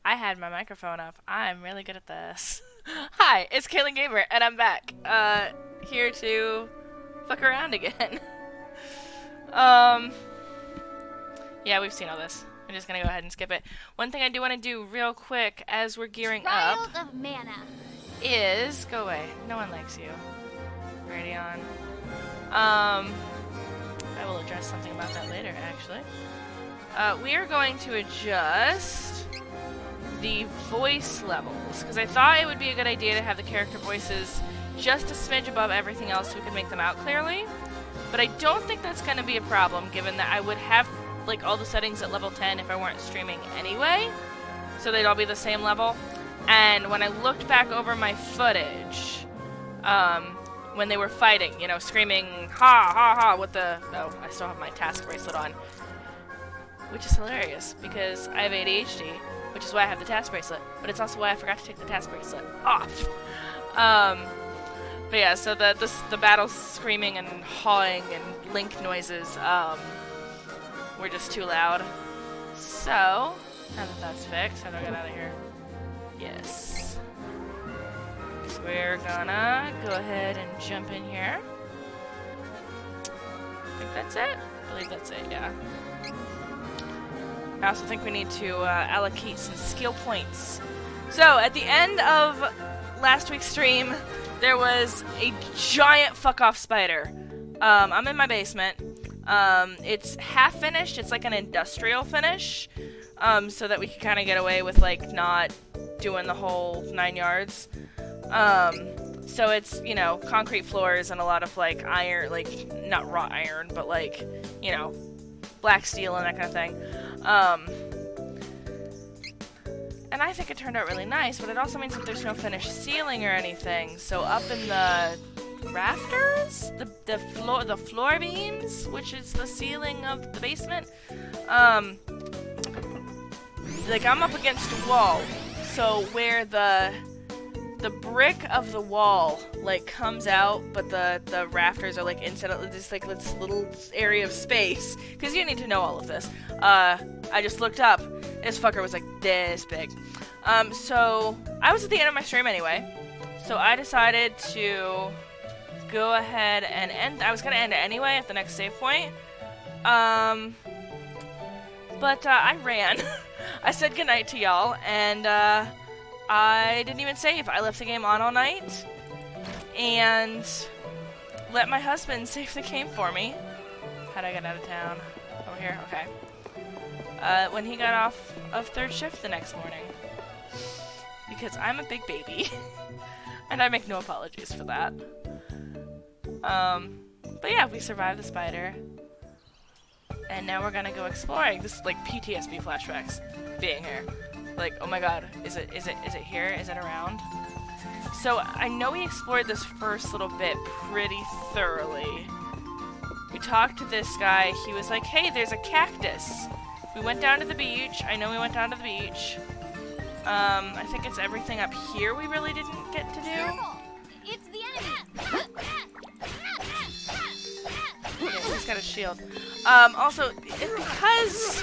I had my microphone up. I'm really good at this. Hi, it's Kaylin Gamer, and I'm back. Here to fuck around again. um, yeah, we've seen all this. I'm just gonna go ahead and skip it. One thing I do want to do real quick as we're gearing up Trials of Mana. is go away. No one likes you. Radeon. I will address something about that later, actually. We are going to adjust the voice levels, because I thought it would be a good idea to have the character voices just a smidge above everything else so we could make them out clearly. But I don't think that's going to be a problem, given that I would have like all the settings at level 10 if I weren't streaming anyway, so they'd all be the same level. And when I looked back over my footage, when they were fighting, you know, screaming ha ha ha with the I still have my task bracelet on, which is hilarious because I have ADHD, which is why I have the task bracelet, but it's also why I forgot to take the task bracelet off. But yeah, so the battle screaming and hawing and link noises were just too loud. So now that that's fixed, how do I get out of here? Yes. So we're gonna go ahead and jump in here. I think that's it. I believe that's it. Yeah. I also think we need to allocate some skill points. So, at the end of last week's stream, there was a giant fuck-off spider. I'm in my basement. It's half finished. It's like an industrial finish, so that we can kind of get away with, like, not doing the whole 9 yards. So it's, you know, concrete floors and a lot of, like, iron, like, not wrought iron, but, like, you know, black steel and that kind of thing. And I think it turned out really nice, but it also means that there's no finished ceiling or anything. So up in the rafters, the floor beams, which is the ceiling of the basement, like I'm up against a wall. So where the brick of the wall like comes out, but the rafters are like inside of just like this little area of space. Because you need to know all of this. I just looked up. This fucker was like this big. So I was at the end of my stream anyway. So I decided to go ahead and end. I was gonna end it anyway at the next save point. But I ran. I said goodnight to y'all, and I didn't even save. I left the game on all night and let my husband save the game for me. How'd I get out of town? Over here? Okay. When he got off of third shift the next morning. Because I'm a big baby. And I make no apologies for that. But yeah, we survived the spider. And now we're gonna go exploring. This is like PTSD flashbacks being here. Like, oh my god, is it here? Is it around? So I know we explored this first little bit pretty thoroughly. We talked to this guy. He was like, hey, there's a cactus. We went down to the beach. I know we went down to the beach. I think it's everything up here we really didn't get to do. It's the enemy. Okay, he's got a shield. Also, because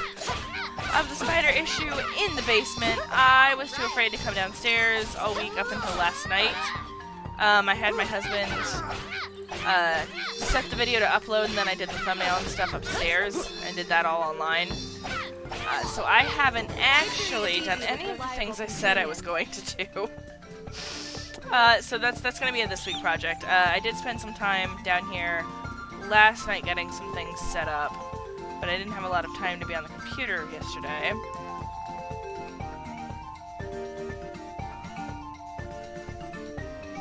of the spider issue in the basement, I was too afraid to come downstairs all week up until last night. I had my husband set the video to upload, and then I did the thumbnail and stuff upstairs, and did that all online. So I haven't actually done any of the things I said I was going to do. So that's going to be a this week project. I did spend some time down here last night getting some things set up, but I didn't have a lot of time to be on the computer yesterday.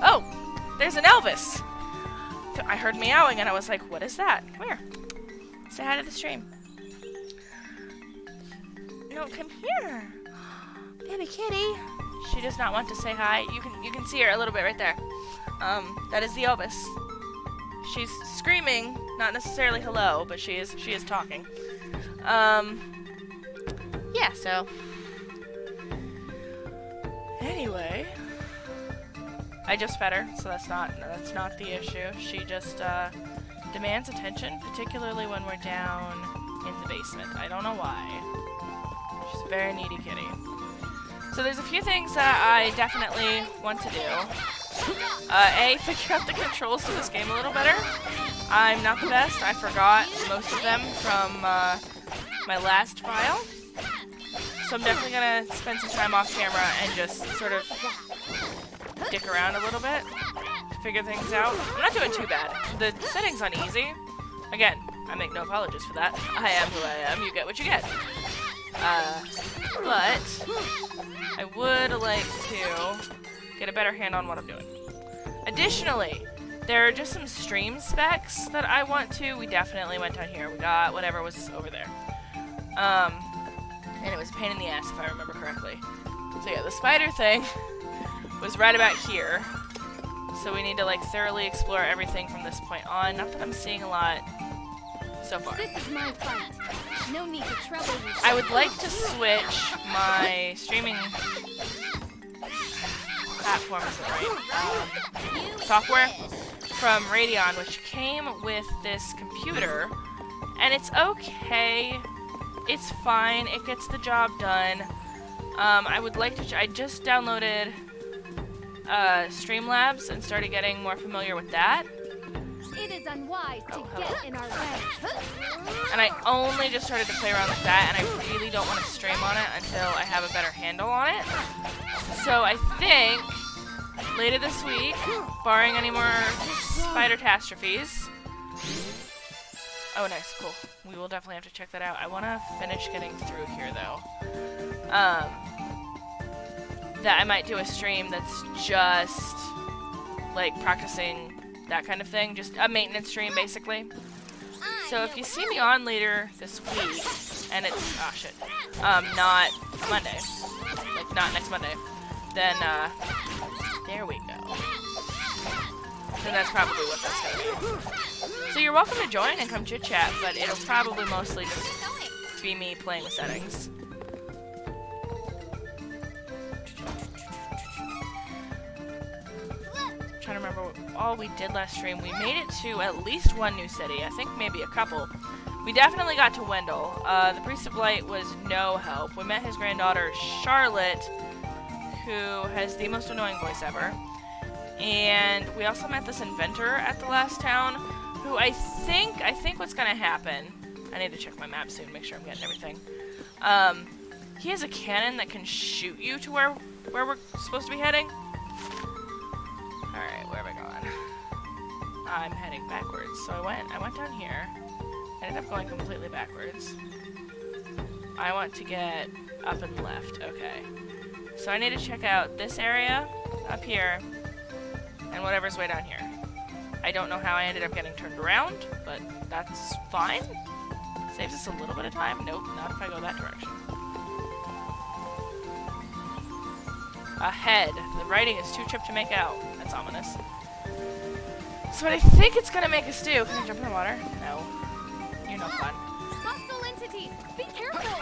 Oh! There's an Elvis! I heard meowing and I was like, what is that? Come here. Say hi to the stream. No, come here. Baby kitty. She does not want to say hi. You can see her a little bit right there. That is the Elvis. She's screaming, not necessarily hello, but she is talking. Yeah, so anyway, I just fed her, so that's not the issue. She just demands attention, particularly when we're down in the basement. I don't know why. She's a very needy kitty. So there's a few things that I definitely want to do. A, figure out the controls to this game a little better. I'm not the best. I forgot most of them from my last file. So I'm definitely going to spend some time off camera and just sort of dick around a little bit to figure things out. I'm not doing too bad. The settings on easy. Again, I make no apologies for that. I am who I am. You get what you get. But I would like to get a better handle on what I'm doing. Additionally, there are just some stream specs that I want to. We definitely went down here. We got whatever was over there. And it was a pain in the ass if I remember correctly. So yeah, the spider thing was right about here. So we need to like thoroughly explore everything from this point on. Not that I'm seeing a lot so far. This is my fight. No need to trouble you. I would like to switch my streaming platform, is it right? Software from Radeon, which came with this computer, and it's okay. It's fine. It gets the job done. I would like to. I just downloaded Streamlabs and started getting more familiar with that. It is unwise to get in our way. And I only just started to play around with that, and I really don't want to stream on it until I have a better handle on it. So I think later this week, barring any more spider catastrophes. Oh, nice, cool. We will definitely have to check that out. I want to finish getting through here, though. That I might do a stream that's just like practicing that kind of thing, just a maintenance stream, basically. So if you see me on later this week, and it's, oh shit, not Monday, like not next Monday, then, there we go. Then that's probably what that's gonna be. So you're welcome to join and come chit-chat, but it'll probably mostly just be me playing with settings. Trying to remember what all we did last stream. We made it to at least one new city. I think maybe a couple. We definitely got to Wendell. The Priest of Light was no help. We met his granddaughter, Charlotte, who has the most annoying voice ever. And we also met this inventor at the last town, who I think what's gonna happen. I need to check my map soon, make sure I'm getting everything. He has a cannon that can shoot you to where we're supposed to be heading. Alright, where am I going? I'm heading backwards. So I went down here. Ended up going completely backwards. I want to get up and left. Okay. So I need to check out this area up here and whatever's way down here. I don't know how I ended up getting turned around, but that's fine. Saves us a little bit of time. Nope, not if I go that direction. Ahead. The writing is too chipped to make out. That's ominous. So what I think it's gonna make us do... Can I jump in the water? No. You're no fun. Hostile entities, be careful.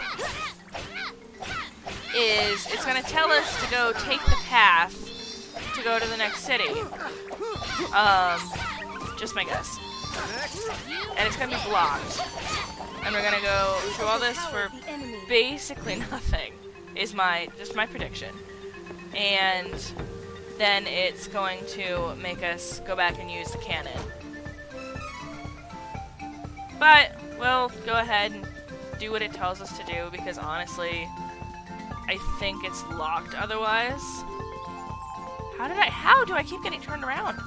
Is it's gonna tell us to go take the path to go to the next city. Just my guess. And it's gonna be blocked. And we're gonna go through all this for basically nothing. Is just my prediction. And then it's going to make us go back and use the cannon. But we'll go ahead and do what it tells us to do, because honestly, I think it's locked otherwise. How do I keep getting turned around?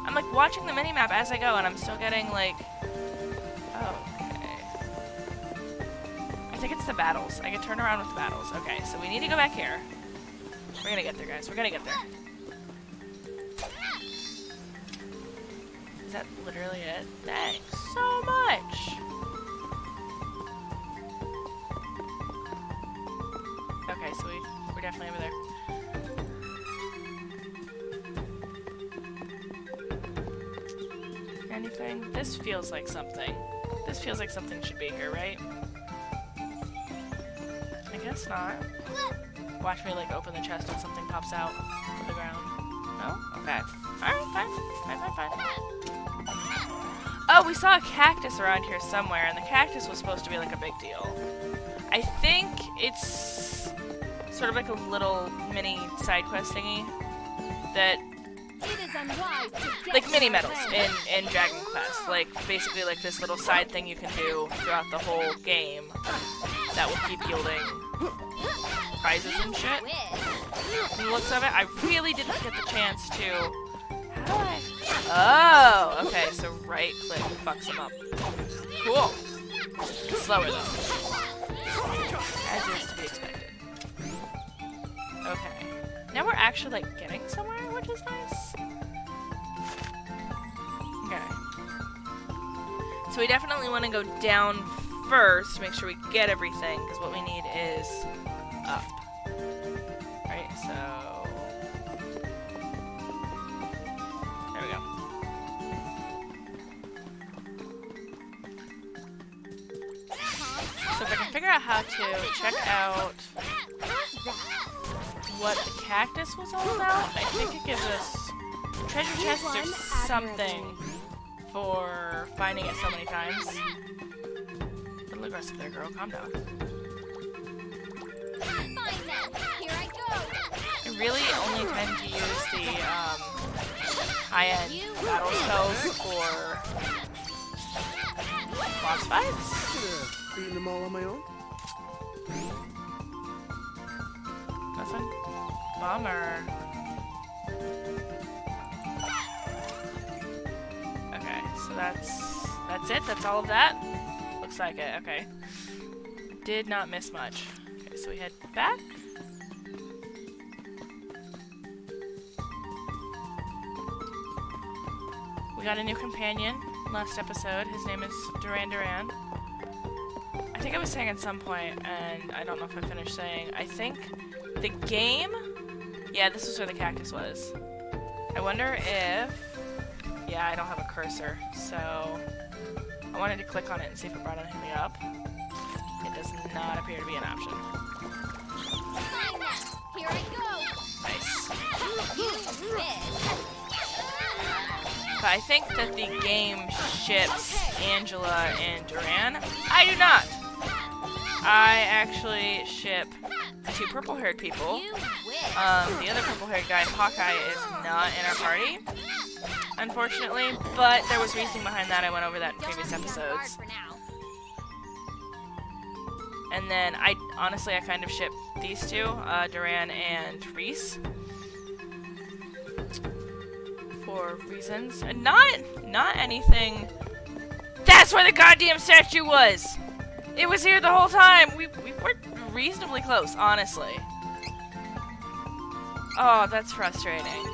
I'm like watching the minimap as I go, and I'm still getting like, okay. I think it's the battles. I get turned around with the battles. Okay, so we need to go back here. We're gonna get there, guys. We're gonna get there. Is that literally it? Thanks so much. Okay, so we're definitely over there. Anything? This feels like something. This feels like something should be here, right? I guess not. Watch me like open the chest and something pops out of the ground. No? Okay. Alright, fine. Oh, we saw a cactus around here somewhere, and the cactus was supposed to be like a big deal. I think it's sort of like a little mini side quest thingy that, It is unwise to get like mini in our medals way. in Dragon Quest, like basically like this little side thing you can do throughout the whole game that will keep yielding prizes and shit. From the looks of it, I really didn't get the chance to. How do I? Oh, okay. So right click fucks them up. Cool. Slower though, as is to be expected. Okay. Now we're actually like getting somewhere, which is nice. Okay. So we definitely want to go down first to make sure we get everything, because what we need is up. Right, so... there we go. So if I can figure out how to check out what the cactus was all about, I think it gives us treasure chests or something for finding it so many times. A little aggressive there, girl. Calm down. Fine then. Here I go. I really only tend to use the high-end battle spells for boss fights. Beating them all on my own? Nothing? Bummer. Okay, so that's it? That's all of that? Looks like it, okay. Did not miss much. Okay, so we head back. We got a new companion last episode. His name is Duran Duran. I think I was saying at some point, and I don't know if I finished saying, I think the game... yeah, this is where the cactus was. I wonder if... yeah, I don't have a cursor, so... I wanted to click on it and see if it brought anything up. It does not appear to be an option. Fine then. Here I go. Nice. You win. But I think that the game ships Angela and Duran. I do not! I actually ship the two purple-haired people. You win. The other purple-haired guy, Hawkeye, is not in our party, unfortunately, but there was reasoning behind that. I went over that in previous episodes. For now. And then I kind of ship these two, Duran and Reese, for reasons, and not anything. That's where the goddamn statue was. It was here the whole time. We were reasonably close, honestly. Oh, that's frustrating.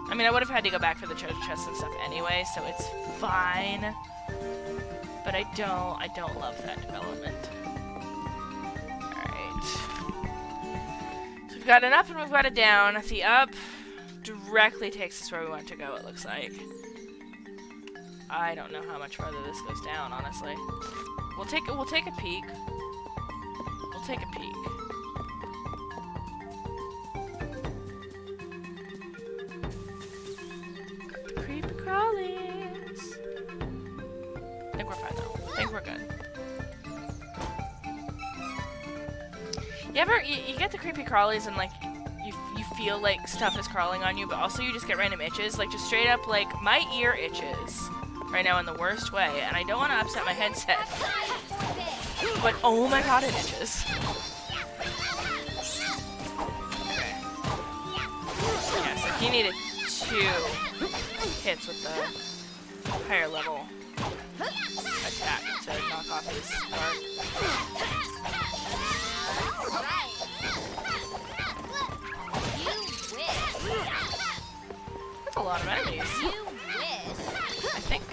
I mean, I would have had to go back for the treasure chests and stuff anyway, so it's fine. But I don't love that development. Alright. So we've got an up and we've got a down. The up directly takes us where we want to go, it looks like. I don't know how much farther this goes down, honestly. We'll take a peek. We'll take a peek. Got the creepy crawlies. I think we're fine though. I think we're good. You get the creepy crawlies and like you feel like stuff is crawling on you, but also you just get random itches, like just straight up like my ear itches right now in the worst way, and I don't want to upset my headset. But oh my god, it itches. Okay. Yeah, so he needed 2 hits with the higher level attack to knock off his guard. That's a lot of enemies. I think,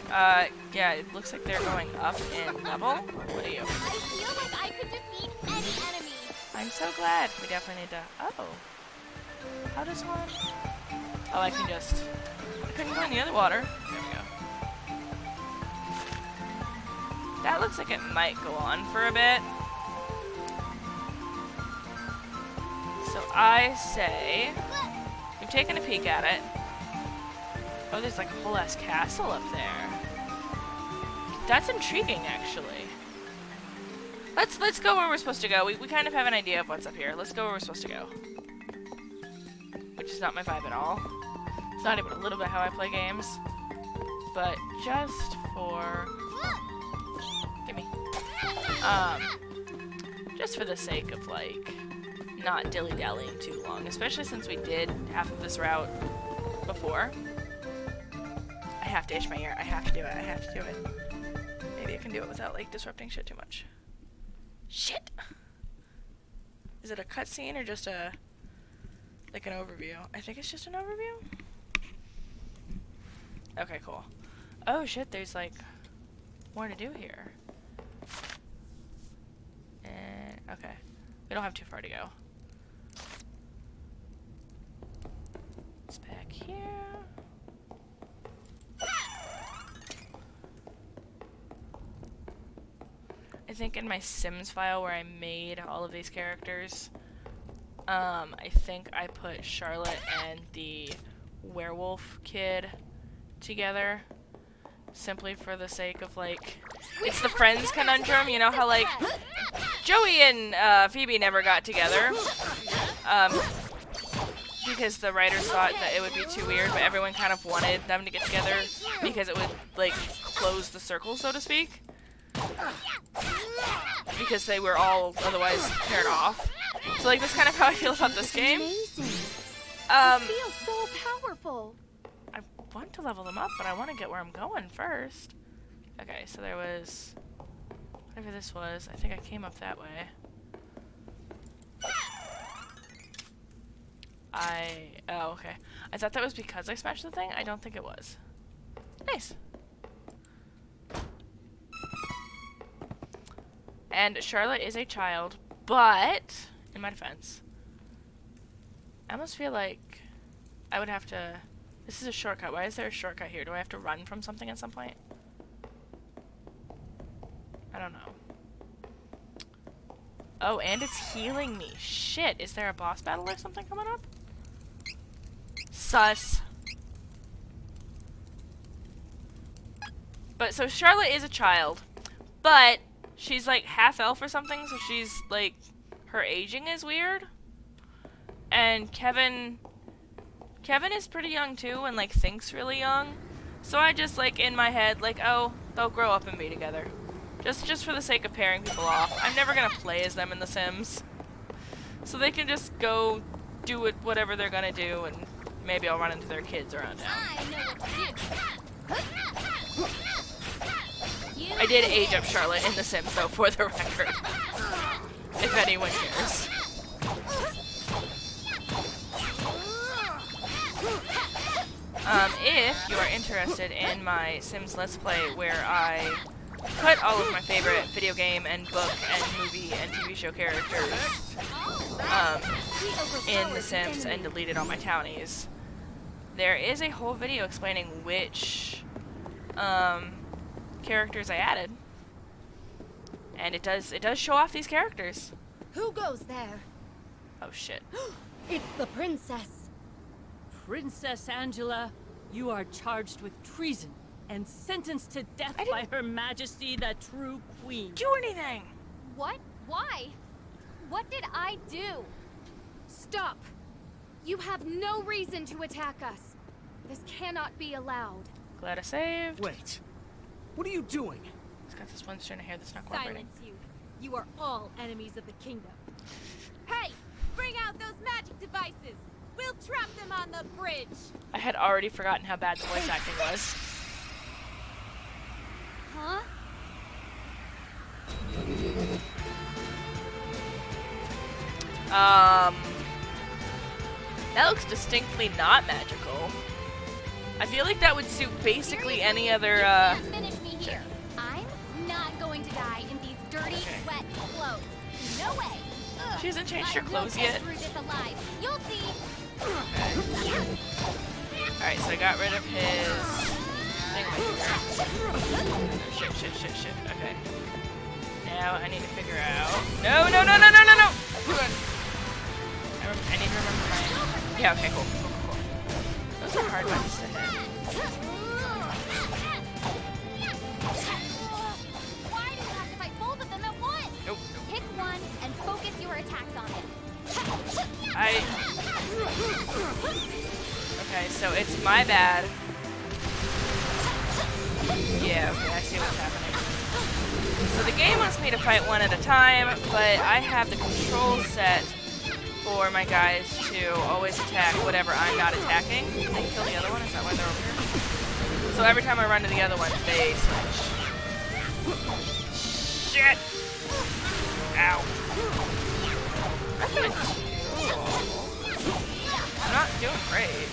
yeah, it looks like they're going up in level. What are you? I feel like I could defeat any enemy. I'm so glad. We definitely need to... oh. How does one... oh, I can just... I couldn't go in the other water. There we go. That looks like it might go on for a bit. So I say... we've taken a peek at it. Oh, there's like a whole ass castle up there. That's intriguing, actually. Let's go where we're supposed to go. We kind of have an idea of what's up here. Let's go where we're supposed to go. Which is not my vibe at all. It's not even a little bit how I play games. But just for... Gimme. Just for the sake of, like, not dilly-dallying too long. Especially since we did half of this route before. I have to itch my ear. I have to do it. I have to do it. Maybe I can do it without, like, disrupting shit too much. Shit! Is it a cutscene or just a... like an overview? I think it's just an overview? Okay, cool. Oh shit, there's like more to do here. And okay. We don't have too far to go. It's back here. I think in my Sims file where I made all of these characters, I think I put Charlotte and the werewolf kid together simply for the sake of, like, it's the Friends conundrum, you know how, like, Joey and Phoebe never got together because the writers thought that it would be too weird, but everyone kind of wanted them to get together because it would, like, close the circle, so to speak, because they were all otherwise paired off. So, like, that's kind of how I feel about this game. I feel so powerful. I want to level them up, but I want to get where I'm going first. Okay, so there was... whatever this was. I think I came up that way. oh, okay. I thought that was because I smashed the thing. I don't think it was. Nice. And Charlotte is a child, but... in my defense, I almost feel like I would have to... this is a shortcut. Why is there a shortcut here? Do I have to run from something at some point? I don't know. Oh, and it's healing me. Shit, is there a boss battle or something coming up? Sus. But, so Charlotte is a child, but she's like half elf or something, so she's like... her aging is weird. And Kevin is pretty young too and like thinks really young. So I just like in my head like, oh, they'll grow up and be together. Just for the sake of pairing people off. I'm never gonna play as them in The Sims. So they can just go do it whatever they're gonna do and maybe I'll run into their kids around town. I did age up Charlotte in The Sims though, for the record. If anyone cares. If you are interested in my Sims Let's Play where I put all of my favorite video game and book and movie and TV show characters in The Sims and deleted all my townies, there is a whole video explaining which characters I added. And it does show off these characters. Who goes there? Oh shit. It's the princess. Princess Angela, you are charged with treason and sentenced to death by Her Majesty the True Queen. Do anything. What? Why? What did I do? Stop! You have no reason to attack us. This cannot be allowed. Glad I saved. Wait. What are you doing? It's got this one strand of hair that's not cooperating. Silence you. You are all enemies of the kingdom. Hey! Bring out those magic devices! We'll trap them on the bridge! I had already forgotten how bad the voice acting was. Huh? That looks distinctly not magical. I feel like that would suit basically any other, You can't finish me here. I'm not going to die in these dirty, wet clothes. No way. Ugh, She hasn't changed I her will clothes get yet. through this alive. You'll see. Alright, so I got rid of his thing right here. Shit. Okay. Now I need to figure out... No! I need to remember my... Yeah, okay, cool. Those are hard buttons to hit. Why do we have to fight both of them at once? Nope. so it's my bad. Yeah, okay, I see what's happening. So the game wants me to fight one at a time, but I have the control set for my guys to always attack whatever I'm not attacking. Did they kill the other one? Is that why they're over here? So every time I run to the other one, they switch. Shit! Ow. That's not too awful. I'm not doing great.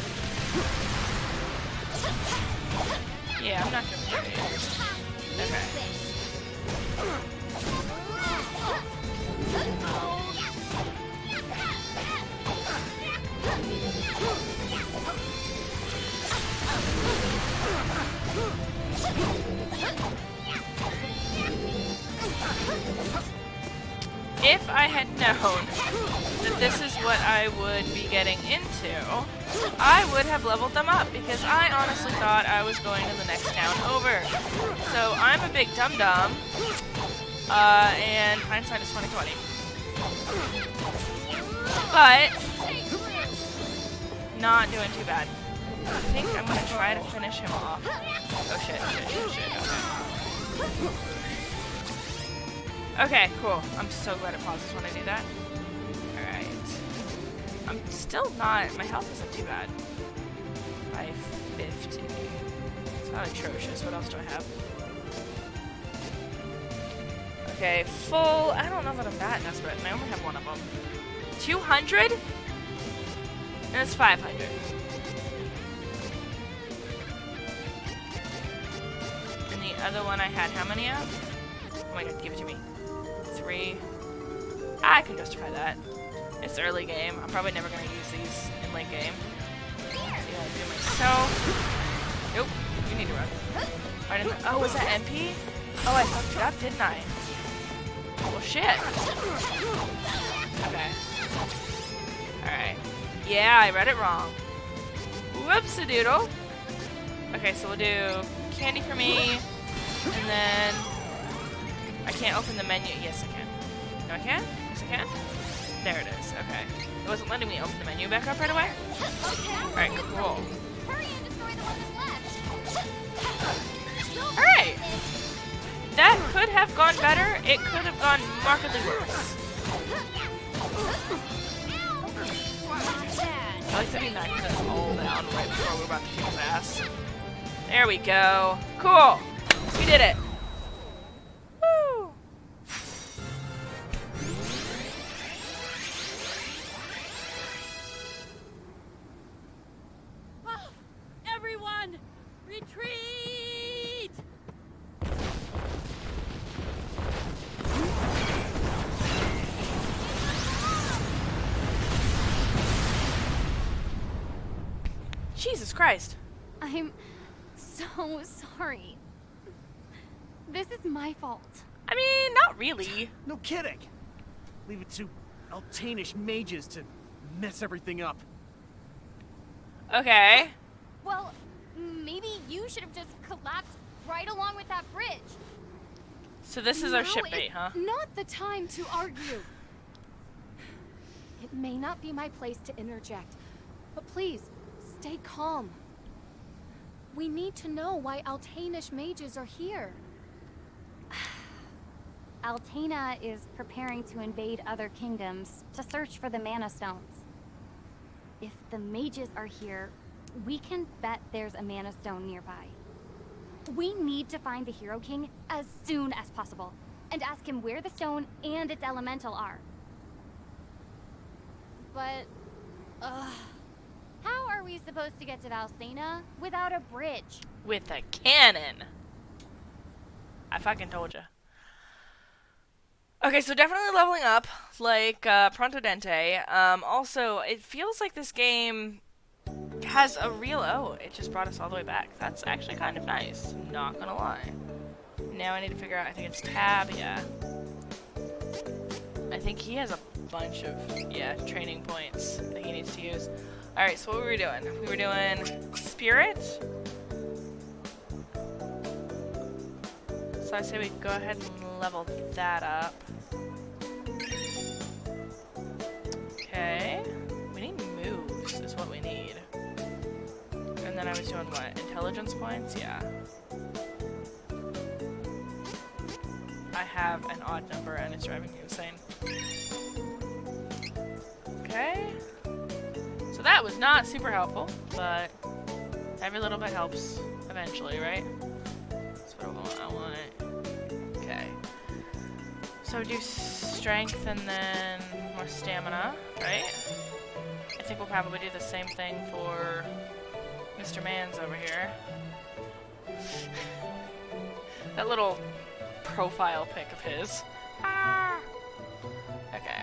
Yeah, I'm not doing great. Okay. If I had known that this is what I would be getting into, I would have leveled them up, because I honestly thought I was going to the next town over. So I'm a big dum-dum, and hindsight is 20/20. But not doing too bad. I think I'm gonna try to finish him off. Oh shit, okay. Okay, cool. I'm so glad it pauses when I do that. Alright. I'm still not... My health isn't too bad. By 50. It's not atrocious. What else do I have? Okay, full... I don't know that I'm that desperate, and I only have one of them. 200? And it's 500. And the other one I had how many of? Oh my god, give it to me. 3. I can justify that. It's early game. I'm probably never going to use these in late game. See how I do myself. Nope. You need to run. Right in the, oh, was that MP? Oh, I fucked it up, didn't I? Well, shit. Okay. Alright. Yeah, I read it wrong. Whoops-a-doodle. Okay, so we'll do candy for me, and then... I can't open the menu. Yes, I can. No, I can? Yes, I can? There it is. Okay. It wasn't letting me open the menu back up right away? Alright, cool. Alright! That could have gone better. It could have gone markedly worse. I like that he knocked us all down right before we were about to kick his ass. There we go. Cool! We did it! Woo! Oh, everyone, retreat! Jesus Christ. I'm so sorry. This is my fault. I mean, not really. No kidding. Leave it to Altanish mages to mess everything up. Okay. Well, maybe you should have just collapsed right along with that bridge. So this is our ship Now bait, is huh? Not the time to argue. It may not be my place to interject, but please, stay calm. We need to know why Altanish mages are here. Altena is preparing to invade other kingdoms to search for the Mana Stones. If the mages are here, we can bet there's a Mana Stone nearby. We need to find the Hero King as soon as possible, and ask him where the stone and its elemental are. But, How are we supposed to get to Valsena without a bridge? With a cannon. I fucking told you. Okay, so definitely leveling up, like Pronto Dente. Also, it feels like this game has a real... Oh, it just brought us all the way back. That's actually kind of nice, not gonna lie. Now I need to figure out, I think it's tab, yeah. I think he has a bunch of, yeah, training points that he needs to use. Alright, so what were we doing? We were doing Spirit. So I say we go ahead and level that up. Okay. We need moves is what we need. then I was doing what? Intelligence points? Yeah. I have an odd number and it's driving me insane. Okay. So that was not super helpful, but every little bit helps eventually, right? That's what I want it. Okay. So do strength and then more stamina, right? I think we'll probably do the same thing for Mr. Mans over here. That little profile pic of his. Ah! Okay.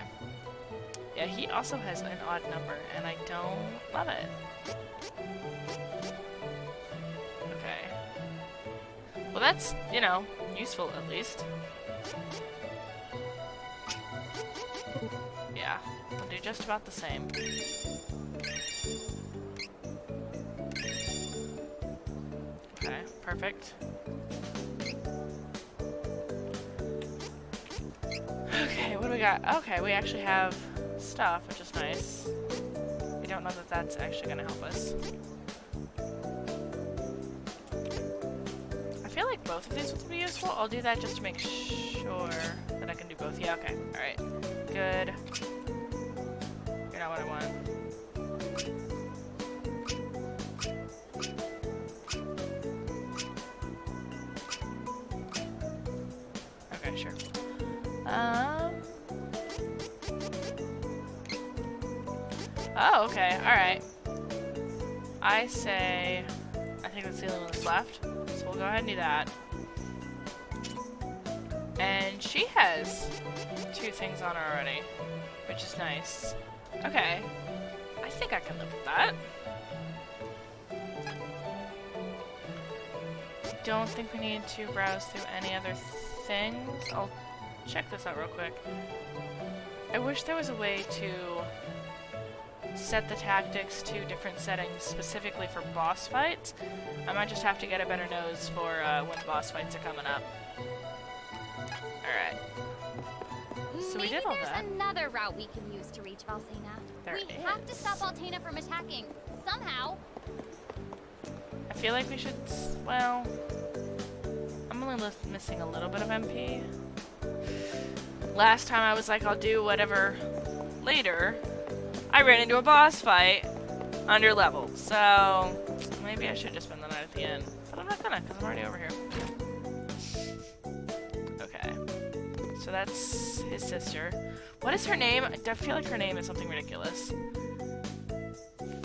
Yeah, he also has an odd number, and I don't love it. Okay. Well, that's, you know, useful at least. Yeah, we'll do just about the same. Okay, perfect. Okay, what do we got? Okay, we actually have stuff, which is nice. We don't know that that's actually gonna help us. I feel like both of these would be useful. I'll do that just to make sure that I can do both. Yeah, okay. Alright. Good. You're not what I want. Okay, sure. Oh, okay. Alright. I say... I think that's the only one that's left. So we'll go ahead and do that. And she has 2 things on her already, which is nice. Okay. I think I can live with that. Don't think we need to browse through any other things. I'll check this out real quick. I wish there was a way to set the tactics to different settings specifically for boss fights. I might just have to get a better nose for when boss fights are coming up. Alright. So we did all that. Maybe there's another route we can use to reach Valsena. We have to stop Altena from attacking. Somehow. I feel like we should... Well... I'm only missing a little bit of MP. Last time I was like, I'll do whatever later. I ran into a boss fight under level. So... maybe I should just spend the night at the end. But I'm not gonna, because I'm already over here. Okay. So that's his sister. What is her name? I feel like her name is something ridiculous.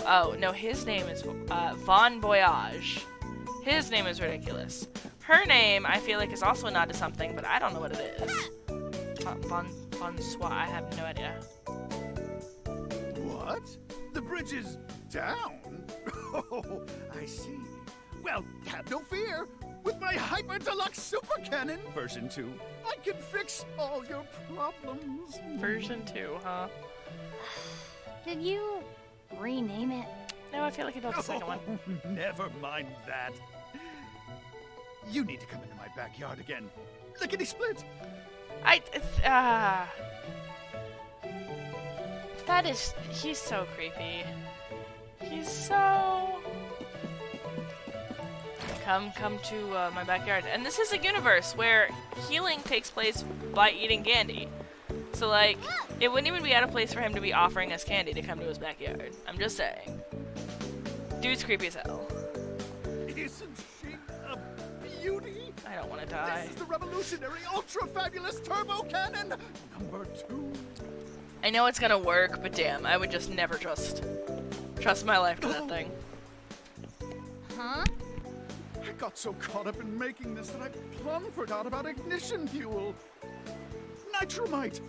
Oh, no, his name is Von Voyage. His name is ridiculous. Her name, I feel like, is also a nod to something, but I don't know what it is. Bonsoir, I have no idea. What? The bridge is down? Oh, I see. Well, have no fear. With my Hyper Deluxe Super Cannon version 2, I can fix all your problems. Version 2, huh? Did you rename it? No, I feel like I built the second one. Never mind that. You need to come into my backyard again. Lickety split. That is... He's so creepy. He's so... Come to my backyard. And this is a universe where healing takes place by eating candy. So, like, it wouldn't even be out of place for him to be offering us candy to come to his backyard. I'm just saying. Dude's creepy as hell. Isn't she a beauty? I don't want to die. This is the revolutionary ultra-fabulous turbo cannon number 2. I know it's gonna work, but damn, I would just never trust my life to that thing. Huh? I got so caught up in making this that I plumb forgot about ignition fuel. Nitromite.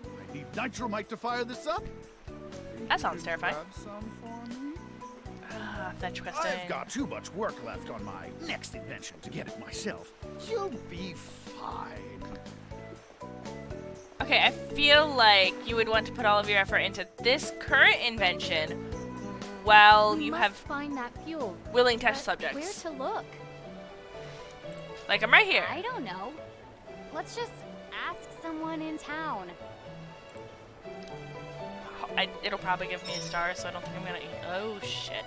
I need nitromite to fire this up. That sounds terrifying. Grab some for me? Fetch questing. I've got too much work left on my next invention to get it myself. You'll be fine. Okay, I feel like you would want to put all of your effort into this current invention while you have find that fuel. willing test Where subjects. to look? Like, I'm right here. I don't know. Let's just ask someone in town. it'll probably give me a star, so I don't think I'm gonna eat. Oh, shit.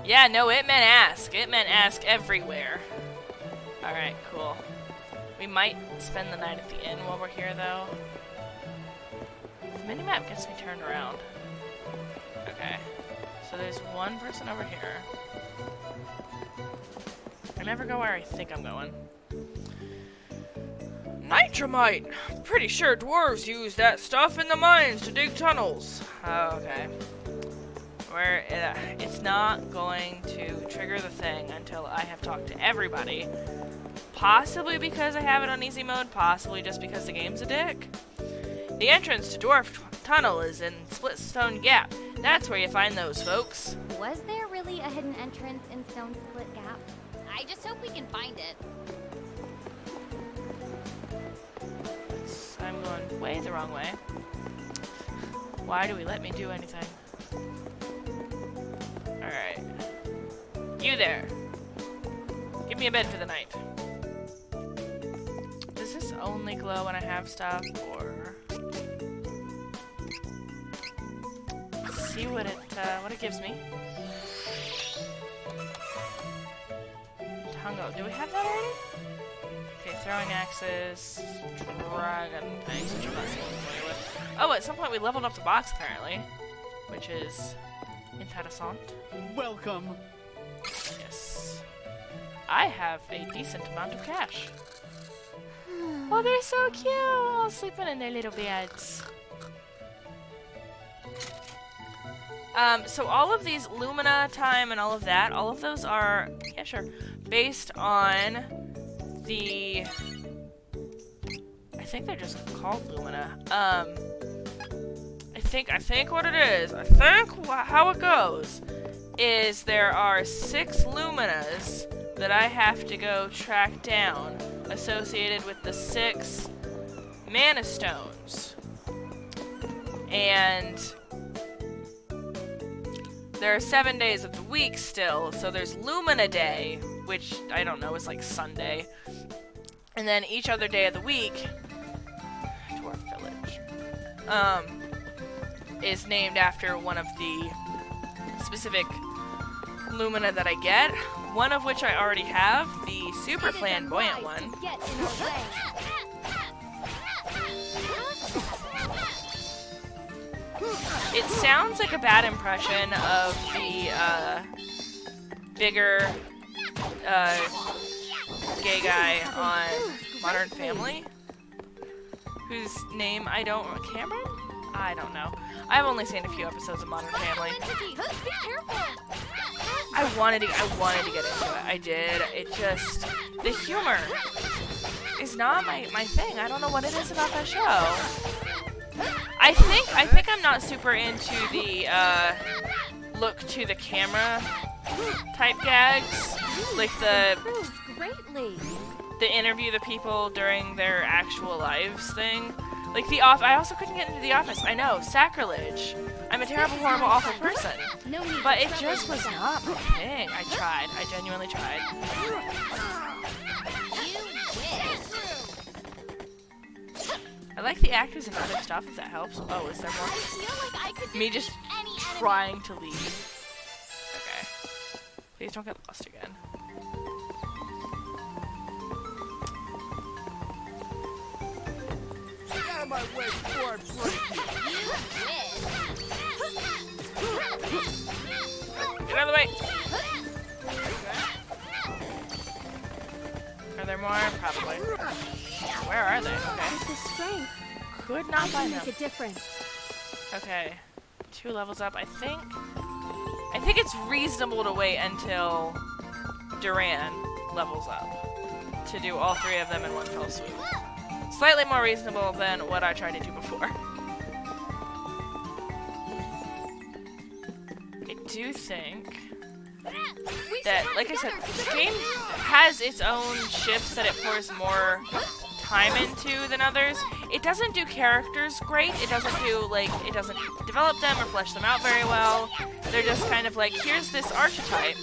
Yeah, no, it meant ask. It meant ask everywhere. Alright, cool. We might spend the night at the inn while we're here, though. The minimap gets me turned around. Okay. So there's one person over here. I never go where I think I'm going. Nitramite! Pretty sure dwarves use that stuff in the mines to dig tunnels. Okay. Where it's not going to trigger the thing until I have talked to everybody. Possibly because I have it on easy mode, possibly just because the game's a dick. The entrance to Dwarf Tunnel is in Splitstone Gap. That's where you find those folks. Was there really a hidden entrance in Stone Split Gap? I just hope we can find it. I'm going way the wrong way. Why do we let me do anything? Alright. You there. Give me a bed for the night. Does this only glow when I have stuff, or... see what it gives me. Tango. Do we have that already? Okay, throwing axes, dragon things, which I'm not seeing familiar with. Oh, at some point we leveled up the box apparently, which is interessant. Welcome. Yes. I have a decent amount of cash. Oh, they're so cute! All sleeping in their little beds. So all of these Lumina time and all of that, all of those are, yeah, sure, based on the, I think they're just called Lumina. I think what it is, how it goes, is there are 6 Luminas that I have to go track down associated with the 6 Mana Stones. And there are 7 days of the week still, so there's Lumina Day, which I don't know is like Sunday. And then each other day of the week, Dwarf Village, is named after one of the specific Lumina that I get, one of which I already have, the super flamboyant one. It sounds like a bad impression of the bigger gay guy on Modern Family, whose name I don't... Cameron? I don't know. I've only seen a few episodes of Modern Family. I wanted to get into it. I did. It just... the humor is not my thing. I don't know what it is about that show. I think I'm not super into the look to the camera type gags, like the interview the people during their actual lives thing. Like I also couldn't get into The Office. I know, sacrilege. I'm a terrible, horrible, awful person. But it just was not my thing. I tried. I genuinely tried. I like the actors and other stuff, if that helps. Oh, is there more? Me just trying to leave. Okay. Please don't get lost again. Get out of my way before I break you! Get out of the way! Are there more? Probably. Where are they? Okay. Could not find them. Make a difference. Okay. 2 levels up. I think it's reasonable to wait until Duran levels up to do all 3 of them in one fell swoop. Slightly more reasonable than what I tried to do before. I do think that, like I said, the game has its own ships that it pours more time into than others. It doesn't do characters great. It doesn't develop them or flesh them out very well. They're just kind of like, here's this archetype.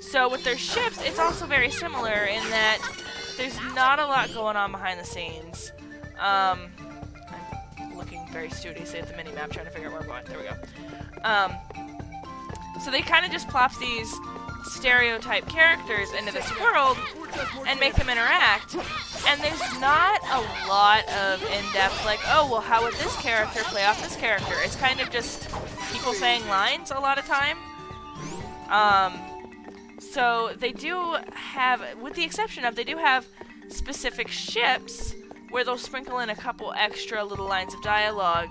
So with their ships, it's also very similar in that there's not a lot going on behind the scenes. I'm looking very studiously at the mini-map, trying to figure out where we're going. There we go. So they kind of just plop these stereotype characters into this world and make them interact, and there's not a lot of in-depth, like, oh, well, how would this character play off this character? It's kind of just people saying lines a lot of time. So they do have, with the exception of, they do have specific ships where they'll sprinkle in a couple extra little lines of dialogue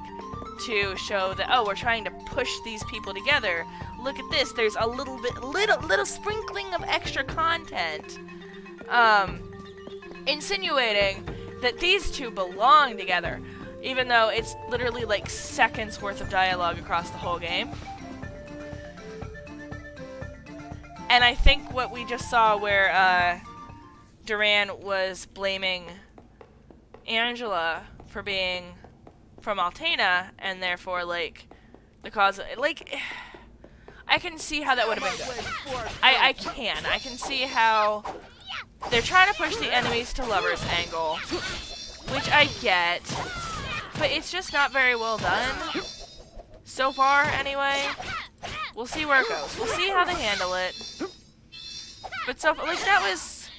to show that, oh, we're trying to push these people together. Look at this, there's a little sprinkling of extra content, insinuating that these two belong together, even though it's literally like seconds worth of dialogue across the whole game. And I think what we just saw where Duran was blaming Angela for being from Altena, and therefore, like, the cause, like, I can see how that would have been good. I can see how they're trying to push the enemies to lovers angle, which I get, but it's just not very well done. So far, anyway. We'll see where it goes. We'll see how they handle it. But so, like, that was...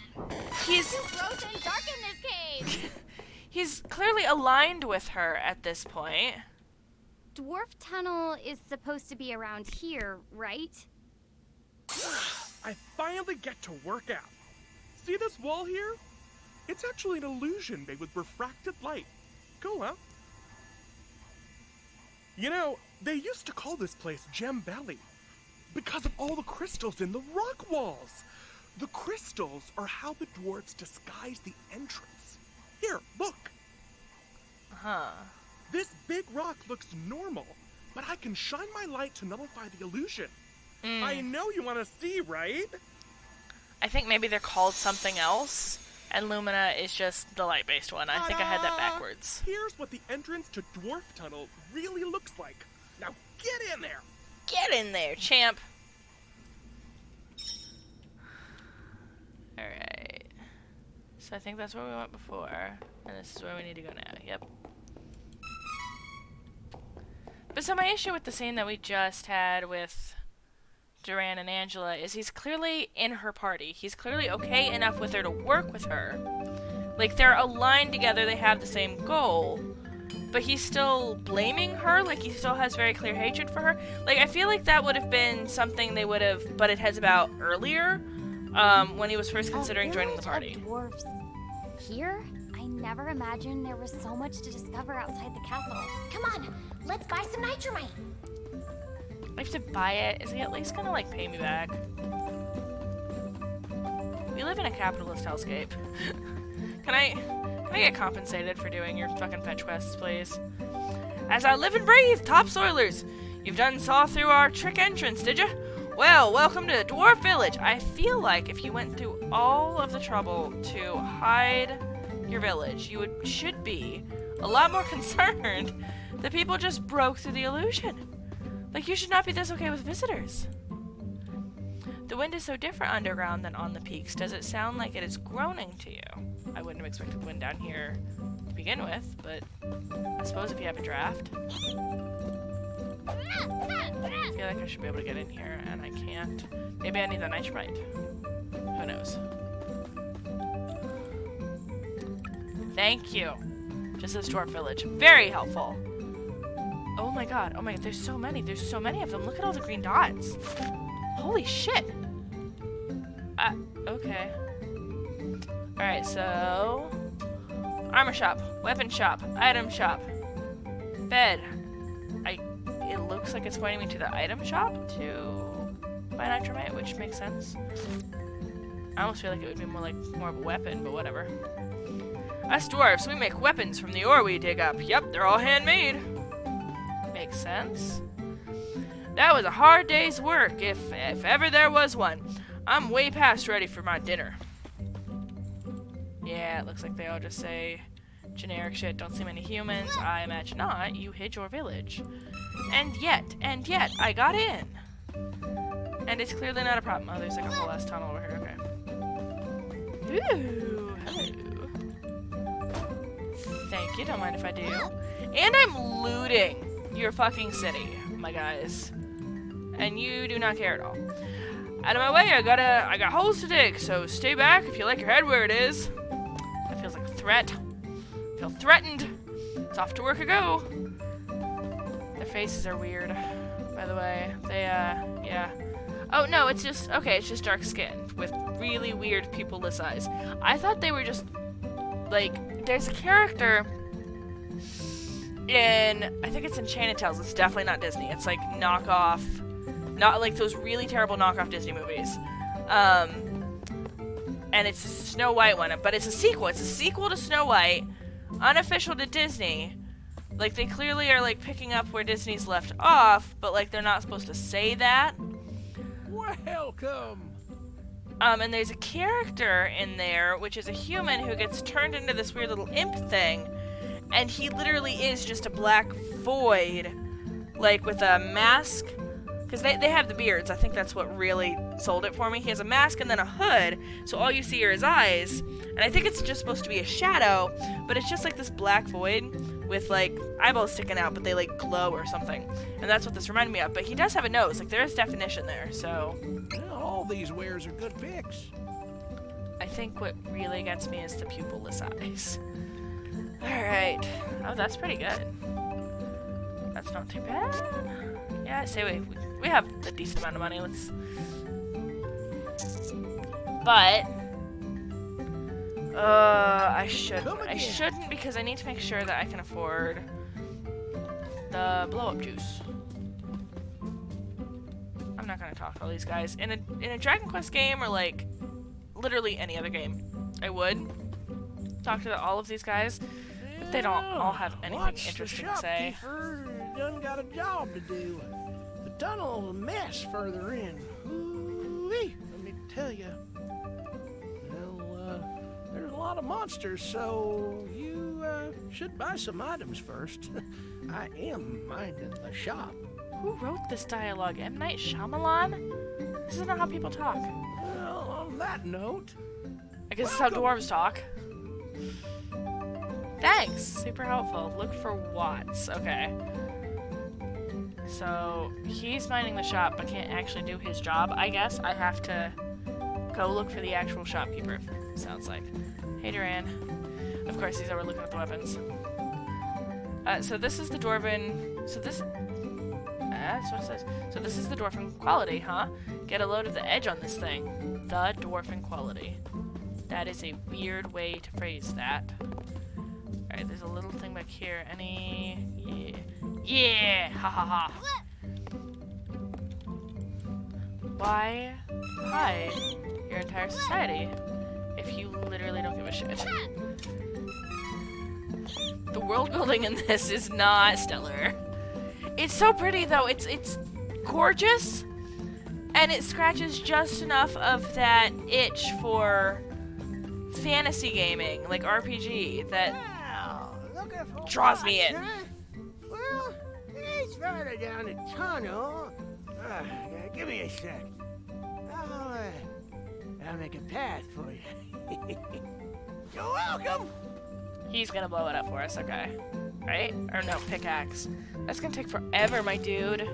He's clearly aligned with her at this point. Dwarf Tunnel is supposed to be around here, right? I finally get to work out. See this wall here? It's actually an illusion made with refracted light. Cool, huh? You know, they used to call this place Gem Valley because of all the crystals in the rock walls. The crystals are how the dwarves disguise the entrance. Here, look. Huh. This big rock looks normal, but I can shine my light to nullify the illusion. I know you want to see, right? I think maybe they're called something else, and Lumina is just the light-based one. I think I had that backwards. Here's what the entrance to Dwarf Tunnel really looks like. Now get in there! Get in there, champ! Alright. So I think that's where we went before, and this is where we need to go now. Yep. But so my issue with the scene that we just had with Duran and Angela is he's clearly in her party. He's clearly okay enough with her to work with her. Like, they're aligned together, they have the same goal, but he's still blaming her, like he still has very clear hatred for her. Like, I feel like that would have been something they would have butted heads about earlier, when he was first considering joining the party. Dwarves here? I never imagined there was so much to discover outside the castle. Come on, let's buy some nitromite. I have to buy it. Is he at least gonna, like, pay me back? We live in a capitalist hellscape. Can I get compensated for doing your fucking fetch quests, please? As I live and breathe, topsoilers! You've done saw through our trick entrance, did you? Well, welcome to Dwarf Village. I feel like if you went through all of the trouble to hide your village, you should be a lot more concerned that people just broke through the illusion. Like, you should not be this okay with visitors. The wind is so different underground than on the peaks. Does it sound like it is groaning to you? I wouldn't have expected wind down here to begin with, but I suppose if you have a draft. I feel like I should be able to get in here, and I can't. Maybe I need the nitrite. Who knows? Thank you. Just this dwarf village. Very helpful. Oh my god, there's so many of them. Look at all the green dots. Holy shit. Okay. Alright, so... armor shop, weapon shop, item shop, bed. It looks like it's pointing me to the item shop to buy nitromite, which makes sense. I almost feel like it would be more of a weapon, but whatever. Us dwarves, we make weapons from the ore we dig up. Yep, they're all handmade. Makes sense. That was a hard day's work, if ever there was one. I'm way past ready for my dinner. Yeah, it looks like they all just say generic shit, don't see many humans. I imagine not, you hid your village. And yet, I got in. And it's clearly not a problem. Oh, there's like a whole ass tunnel over here, okay. Ooh, hello. Thank you, don't mind if I do. And I'm looting your fucking city, my guys. And you do not care at all. Out of my way, I got holes to dig, so stay back if you like your head where it is. That feels like a threat. I feel threatened. It's off to work I go. Their faces are weird, by the way. They, yeah. Oh, no, it's just dark skin with really weird pupilless eyes. I thought they were just, like, there's a character in, I think it's Enchanted Tales. It's definitely not Disney. It's like knockoff, not like those really terrible knockoff Disney movies. And it's a Snow White one, but it's a sequel. It's a sequel to Snow White, unofficial to Disney. Like, they clearly are, like, picking up where Disney's left off, but, like, they're not supposed to say that. Welcome. And there's a character in there, which is a human who gets turned into this weird little imp thing, and he literally is just a black void, like, with a mask, because they have the beards. I think that's what really sold it for me. He has a mask and then a hood, so all you see are his eyes, and I think it's just supposed to be a shadow, but it's just like this black void with, like, eyeballs sticking out, but they, like, glow or something. And that's what this reminded me of. But he does have a nose. Like, there is definition there, so... Well, all these wares are good picks. I think what really gets me is the pupilless eyes. Alright. Oh, that's pretty good. That's not too bad. Yeah, say we have a decent amount of money. Let's... But... I shouldn't because I need to make sure that I can afford the blow-up juice. I'm not gonna talk to all these guys. In a Dragon Quest game or like literally any other game, I would talk to all of these guys, but they don't all have anything interesting to say. Done got a job to do. The tunnel's a mess further in. Ooh-wee, let me tell you. There's a lot of monsters, so you should buy some items first. I am minding the shop. Who wrote this dialogue? M. Night Shyamalan? This is not how people talk. Well, on that note... I guess this is how dwarves talk. Thanks! Super helpful. Look for Watts. Okay. So, he's minding the shop, but can't actually do his job. I guess I have to go look for the actual shopkeeper, sounds like. Hey, Duran. Of course, he's over looking at the weapons. So this is the Dwarven... So this... that's what it says. So this is the Dwarven quality, huh? Get a load of the edge on this thing. The Dwarven quality. That is a weird way to phrase that. Alright, there's a little thing back here. Any... Yeah. Yeah! Ha ha ha! Why hide your entire society if you literally don't give a shit? The world building in this is not stellar. It's so pretty though. It's gorgeous, and it scratches just enough of that itch for fantasy gaming, like RPG, that draws me in. Well, it's further down the tunnel. Give me a sec. I'll make a path for you. You're welcome. He's gonna blow it up for us, okay? Right? Or no, pickaxe. That's gonna take forever, my dude.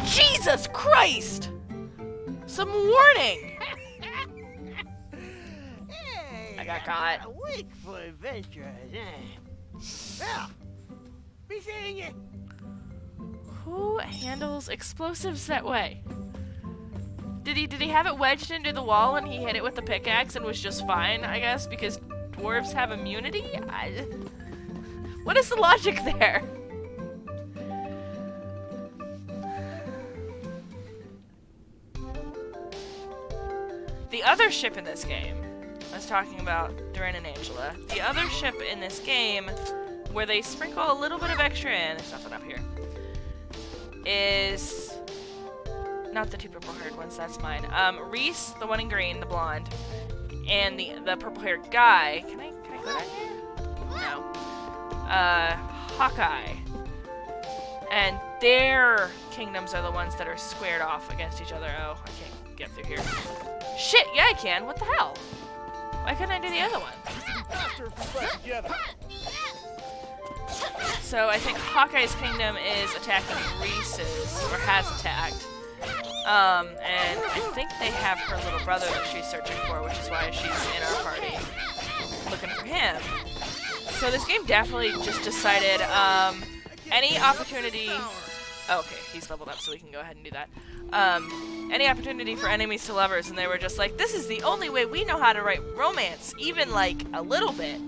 Jesus Christ! Some warning! Hey, I got caught. A week for adventures, eh? Well, be seeing you. Who handles explosives that way? Did he have it wedged into the wall and he hit it with the pickaxe and was just fine, I guess, because dwarves have immunity? What is the logic there? The other ship in this game, I was talking about Duran and Angela, the other ship in this game, where they sprinkle a little bit of extra in, there's nothing up here, is... Not the two purple-haired ones, that's mine. Reese, the one in green, the blonde, and the purple-haired guy. Can I go down here? No. Hawkeye. And their kingdoms are the ones that are squared off against each other. Oh, I can't get through here. Shit, yeah I can. What the hell? Why couldn't I do the other one? Faster if we fight together. So I think Hawkeye's kingdom is attacking Reese's, or has attacked. And I think they have her little brother that she's searching for, which is why she's in our party, looking for him. So this game definitely just decided, any opportunity... Oh, okay, he's leveled up, so we can go ahead and do that. Any opportunity for enemies to lovers, and they were just like, this is the only way we know how to write romance, even, like, a little bit.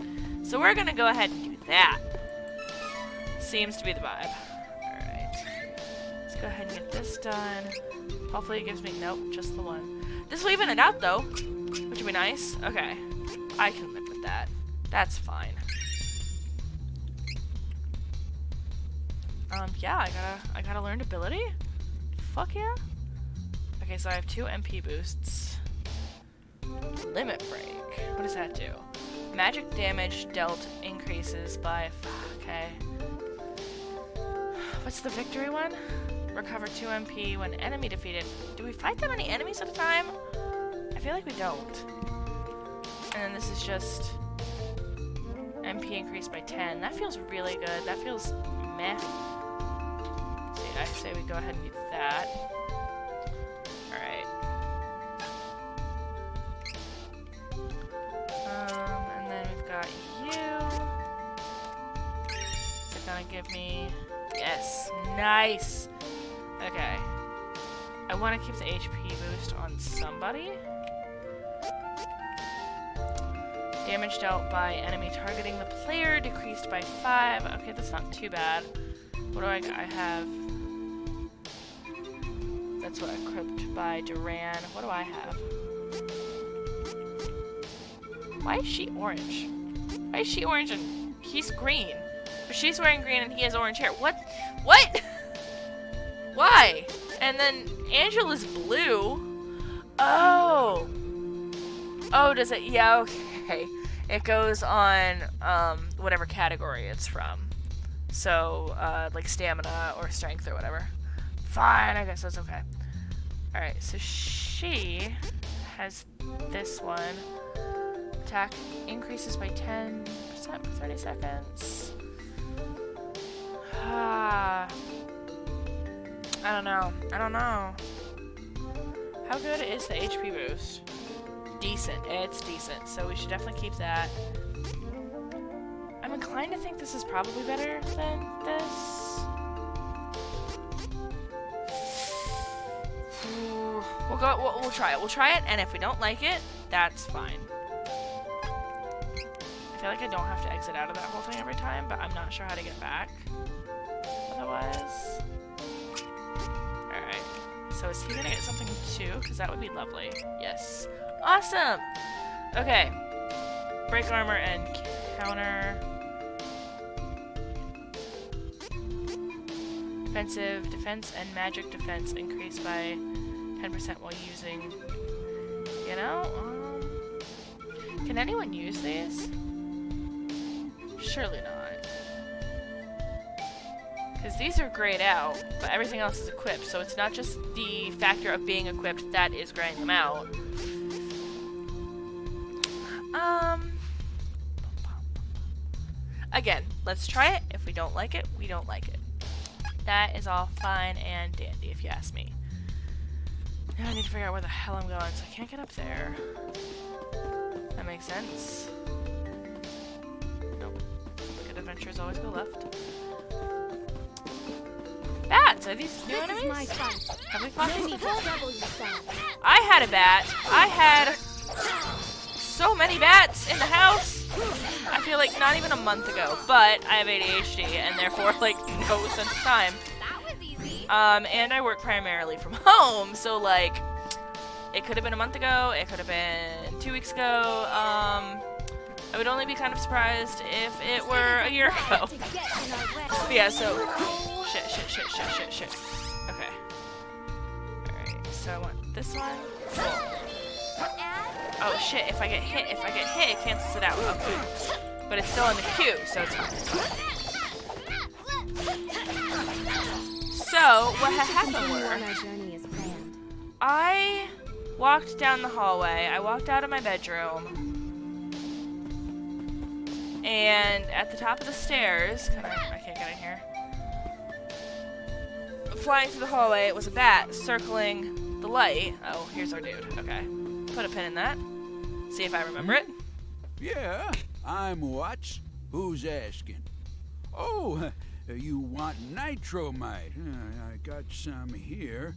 So we're gonna go ahead and do that. Seems to be the vibe. Alright. Let's go ahead and get this done. Hopefully it gives me... Nope, just the one. This will even it out, though, which would be nice. Okay. I can live with that. That's fine. Yeah, I gotta learn ability? Fuck yeah. Okay, so I have 2 MP boosts. Limit break. What does that do? Magic damage dealt increases by... Okay. What's the victory one? Recover 2 MP when enemy defeated. Do we fight that many enemies at a time? I feel like we don't. And then this is just... MP increased by 10. That feels really good. That feels meh. See, I say we go ahead and do that. Alright. And then we've got you. Is it gonna give me... Yes. Nice! Okay. I want to keep the HP boost on somebody. Damage dealt by enemy targeting the player decreased by 5. Okay, that's not too bad. What do I got? I have... That's what equipped by Duran. What do I have? Why is she orange? Why is she orange and he's green? But she's wearing green and he has orange hair. What? What? Why? And then Angela's blue. Oh. Oh, does it? Yeah, okay. It goes on whatever category it's from. So, like stamina or strength or whatever. Fine, I guess that's okay. Alright, so she has this one. Attack increases by 10% for 30 seconds. I don't know. I don't know. How good is the HP boost? Decent. It's decent. So we should definitely keep that. I'm inclined to think this is probably better than this. We'll try it. We'll try it, and if we don't like it, that's fine. I feel like I don't have to exit out of that whole thing every time, but I'm not sure how to get back. Otherwise... Alright. So is he gonna get something too? Because that would be lovely. Yes. Awesome! Okay. Break armor and counter. Defensive, defense, and magic defense increase by 10% while using... You know? Can anyone use these? Surely not. Because these are grayed out, but everything else is equipped, so it's not just the factor of being equipped that is graying them out. Again, let's try it. If we don't like it, we don't like it. That is all fine and dandy, if you ask me. Now I need to figure out where the hell I'm going, so I can't get up there. That makes sense. Nope. Good adventures always go left. Bats! Are these new enemies? Have we fought these before? I had a bat. I had so many bats in the house. I feel like not even a month ago, but I have ADHD and therefore like no sense of time. That was easy. And I work primarily from home, so like it could have been a month ago, it could have been 2 weeks ago. I would only be kind of surprised if it were a year ago. But yeah, so shit. Okay. Alright, so I want this one. Oh shit, if I get hit, it cancels it out. Okay. But it's still in the queue, so it's fine. So, what had happened were... walked down the hallway. I walked out of my bedroom. And at the top of the stairs, I can't get in here. Flying through the hallway, it was a bat circling the light. Oh, here's our dude. Okay. Put a pin in that. See if I remember it. Yeah, I'm Watts. Who's asking? Oh, you want nitromite? I got some here.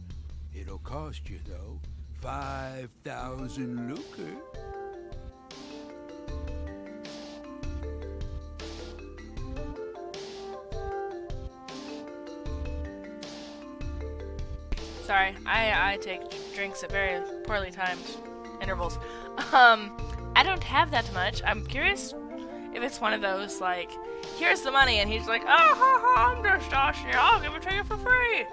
It'll cost you, though, 5,000 lucre. Sorry, I take drinks at very poorly timed intervals. I don't have that much. I'm curious if it's one of those, like, here's the money, and he's like, oh, ha, ha, I'm just asking you, I'll give it to you for free.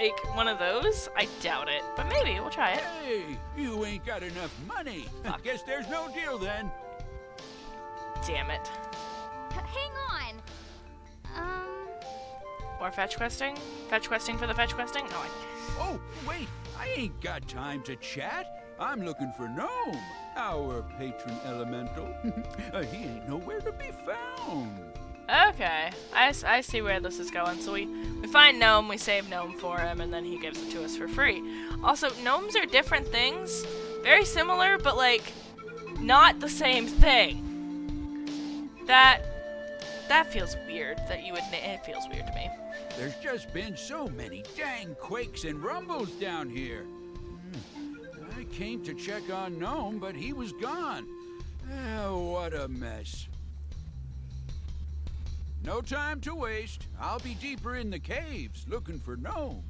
Like, one of those? I doubt it, but maybe, we'll try it. Hey, you ain't got enough money. I guess there's no deal then. Damn it. Hang on. More fetch questing? Fetch questing for the fetch questing? No, Oh, wait, I ain't got time to chat. I'm looking for Gnome, our patron elemental. He ain't nowhere to be found. Okay, I see where this is going. So we find Gnome, we save Gnome for him, and then he gives it to us for free. Also, gnomes are different things. Very similar, but, like, not the same thing. That feels weird, it feels weird to me. There's just been so many dang quakes and rumbles down here. I came to check on Gnome, but he was gone. What a mess. No time to waste. I'll be deeper in the caves looking for Gnome.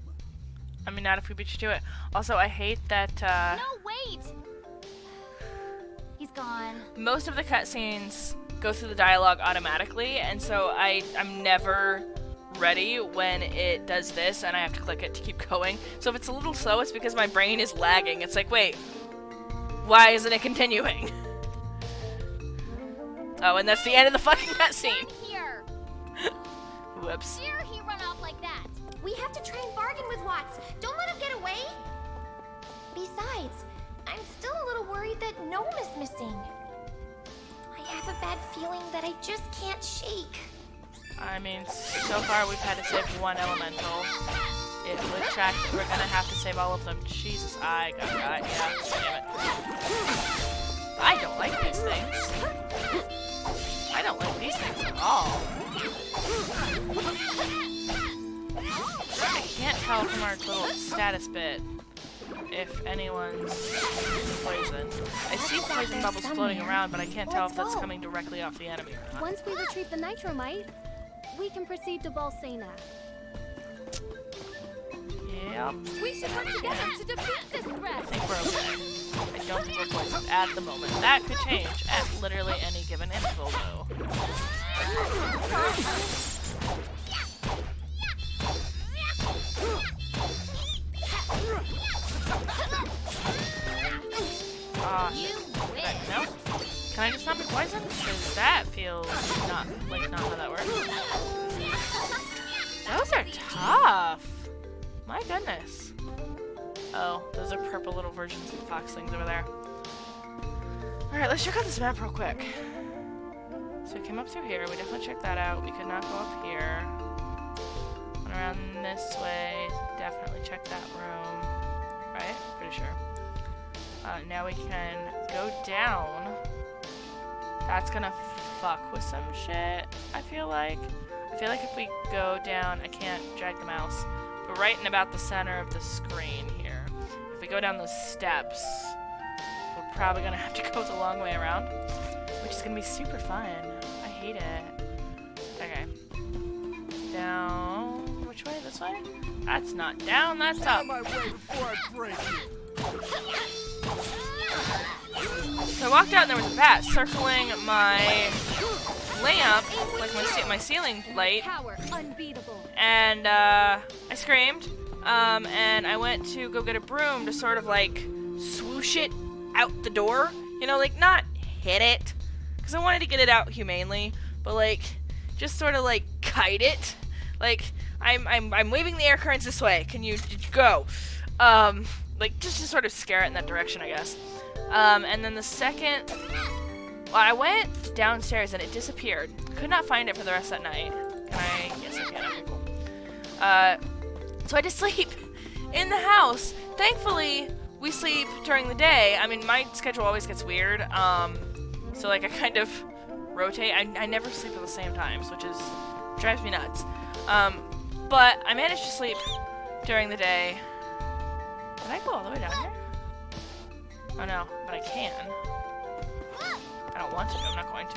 I mean, not if we beat you to it. Also, I hate that, No, wait! He's gone. most of the cutscenes go through the dialogue automatically, and so I'm never ready when it does this, and I have to click it to keep going. So if it's a little slow, it's because my brain is lagging. It's like, wait, why isn't it continuing? Oh, and that's the end of the fucking cutscene. Here. Whoops. Dare he run off like that? We have to try and bargain with Watts. Don't let him get away. Besides, I'm still a little worried that Gnome is missing. I have a bad feeling that I just can't shake. I mean, so far we've had to save one elemental. It would track that we're gonna have to save all of them. Jesus, I got that. Yeah, damn it. I don't like these things. I don't like these things at all. I can't tell from our little status bit if anyone's poisoned. I see poison bubbles floating around, but I can't tell if that's coming directly off the enemy or not. Once we retrieve the nitromite, we can proceed to Volsena. Yep. We should work together to defeat this threat. I think we're okay. I don't think we're poisoned at the moment. That could change at literally any given interval, though. No? Can I just not be poisoned? Because that feels not how that works. Those are tough. My goodness. Oh, those are purple little versions of the fox things over there. Alright, let's check out this map real quick. So we came up through here. We definitely checked that out. We could not go up here. Went around this way. Definitely checked that room. Right? Pretty sure. Now we can go down. That's gonna fuck with some shit, I feel like. I feel like if we go down, I can't drag the mouse, but right in about the center of the screen here. If we go down those steps, we're probably gonna have to go the long way around, which is gonna be super fun. I hate it. Okay. Down. Which way? This way? That's not down, that's up. My way before I break you. So I walked out and there was a bat circling my lamp, like my ceiling light, Power unbeatable. and I screamed, and I went to go get a broom to sort of like swoosh it out the door, you know, like not hit it, because I wanted to get it out humanely, but like just sort of like kite it, like I'm waving the air currents this way. Can you go? like, just to sort of scare it in that direction, I guess. And then the second... Well, I went downstairs and it disappeared. Could not find it for the rest of that night. Can I? Yes, I can. Okay, cool. So I had to sleep in the house. Thankfully, we sleep during the day. I mean, my schedule always gets weird. So, like, I kind of rotate. I never sleep at the same times, which drives me nuts. But I managed to sleep during the day. Did I go all the way down here? Oh, no. But I can. I don't want to. I'm not going to.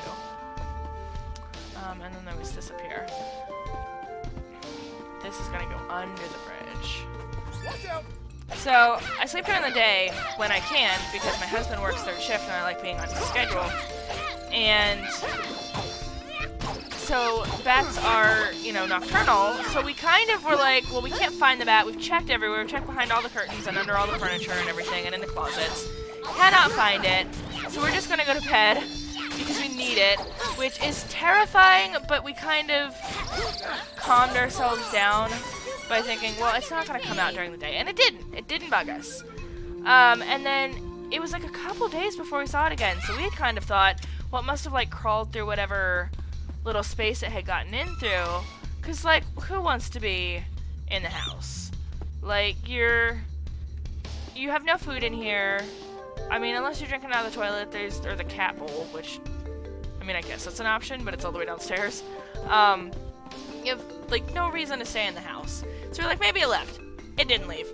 And then there was this up here. This is gonna go under the bridge. Watch out! So, I sleep during the day when I can, because my husband works third shift and I like being on his schedule. And so, bats are, you know, nocturnal, so we kind of were like, well, we can't find the bat. We've checked everywhere. We've checked behind all the curtains and under all the furniture and everything and in the closets. Cannot find it. So we're just gonna go to bed because we need it, which is terrifying, but we kind of calmed ourselves down by thinking, well, it's not gonna come out during the day. And it didn't. It didn't bug us. And then it was like a couple days before we saw it again, so we had kind of thought, well, it must have like crawled through whatever little space it had gotten in through, because like, who wants to be in the house? Like, you have no food in here. I mean, unless you're drinking out of the toilet, or the cat bowl, which, I mean, I guess that's an option, but it's all the way downstairs. You have, like, no reason to stay in the house. So we're like, maybe it left. It didn't leave.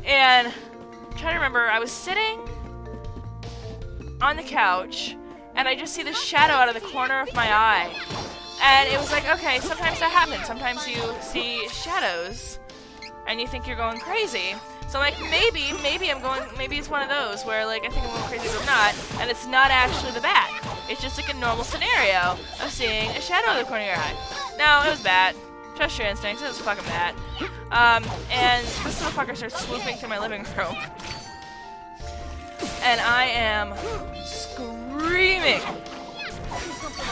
And I'm trying to remember, I was sitting on the couch, and I just see this shadow out of the corner of my eye. And it was like, okay, sometimes that happens. Sometimes you see shadows, and you think you're going crazy. So I'm like, maybe it's one of those where, like, I think I'm going crazy, but I'm not, and it's not actually the bat. It's just, like, a normal scenario of seeing a shadow in the corner of your eye. No, it was bat. Trust your instincts, it was fucking bat. And this little fucker starts swooping through my living room. And I am screaming.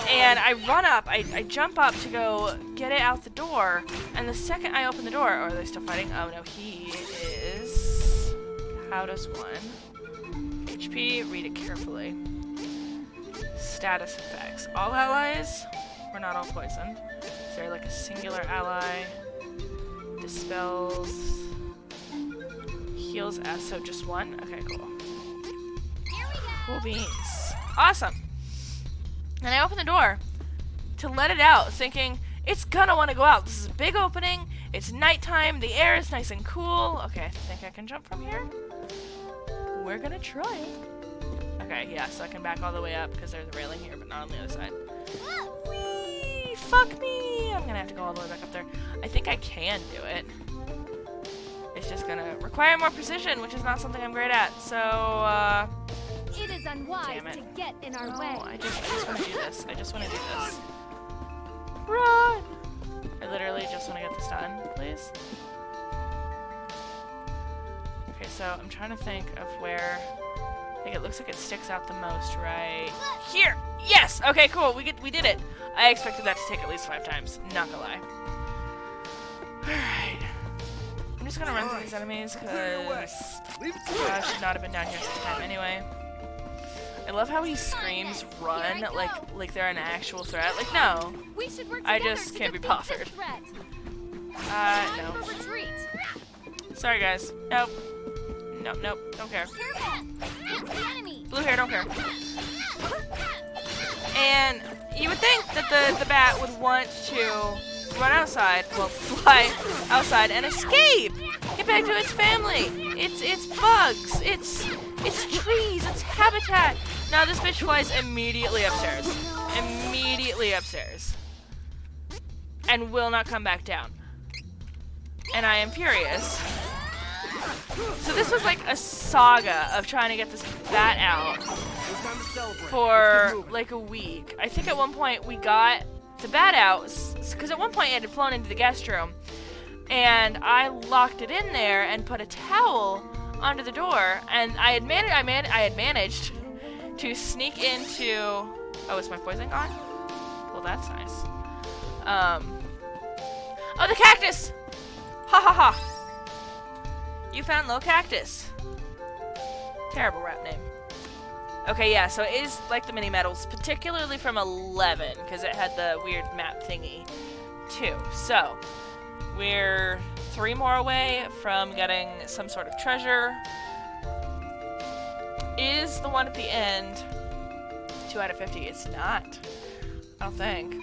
And I run up, I jump up to go get it out the door, and the second I open the door, are they still fighting? Oh no, he is... How does one? HP, read it carefully. Status effects. All allies? We're not all poisoned. Is there like a singular ally? Dispels... Heals S, so just one? Okay, cool. Cool beans. Awesome! And I open the door to let it out, thinking, it's gonna want to go out. This is a big opening. It's nighttime. The air is nice and cool. Okay, I think I can jump from here. We're gonna try it. Okay, yeah, so I can back all the way up because there's a railing here, but not on the other side. Whee! Fuck me! I'm gonna have to go all the way back up there. I think I can do it. It's just gonna require more precision, which is not something I'm great at. So, it is unwise to get in our way. I just want to do this. I just want to do this. Run! I literally just want to get this done, please. Okay, so I'm trying to think of where... I think it looks like it sticks out the most right here! Yes! Okay, cool. We did it. I expected that to take at least 5 times. Not gonna lie. Alright. I'm just gonna run through these enemies, because I should not have been down here at the time anyway. I love how he screams run like they're an actual threat. Like, no. I just can't be bothered. No. Sorry, guys. Nope. Nope. Don't care. Blue hair, don't care. And you would think that the bat would want to run outside, well, fly outside and escape! Get back to its family! It's bugs! It's trees! It's habitat! Now this bitch flies immediately upstairs. Immediately upstairs. And will not come back down. And I am furious. So this was like a saga of trying to get this bat out for like a week. I think at one point we got the bat out, because at one point it had flown into the guest room, and I locked it in there and put a towel under the door, and I had managed to sneak into... Oh, is my poison gone? Well, that's nice. Oh, the cactus! Ha ha ha! You found Low Cactus. Terrible rap name. Okay, yeah, so it is like the mini medals, particularly from 11, because it had the weird map thingy, too. So, we're 3 more away from getting some sort of treasure. Is the one at the end 2 out of 50? It's not. I don't think.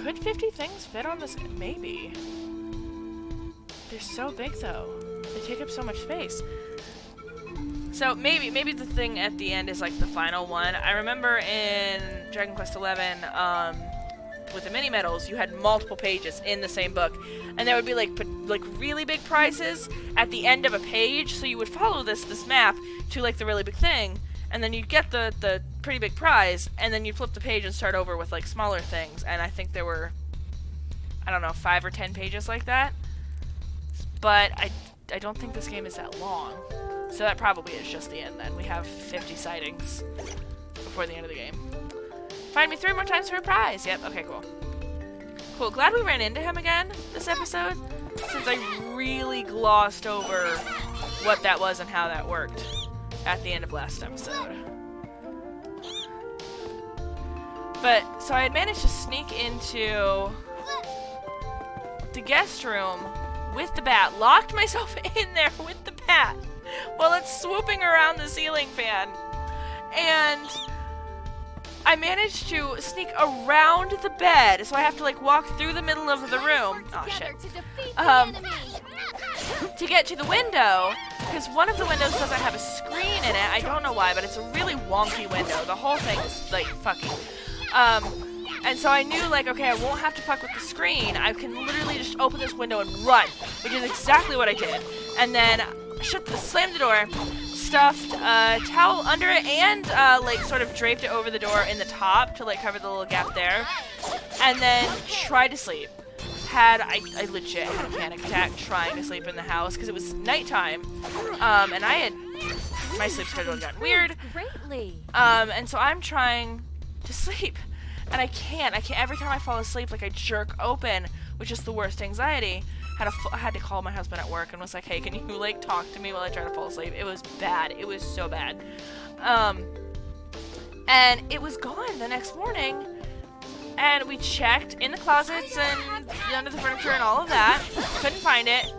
Could 50 things fit on this? Maybe. They're so big, though. They take up so much space. So maybe the thing at the end is like the final one. I remember in Dragon Quest XI, with the mini medals, you had multiple pages in the same book, and there would be like really big prizes at the end of a page. So you would follow this map to like the really big thing, and then you'd get the pretty big prize, and then you'd flip the page and start over with like smaller things. And I think there were, I don't know, 5 or 10 pages like that. But I don't think this game is that long. So that probably is just the end then. We have 50 sightings before the end of the game. Find me 3 more times for a prize. Yep, okay, cool. Cool, glad we ran into him again this episode, since I really glossed over what that was and how that worked at the end of last episode. But, so I had managed to sneak into the guest room with the bat, locked myself in there with the bat, while it's swooping around the ceiling fan. And I managed to sneak around the bed, so I have to like walk through the middle of the room. Oh shit. To get to the window, because one of the windows doesn't have a screen in it. I don't know why, but it's a really wonky window. The whole thing is like fucking. And so I knew, like, okay, I won't have to fuck with the screen. I can literally just open this window and run, which is exactly what I did. And then slammed the door, stuffed a towel under it, and like sort of draped it over the door in the top to like cover the little gap there. And then tried to sleep. I legit had a panic attack trying to sleep in the house because it was nighttime, and my sleep schedule had gotten weird. And so I'm trying to sleep. And I can't. Every time I fall asleep, like I jerk open, which is the worst anxiety. I had to call my husband at work and was like, hey, can you like talk to me while I try to fall asleep? It was bad. It was so bad. And it was gone the next morning. And we checked in the closets and under the furniture and all of that. Couldn't find it.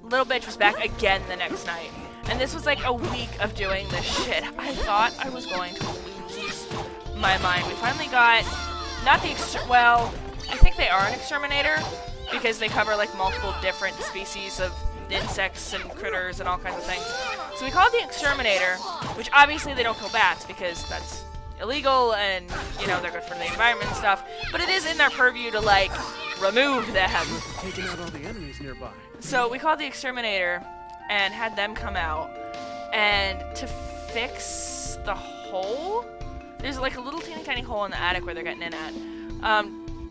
Little bitch was back again the next night. And this was like a week of doing this shit. I thought I was going to lose my mind. We finally got, not the well, I think they are an exterminator because they cover like multiple different species of insects and critters and all kinds of things. So we called the exterminator, which obviously they don't kill bats because that's illegal and, you know, they're good for the environment and stuff, but it is in their purview to like remove them. Taking out all the enemies nearby. So we called the exterminator and had them come out, and to fix the hole, there's like a little teeny tiny hole in the attic where they're getting in at.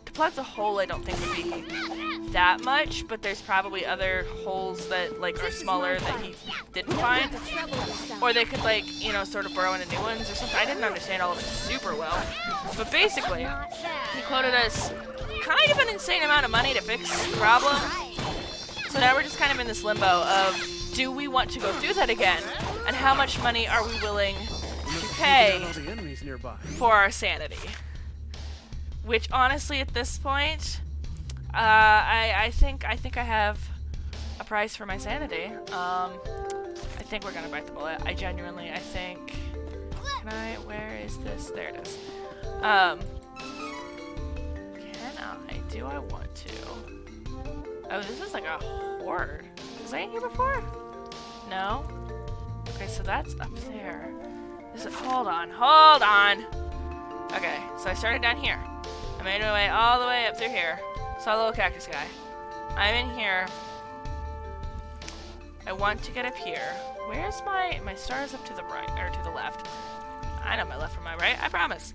To plug the hole I don't think would be that much, but there's probably other holes that like are smaller that he didn't find. Or they could like, you know, sort of burrow into new ones or something. I didn't understand all of it super well. But basically, he quoted us kind of an insane amount of money to fix the problem. So now we're just kind of in this limbo of, do we want to go through that again? And how much money are we willing to pay for our sanity? Which honestly at this point, I think I have a price for my sanity. I think we're gonna bite the bullet. I think, where is this? There it is. Do I want to? Oh, this is like a horde. Was I in here before? No? Okay, so that's up there. Hold on. Okay, so I started down here. I made my way all the way up through here. Saw the little cactus guy. I'm in here. I want to get up here. Where's my stars up to the right, or to the left? I know my left from my right, I promise.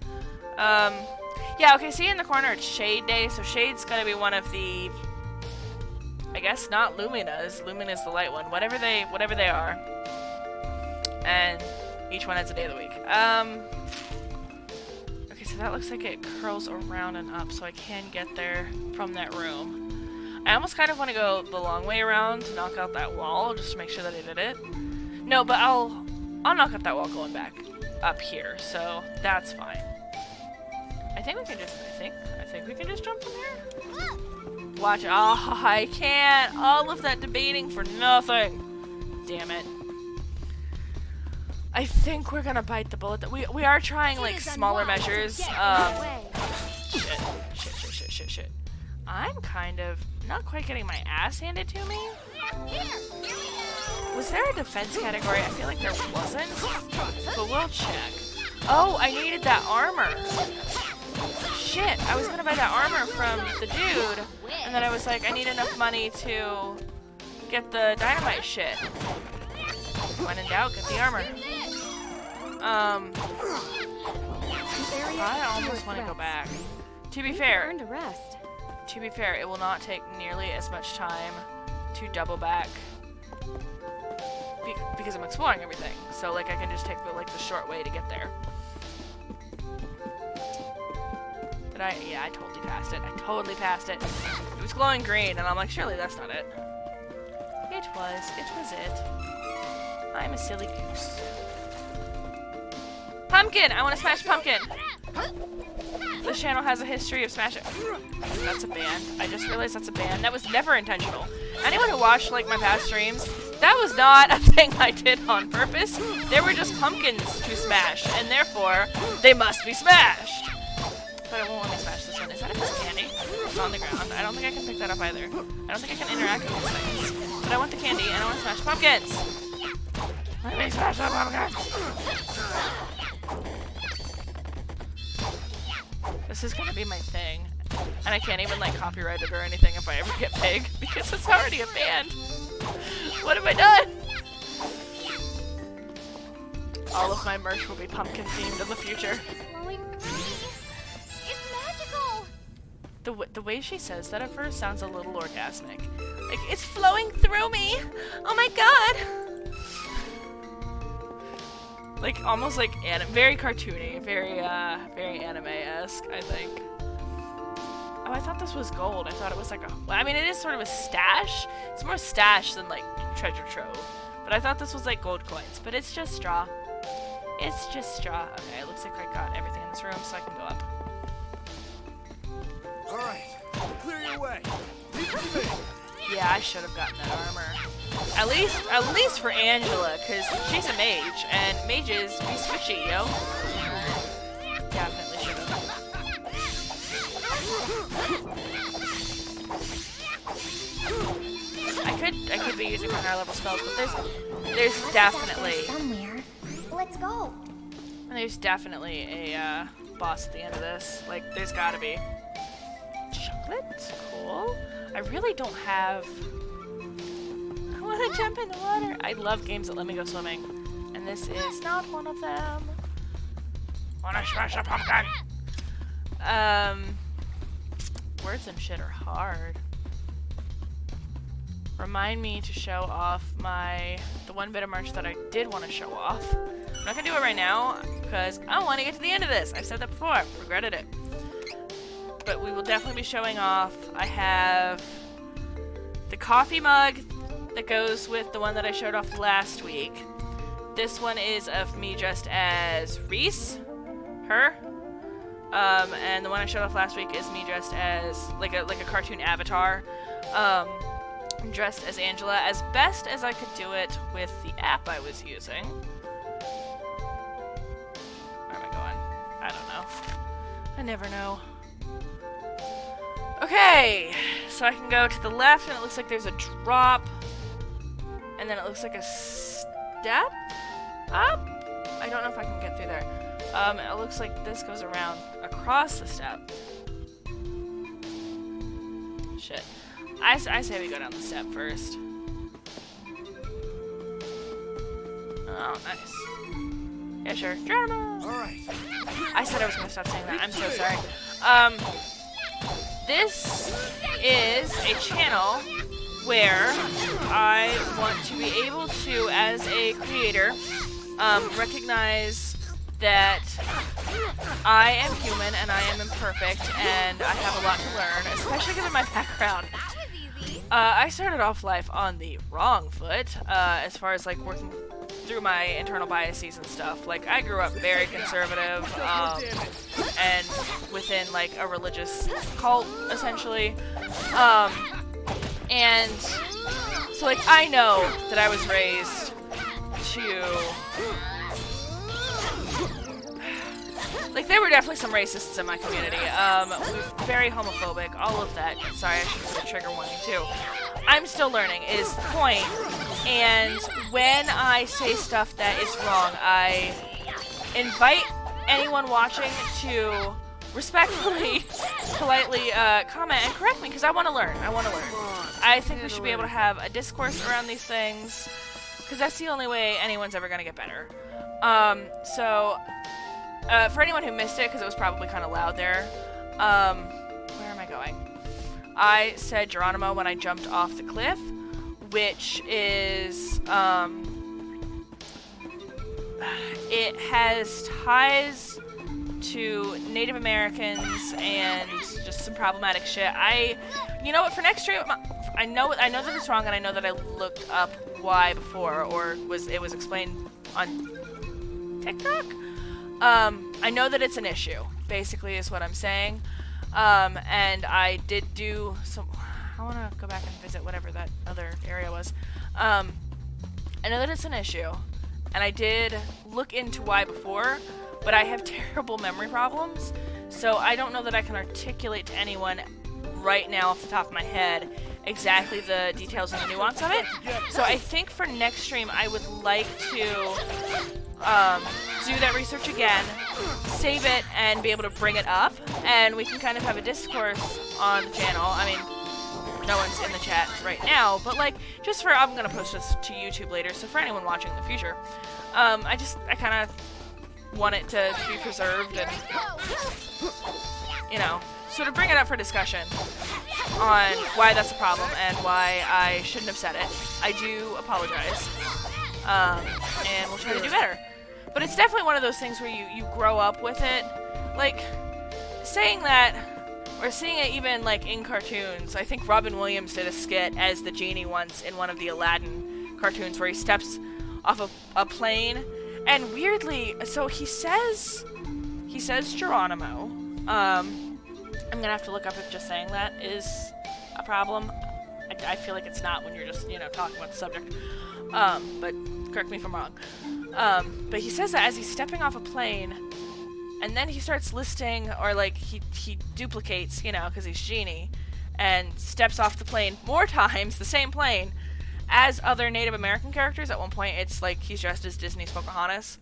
Yeah, okay, see in the corner it's Shade Day, so Shade's gonna be one of the, I guess not Lumina's. Lumina's the light one. Whatever they are. And each one has a day of the week. Okay, so that looks like it curls around and up, so I can get there from that room. I almost kind of want to go the long way around to knock out that wall, just to make sure that I did it. No, but I'll knock out that wall going back up here, so that's fine. I think we can just, I think we can just jump from here. Watch, oh, I can't. All of that debating for nothing. Damn it. I think we're gonna bite the bullet. We are trying like smaller measures. Shit. I'm kind of not quite getting my ass handed to me. Was there a defense category? I feel like there wasn't, but we'll check. Oh, I needed that armor. Shit, I was gonna buy that armor from the dude, and then I was like, I need enough money to get the dynamite shit. When in doubt, get the armor. I almost want to go back. To be fair, it will not take nearly as much time to double back because I'm exploring everything. So like I can just take the short way to get there. Did I? Yeah, I totally passed it. I totally passed it. It was glowing green, and I'm like, surely that's not it. It was it. I'm a silly goose. Pumpkin! I want to smash pumpkin! This channel has a history of smashing. That's a band. I just realized that's a band. That was never intentional. Anyone who watched like my past streams, that was not a thing I did on purpose. They were just pumpkins to smash, and therefore, they must be smashed. But it won't let me smash this one. Is that a piece of candy? It's on the ground. I don't think I can pick that up either. I don't think I can interact with these things. But I want the candy, and I want to smash pumpkins! Let me smash the pumpkins! This is gonna be my thing. And I can't even like copyright it or anything if I ever get big, because it's already a band. What have I done? All of my merch will be pumpkin themed in the future. The way she says that at first sounds a little orgasmic. Like, it's flowing through me! Oh my god! Like, almost like very cartoony, very anime-esque, I think. Oh, I thought this was gold. I thought it was like a... Well, I mean, it is sort of a stash. It's more stash than, like, treasure trove. But I thought this was, like, gold coins. But it's just straw. It's just straw. Okay, it looks like I got everything in this room, so I can go up. Alright, clear your way. Yeah, I should have gotten that armor. At least for Angela, because she's a mage, and mages be switchy, yo. Definitely should have. I could be using my higher level spells, but there's definitely somewhere. Let's go. There's definitely a boss at the end of this. Like, there's gotta be. Chocolate? Cool. I really don't have... I want to jump in the water. I love games that let me go swimming. And this is not one of them. Wanna smash a pumpkin? Words and shit are hard. Remind me to show off the one bit of merch that I did want to show off. I'm not gonna do it right now, because I want to get to the end of this. I've said that before. Regretted it. But we will definitely be showing off. I have the coffee mug that goes with the one that I showed off last week. This one is of me dressed as Reese, her. And the one I showed off last week is me dressed as like a cartoon avatar. I'm dressed as Angela as best as I could do it with the app I was using. Where am I going? I don't know. I never know. Okay, so I can go to the left, and it looks like there's a drop, and then it looks like a step up? I don't know if I can get through there. It looks like this goes around across the step. Shit. I say we go down the step first. Oh, nice. Yeah, sure. Drama! Alright. I said I was gonna stop saying that. I'm so sorry. This is a channel where I want to be able to, as a creator, recognize that I am human and I am imperfect and I have a lot to learn, especially given my background. I started off life on the wrong foot, as far as like working through my internal biases and stuff. Like, I grew up very conservative, and within like a religious cult, essentially. And so like I know that I was raised to like, there were definitely some racists in my community. Very homophobic, all of that. Sorry, I should put a trigger warning too. I'm still learning is the point. And when I say stuff that is wrong, I invite anyone watching to respectfully, politely comment and correct me, because I want to learn. I think we should be able to have a discourse around these things, because that's the only way anyone's ever going to get better. For anyone who missed it, because it was probably kind of loud there, where am I going? I said Geronimo when I jumped off the cliff, which is, it has ties to Native Americans and just some problematic shit. You know what, for next stream, I know that it's wrong, and I know that I looked up why before, or it was explained on TikTok? I know that it's an issue, basically, is what I'm saying. And I did do some... I want to go back and visit whatever that other area was. I know that it's an issue, and I did look into why before, but I have terrible memory problems, so I don't know that I can articulate to anyone right now off the top of my head exactly the details and the nuance of it. So I think for next stream, I would like to do that research again, save it, and be able to bring it up, and we can kind of have a discourse on the channel. I mean, no one's in the chat right now, but like, just for, I'm gonna post this to YouTube later, so for anyone watching in the future, I kind of want it to be preserved and, you know, sort of bring it up for discussion on why that's a problem and why I shouldn't have said it. I do apologize, and we'll try to do better. But it's definitely one of those things where you grow up with it. Like, saying that, or seeing it even, like, in cartoons. I think Robin Williams did a skit as the genie once in one of the Aladdin cartoons where he steps off a plane. And weirdly, so he says Geronimo. I'm gonna have to look up if just saying that is a problem. I feel like it's not when you're just, you know, talking about the subject. But correct me if I'm wrong. But he says that as he's stepping off a plane, and then he starts listing, or like he duplicates, you know, because he's genie, and steps off the plane more times, the same plane, as other Native American characters. At one point, it's like he's dressed as Disney's Pocahontas.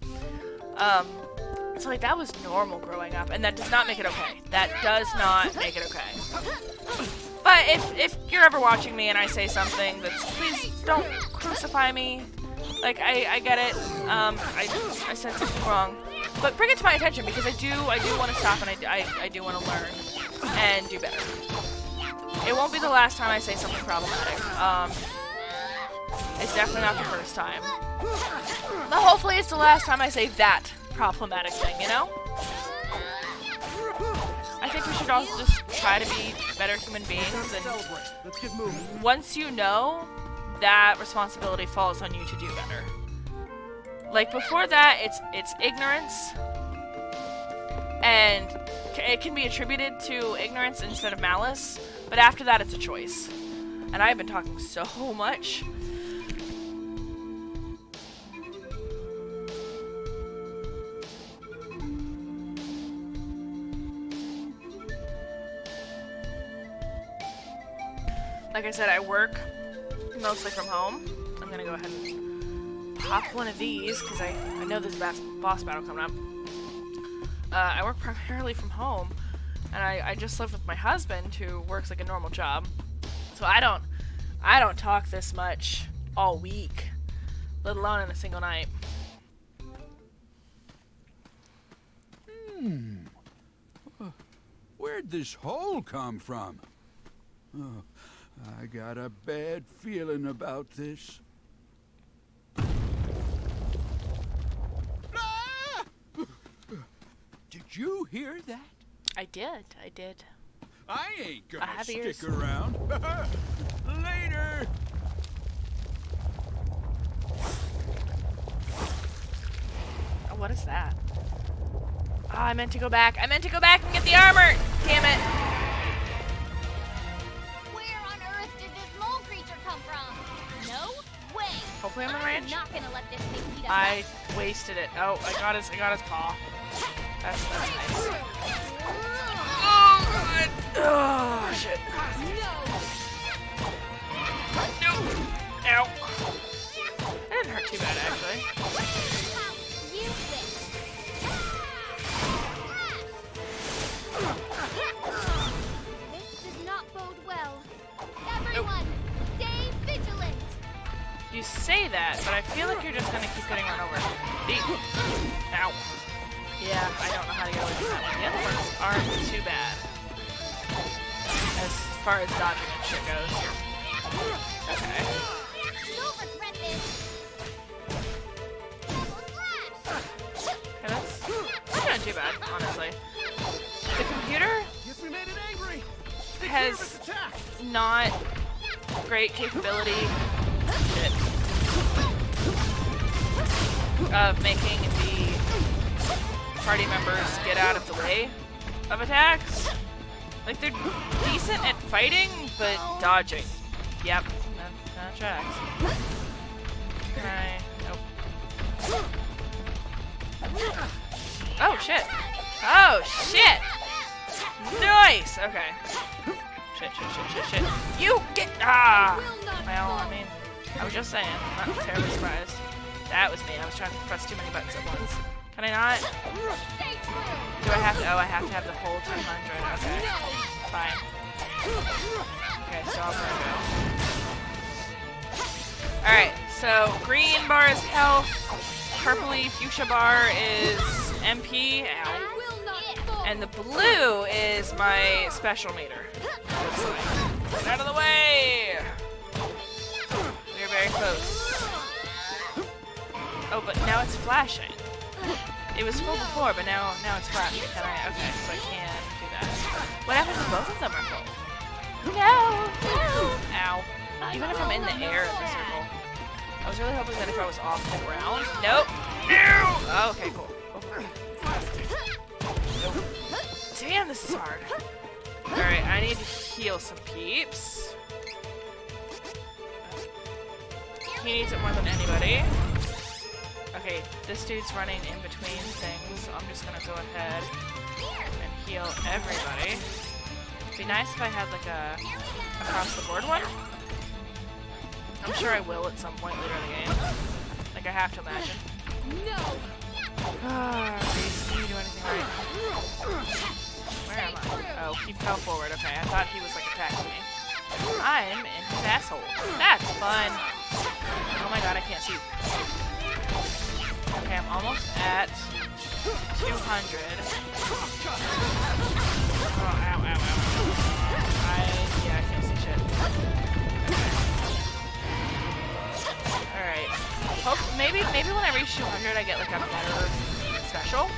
So like that was normal growing up, and that does not make it okay. That does not make it okay. But if you're ever watching me and I say something that's, please don't crucify me. Like, I get it. I said something wrong. But bring it to my attention, because I do want to stop, and I do want to learn and do better. It won't be the last time I say something problematic. It's definitely not the first time. But hopefully it's the last time I say that problematic thing, you know? I think we should all just try to be better human beings, and once you know, that responsibility falls on you to do better. Like, before that, it's ignorance, and it can be attributed to ignorance instead of malice, but after that, it's a choice. And I've been talking so much. Like I said, I work mostly from home. I'm gonna go ahead and pop one of these, because I know there's a boss battle coming up. I work primarily from home, and I just live with my husband, who works like a normal job. So I don't talk this much all week, let alone in a single night. Where'd this hole come from? Oh, I got a bad feeling about this. Ah! Did you hear that? I did. I ain't gonna have stick ears. around. what is that? Oh, I meant to go back. I meant to go back and get the armor. Damn it. Where on earth did this mole creature come from? No way. Hopefully I'm in I'm range. not gonna let this thing beat us I up. wasted it. Oh, I got his paw. That's nice. Oh god. Oh shit. No. Ow. That didn't hurt too bad actually. You win. This does not bode well. Everyone, stay vigilant. You say that, but I feel like you're just gonna keep getting run over. Ow. Yeah, I don't know how to get away from that one. The other ones aren't too bad. As far as dodging and shit goes. Okay. Don't regret this. Okay, that's not too bad, honestly. The computer Guess we made it angry. has not great capability shit, of making the party members get out of the way of attacks. Like, they're decent at fighting, but dodging. Yep, that tracks. Nope. Oh, shit. Oh, shit! Nice! Okay. Shit. You get... Ah! Well, I mean, I was just saying. I'm not terribly surprised. That was me. I was trying to press too many buttons at once. Can I not? Do I have to? Oh, I have to have the whole 200. Okay. Fine. Okay, so I'll go. Alright, so green bar is health. Purpley fuchsia bar is MP. Ow. And the blue is my special meter. Looks like. Get out of the way! We are very close. Oh, but now it's flashing. It was full before, but now it's flashing. Can I? Okay, so I can do that. What happens if both of them are full? No! Ow. Even if I'm in the air in the circle. I was really hoping that if I was off the ground. Nope. No! Oh, okay, cool. Nope. Damn, this is hard. Alright, I need to heal some peeps. He needs it more than anybody. Okay, this dude's running in between things, so I'm just gonna go ahead and heal everybody. It'd be nice if I had like a across the board one. I'm sure I will at some point later in the game. Like I have to imagine. No. Reese, can you do anything right? Where am I? Oh, he fell forward. Okay, I thought he was like attacking me. I'm in his asshole. That's fun. Oh my god, I can't see. Okay, I'm almost at 200. Oh, ow. Yeah, I can't see shit. Alright. Maybe when I reach 200 I get like a better special.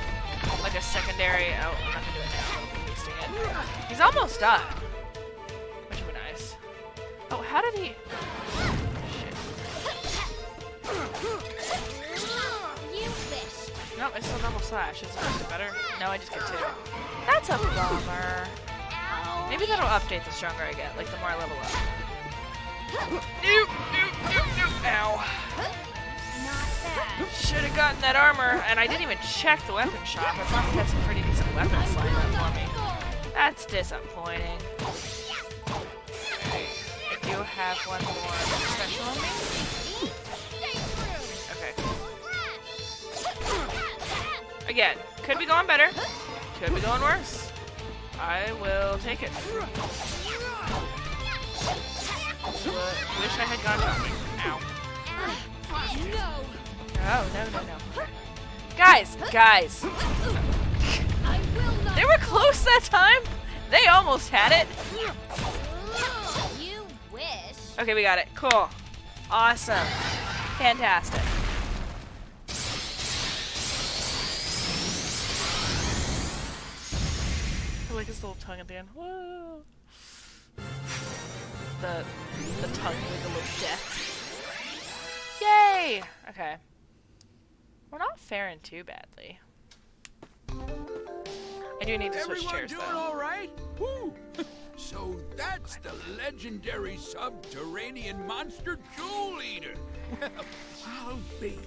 Like a secondary. Oh, I'm not gonna do it now. I'm wasting it. He's almost done. Which would be nice. Oh, how did he... Nope, it's still double slash. Is it better? No, I just get 2. That's a bummer. Maybe that'll update the stronger I get, like the more I level up. Nope. Ow. Should have gotten that armor, and I didn't even check the weapon shop. I thought we had some pretty decent weapons lined up for me. That's disappointing. Okay, I do have one more special on me. Okay. Again, could be going better, could be going worse. I will take it. Wish I had gone shopping. Ow. Oh, no. Guys! They were close that time! They almost had it! You wish. Okay, we got it. Cool. Awesome. Fantastic. I like his little tongue at the end. Whoa. The tongue wiggle of death. Yay! Okay. We're not faring too badly. I do need to switch Everyone chairs, doing though. all right? Woo! So that's the legendary subterranean monster Jewel Eater. Well, I'll be.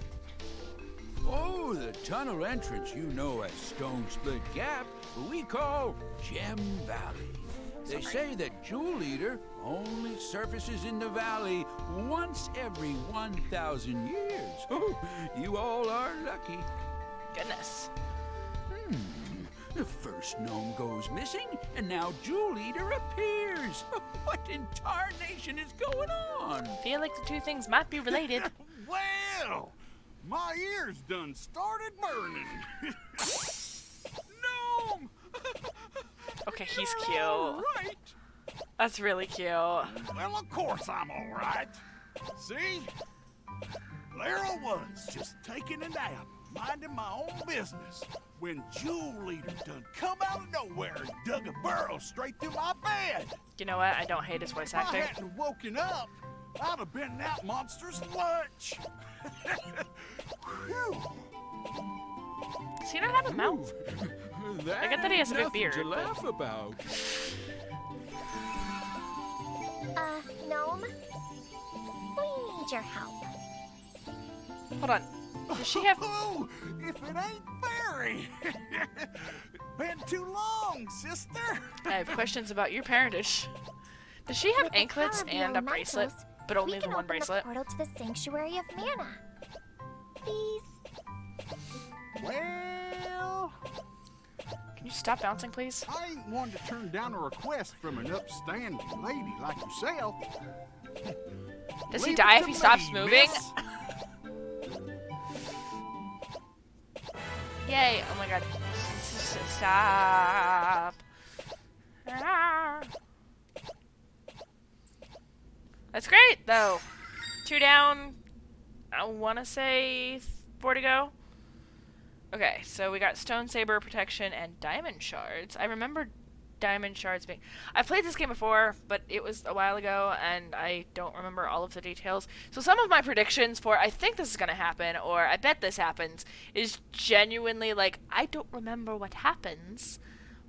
Oh, the tunnel entrance you know as Stone Split Gap, we call Gem Valley. They say that Jewel Eater only surfaces in the valley once every 1,000 years. Oh, you all are lucky. Goodness. The first gnome goes missing, and now Jewel Eater appears. What in tarnation is going on? Feel like the two things might be related. Well, my ears done started burning. Gnome! Okay, he's cute. All right. That's really cute. Well, of course I'm all right. See? There I was, just taking a nap, minding my own business, when Jewel Eater done come out of nowhere and dug a burrow straight through my bed. You know what? I don't hate his voice If I acting. hadn't woken up, I'd have been that monster's lunch. Whew. Does he not have a mouth? I get that he has a big Nothing beard, to but- laugh about. Gnome? We need your help. Hold on. Does she have... Oh, if it ain't Fairy. Been too long, sister. I have questions about your parentage. Does she have With the anklets power of and a the bracelet, elementals, but only we the can one open bracelet? The portal to the Sanctuary of Mana. Please. Well, Can you stop bouncing, please? I ain't one to turn down a request from an upstanding lady like yourself. Does he Leave die it if he to stops me, moving? miss. Yay! Oh my god. Stop. Ah. That's great, though. 2 down. I want to say 4 to go. Okay, so we got Stone Saber Protection and Diamond Shards. I remember Diamond Shards being... I played this game before, but it was a while ago, and I don't remember all of the details. So some of my predictions for I think this is going to happen, or I bet this happens, is genuinely like, I don't remember what happens.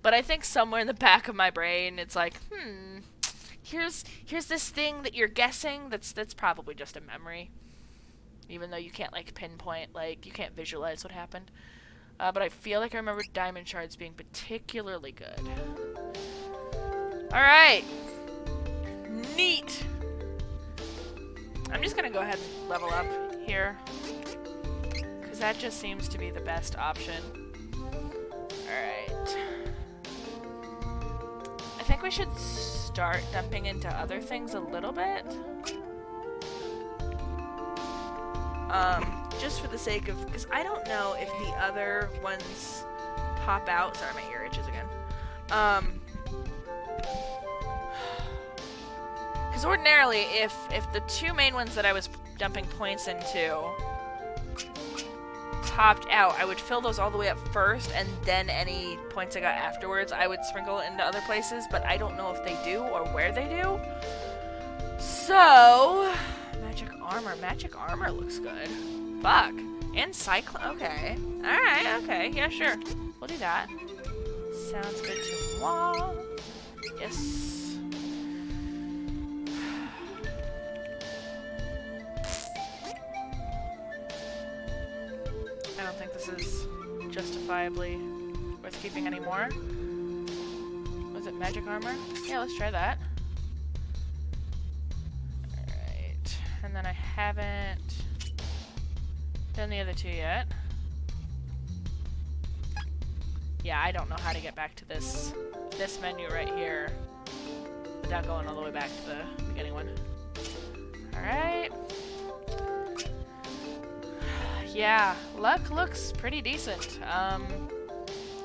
But I think somewhere in the back of my brain, it's like, here's this thing that you're guessing that's probably just a memory. Even though you can't, like, pinpoint, like, you can't visualize what happened. But I feel like I remember Diamond Shards being particularly good. Alright. Neat. I'm just gonna go ahead and level up here. Because that just seems to be the best option. Alright. I think we should start dumping into other things a little bit. Just for the sake of, because I don't know if the other ones pop out. Sorry, my ear itches again. Because ordinarily, if the 2 main ones that I was dumping points into popped out, I would fill those all the way up first, and then any points I got afterwards, I would sprinkle into other places, but I don't know if they do or where they do. So... Magic armor looks good. Fuck. And cyclone. Okay. Alright, okay. Yeah, sure. We'll do that. Sounds good to moi. Yes. I don't think this is justifiably worth keeping anymore. Was it magic armor? Yeah, let's try that. And then I haven't done the other 2 yet. Yeah, I don't know how to get back to this menu right here without going all the way back to the beginning one. Alright. Yeah, luck looks pretty decent.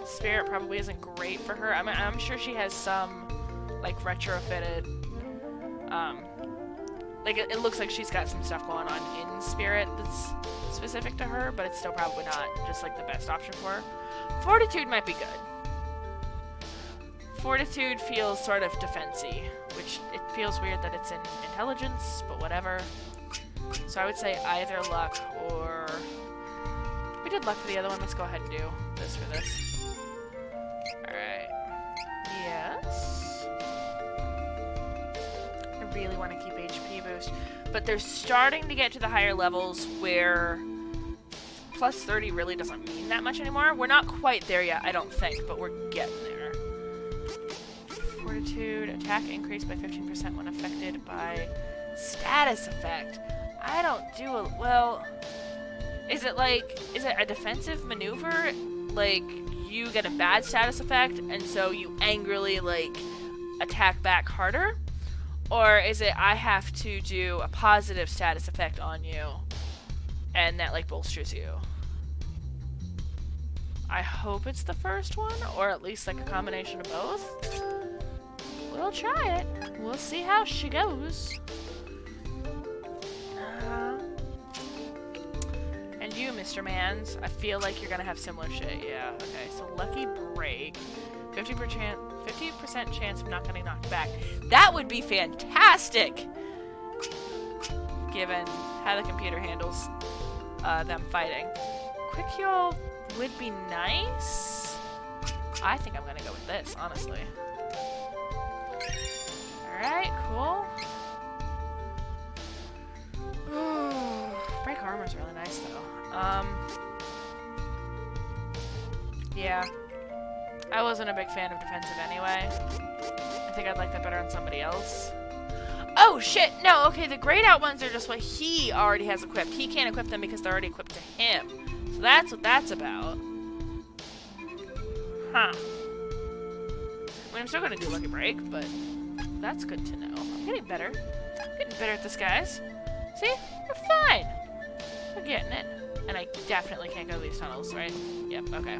Spirit probably isn't great for her. I'm sure she has some, like, retrofitted, like, it looks like she's got some stuff going on in Spirit that's specific to her, but it's still probably not just, like, the best option for her. Fortitude might be good. Fortitude feels sort of defense-y, which it feels weird that it's in intelligence, but whatever. So I would say either luck or... We did luck for the other one. Let's go ahead and do this for this. Alright. Yes. I really want to keep HP boost. But they're starting to get to the higher levels where plus 30 really doesn't mean that much anymore. We're not quite there yet, I don't think, but we're getting there. Fortitude, attack increased by 15% when affected by status effect. I don't do a, well, is it a defensive maneuver? Like, you get a bad status effect, and so you angrily, like, attack back harder? Or is it I have to do a positive status effect on you, and that, like, bolsters you? I hope it's the first one, or at least, like, a combination of both. We'll try it. We'll see how she goes. And you, Mr. Mans, I feel like you're gonna have similar shit. Yeah, okay, so Lucky Break. 50% chance of not getting knocked back. That would be fantastic! Given how the computer handles them fighting. Quick Heal would be nice. I think I'm gonna go with this, honestly. Alright, cool. Break Armor's really nice, though. Yeah. I wasn't a big fan of defensive anyway. I think I'd like that better on somebody else. Oh, shit! No, okay, the grayed out ones are just what he already has equipped. He can't equip them because they're already equipped to him. So that's what that's about. Huh. I mean, I'm still gonna do Lucky Break, but that's good to know. I'm getting better. I'm getting better at this, guys. See? We're fine. We're getting it. And I definitely can't go these tunnels, right? Yep, okay.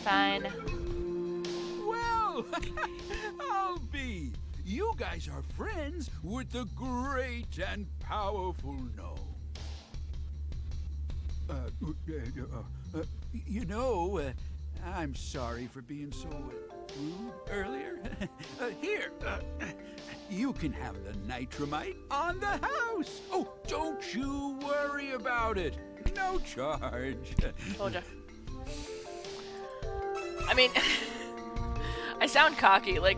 Fine. Well, I'll be. You guys are friends with the great and powerful gnome. I'm sorry for being so rude earlier. Here, you can have the nitramite on the house. Oh, don't you worry about it. No charge. Told ya. I mean, I sound cocky. Like,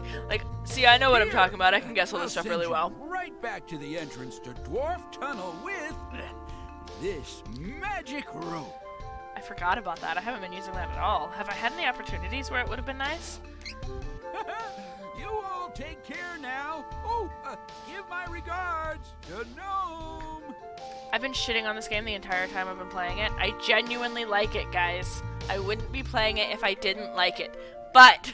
see, I know what I'm talking about. I can guess all this stuff really well. Right back to the entrance to Dwarf Tunnel with this magic rope. I forgot about that. I haven't been using that at all. Have I had any opportunities where it would have been nice? You all take care now. Oh, give my regards to Gnome. I've been shitting on this game the entire time I've been playing it. I genuinely like it, guys. I wouldn't be playing it if I didn't like it. But,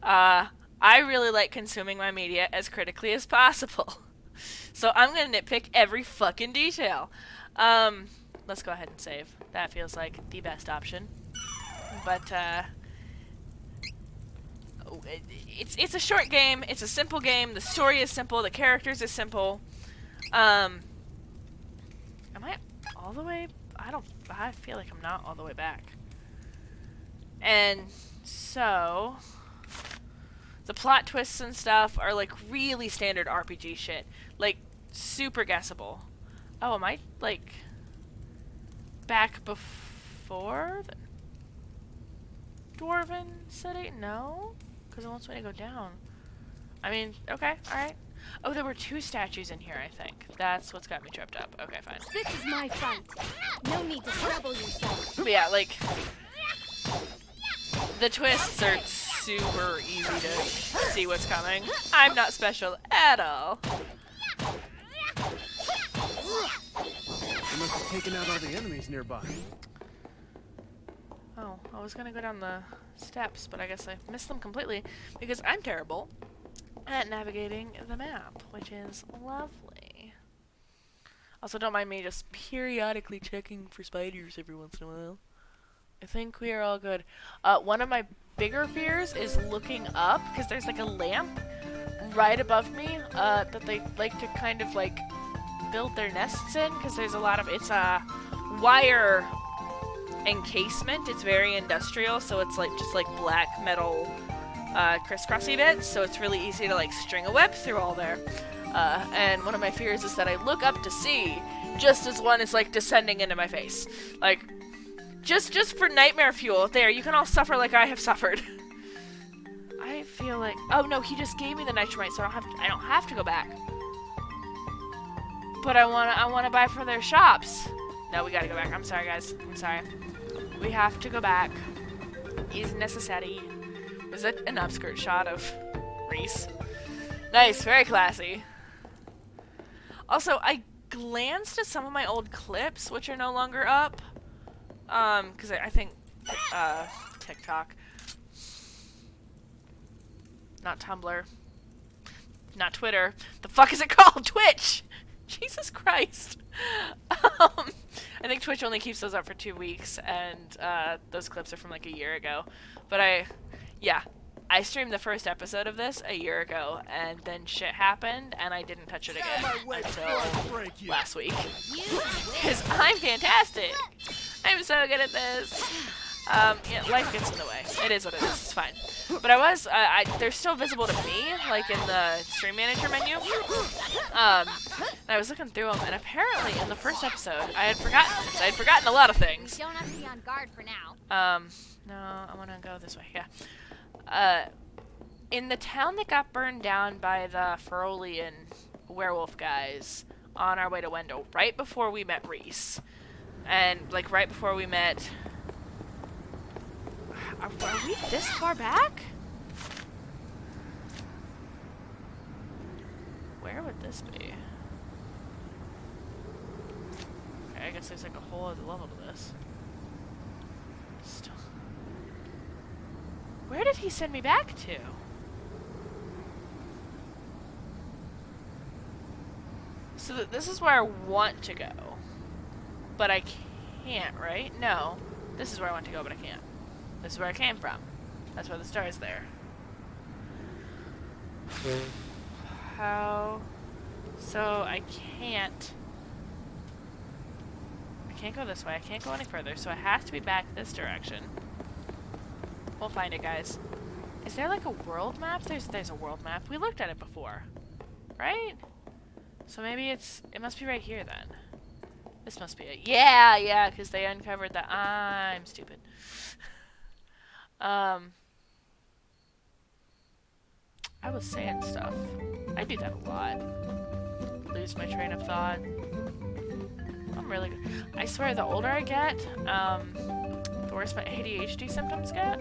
I really like consuming my media as critically as possible. So I'm gonna nitpick every fucking detail. Let's go ahead and save. That feels like the best option. But, it's a short game. It's a simple game. The story is simple. The characters is simple. Am I all the way? I feel like I'm not all the way back. And so, the plot twists and stuff are like really standard RPG shit. Like, super guessable. Oh, am I, like, back before the Dwarven City? No? Because it wants me to go down. I mean, okay, alright. Oh, there were 2 statues in here, I think. That's what's got me tripped up. Okay, fine. This is my fight. No need to trouble yourself. But yeah, like, the twists are super easy to see what's coming. I'm not special at all. They must have taken out all the enemies nearby. Oh, I was gonna go down the steps, but I guess I missed them completely because I'm terrible at navigating the map, which is lovely. Also, don't mind me just periodically checking for spiders every once in a while. I think we are all good. One of my bigger fears is looking up, because there's like a lamp right above me that they like to kind of like build their nests in, because there's a lot of, it's a wire encasement. It's very industrial, so it's like just like black metal crisscrossy bits, so it's really easy to like string a web through all there. And one of my fears is that I look up to see just as one is like descending into my face. Like, Just for nightmare fuel. There, you can all suffer like I have suffered. I feel like... Oh, no, he just gave me the nitramite, so I don't have to go back. But I wanna buy for their shops. No, we gotta go back. I'm sorry, guys. I'm sorry. We have to go back. Is necessary. Was that an upskirt shot of Reese? Nice, very classy. Also, I glanced at some of my old clips, which are no longer up. Because I think, TikTok. Not Tumblr. Not Twitter. The fuck is it called? Twitch! Jesus Christ. I think Twitch only keeps those up for 2 weeks, and those clips are from like a year ago. But I streamed the first episode of this a year ago, and then shit happened, and I didn't touch it again until last week. Because I'm fantastic. I'm so good at this. Yeah, life gets in the way. It is what it is. It's fine. But they're still visible to me, like in the stream manager menu. And I was looking through them, and apparently in the first episode, I had forgotten this. I had forgotten a lot of things. You don't have to be on guard for now. No, I want to go this way. Yeah. In the town that got burned down by the Ferolian werewolf guys on our way to Wendell, right before we met Reese, and like right before we met. Are we this far back? Where would this be? Okay, I guess there's like a whole other level to this. Still. Where did he send me back to? So this is where I want to go. But I can't, right? No. This is where I want to go, but I can't. This is where I came from. That's why the star is there. How? So I can't go this way. I can't go any further. So it has to be back this direction. We'll find it, guys. Is there like a world map? There's a world map. We looked at it before, right? So maybe it must be right here then. This must be it. Yeah, because they uncovered that. I'm stupid. I was saying stuff. I do that a lot. Lose my train of thought. I'm really good. I swear, the older I get, the worse my ADHD symptoms get.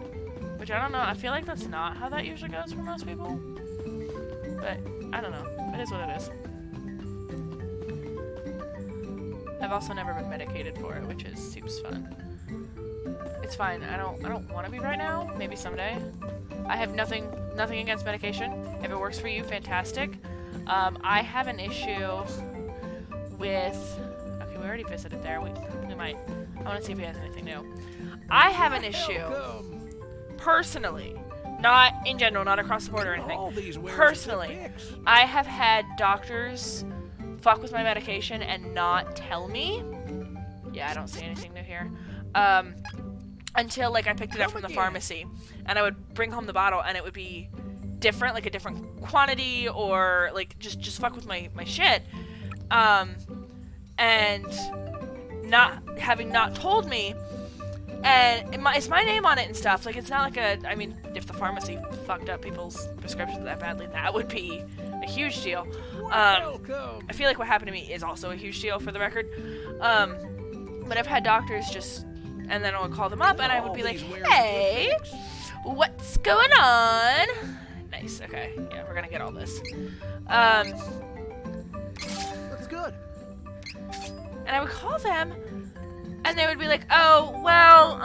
Which I don't know. I feel like that's not how that usually goes for most people. But I don't know. It is what it is. I've also never been medicated for it, which is super fun. It's fine. I don't want to be right now. Maybe someday. I have nothing against medication. If it works for you, fantastic. I have an issue with. Okay, we already visited there. We might. I want to see if he has anything new. I have an issue personally, not in general, not across the board or anything. Personally, I have had doctors fuck with my medication and not tell me. Yeah, I don't see anything new here. Until like I picked it up from the pharmacy, and I would bring home the bottle, and it would be different, like a different quantity, or like just fuck with my shit. And not told me, and it's my name on it and stuff. Like it's not like I mean, if the pharmacy fucked up people's prescriptions that badly, that would be a huge deal. I feel like what happened to me is also a huge deal, for the record. But I've had doctors just. And then I would call them up, and I would be like, hey, what's going on? Nice, okay. Yeah, we're gonna get all this. That's good. And I would call them, and they would be like, oh, well,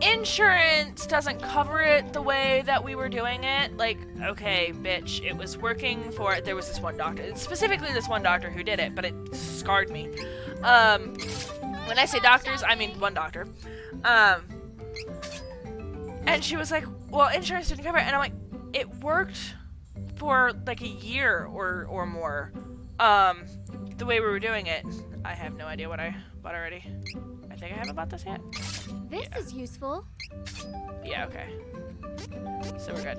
insurance doesn't cover it the way that we were doing it. Like, okay, bitch, it was working for, there was this one doctor, specifically this one doctor who did it, but it scarred me. When I say doctors, I mean one doctor. And she was like, well, insurance didn't cover it. And I'm like, it worked for like a year or more. The way we were doing it. I have no idea what I bought already. I think I haven't bought this yet. This is useful. Yeah, okay. So we're good.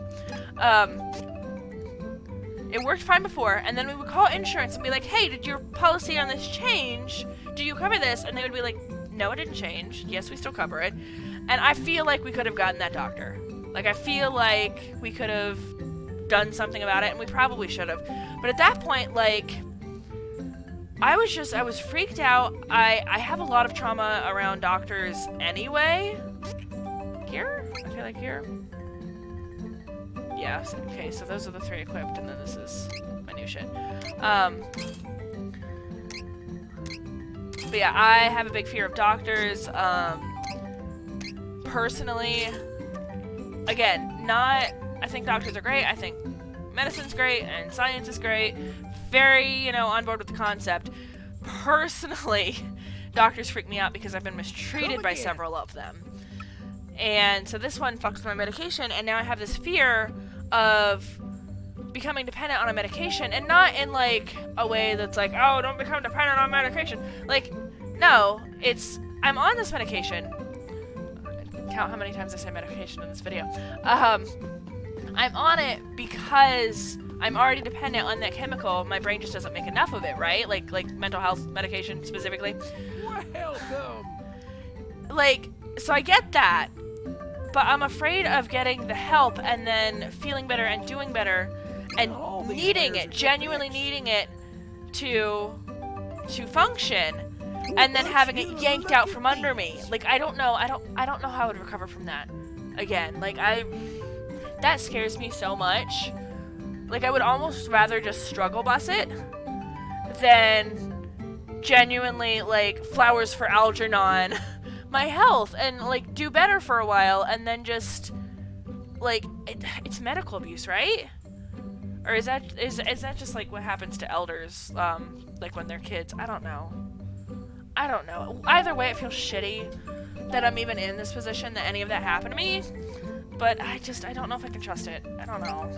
It worked fine before, and then we would call insurance and be like, hey, did your policy on this change? Do you cover this? And they would be like, No, it didn't change. Yes, we still cover it. And I feel like we could have gotten that doctor. Like, I feel like we could have done something about it, and we probably should have. But at that point, like, I was freaked out. I have a lot of trauma around doctors anyway. Here? I feel like here. Yeah, okay, so those are the 3 equipped, and then this is my new shit. But yeah, I have a big fear of doctors. Personally, again, I think doctors are great. I think medicine's great, and science is great. Very, on board with the concept. Personally, doctors freak me out because I've been mistreated by several of them. And so this one fucks with my medication, and now I have this fear of becoming dependent on a medication, and not in, like, a way that's like, oh, don't become dependent on medication. Like, no, it's, I'm on this medication. Count how many times I say medication in this video. I'm on it because I'm already dependent on that chemical. My brain just doesn't make enough of it, right? Like mental health medication specifically. Welcome. Like, so I get that, but I'm afraid of getting the help and then feeling better and doing better and needing it, genuinely needing it to function, and then having it yanked out from under me. Like, I don't know how I would recover from that again. Like, that scares me so much. Like, I would almost rather just struggle bus it than genuinely, like, flowers for Algernon my health and, like, do better for a while and then just, like, it's medical abuse, right? Or is that just, like, what happens to elders, like, when they're kids? I don't know. Either way, it feels shitty that I'm even in this position, that any of that happened to me. But I don't know if I can trust it. I don't know.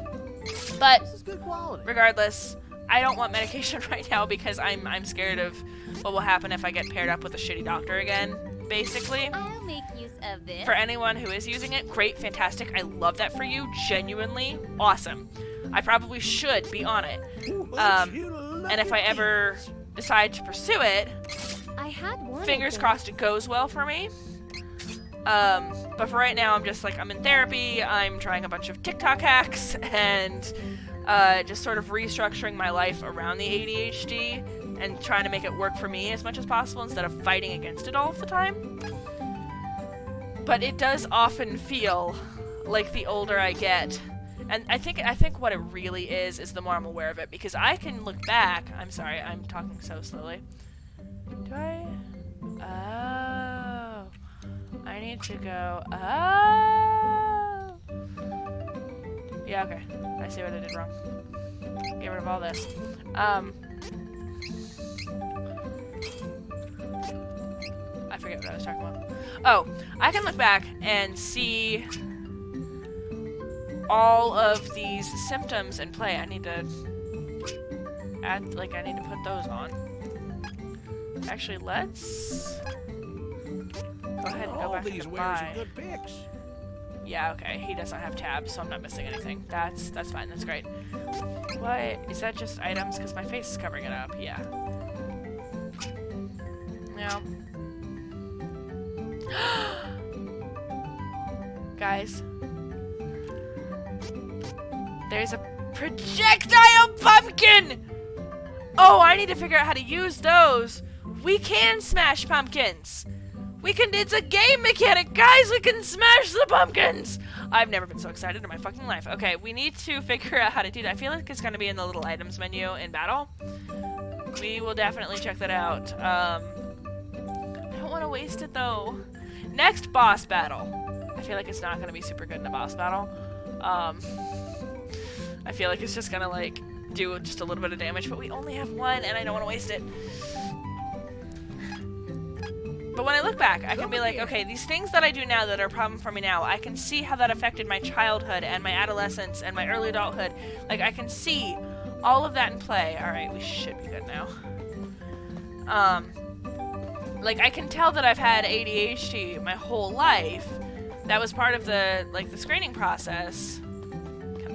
But This is good quality. regardless, I don't want medication right now because I'm scared of what will happen if I get paired up with a shitty doctor again, basically. I'll make use of this. For anyone who is using it, great, fantastic. I love that for you. Genuinely awesome. I probably should be on it. And if I ever decide to pursue it, I had one. fingers crossed it goes well for me. But for right now, I'm just like, I'm in therapy, I'm trying a bunch of TikTok hacks, and just sort of restructuring my life around the ADHD and trying to make it work for me as much as possible instead of fighting against it all of the time. But it does often feel like the older I get, and I think what it really is the more I'm aware of it, because I can look back. I'm sorry, I'm talking so slowly. Do I? Oh. I need to go. Oh. Yeah, okay. I see what I did wrong. Get rid of all this. I forget what I was talking about. Oh, I can look back and see all of these symptoms in play. I need to add, like, I need to put those on. Actually, let's go ahead and go back these to wares buy. are good picks. Yeah, okay. He doesn't have tabs, so I'm not missing anything. That's fine. That's great. What? Is that just items? Because my face is covering it up. Yeah. No. Guys. There's a projectile pumpkin! Oh, I need to figure out how to use those. We can smash pumpkins. It's a game mechanic, guys! We can smash the pumpkins! I've never been so excited in my fucking life. Okay, we need to figure out how to do that. I feel like it's gonna be in the little items menu in battle. We will definitely check that out. I don't want to waste it, though. Next boss battle. I feel like it's not gonna be super good in a boss battle. I feel like it's just gonna, like, do just a little bit of damage, but we only have one, and I don't want to waste it. But when I look back, I can be like, okay, these things that I do now that are a problem for me now, I can see how that affected my childhood and my adolescence and my early adulthood. Like, I can see all of that in play. Alright, we should be good now. Like, I can tell that I've had ADHD my whole life. That was part of the, like, the screening process.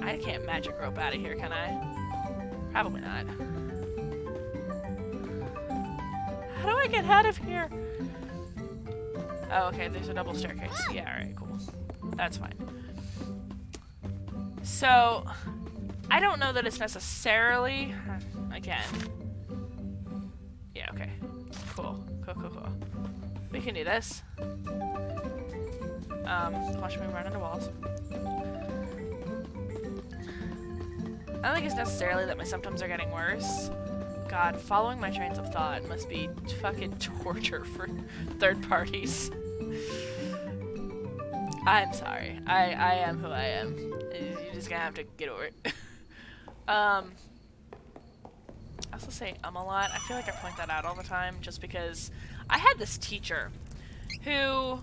I can't magic rope out of here, can I? Probably not. How do I get out of here? Oh, okay, there's a double staircase. Yeah, alright, cool. That's fine. So, I don't know that it's necessarily... Again. Yeah, okay. Cool. Cool. We can do this. Watch me run into walls. I don't think it's necessarily that my symptoms are getting worse. God, following my trains of thought must be fucking torture for third parties. I'm sorry. I am who I am. You're just gonna have to get over it. I also say a lot. I feel like I point that out all the time just because I had this teacher who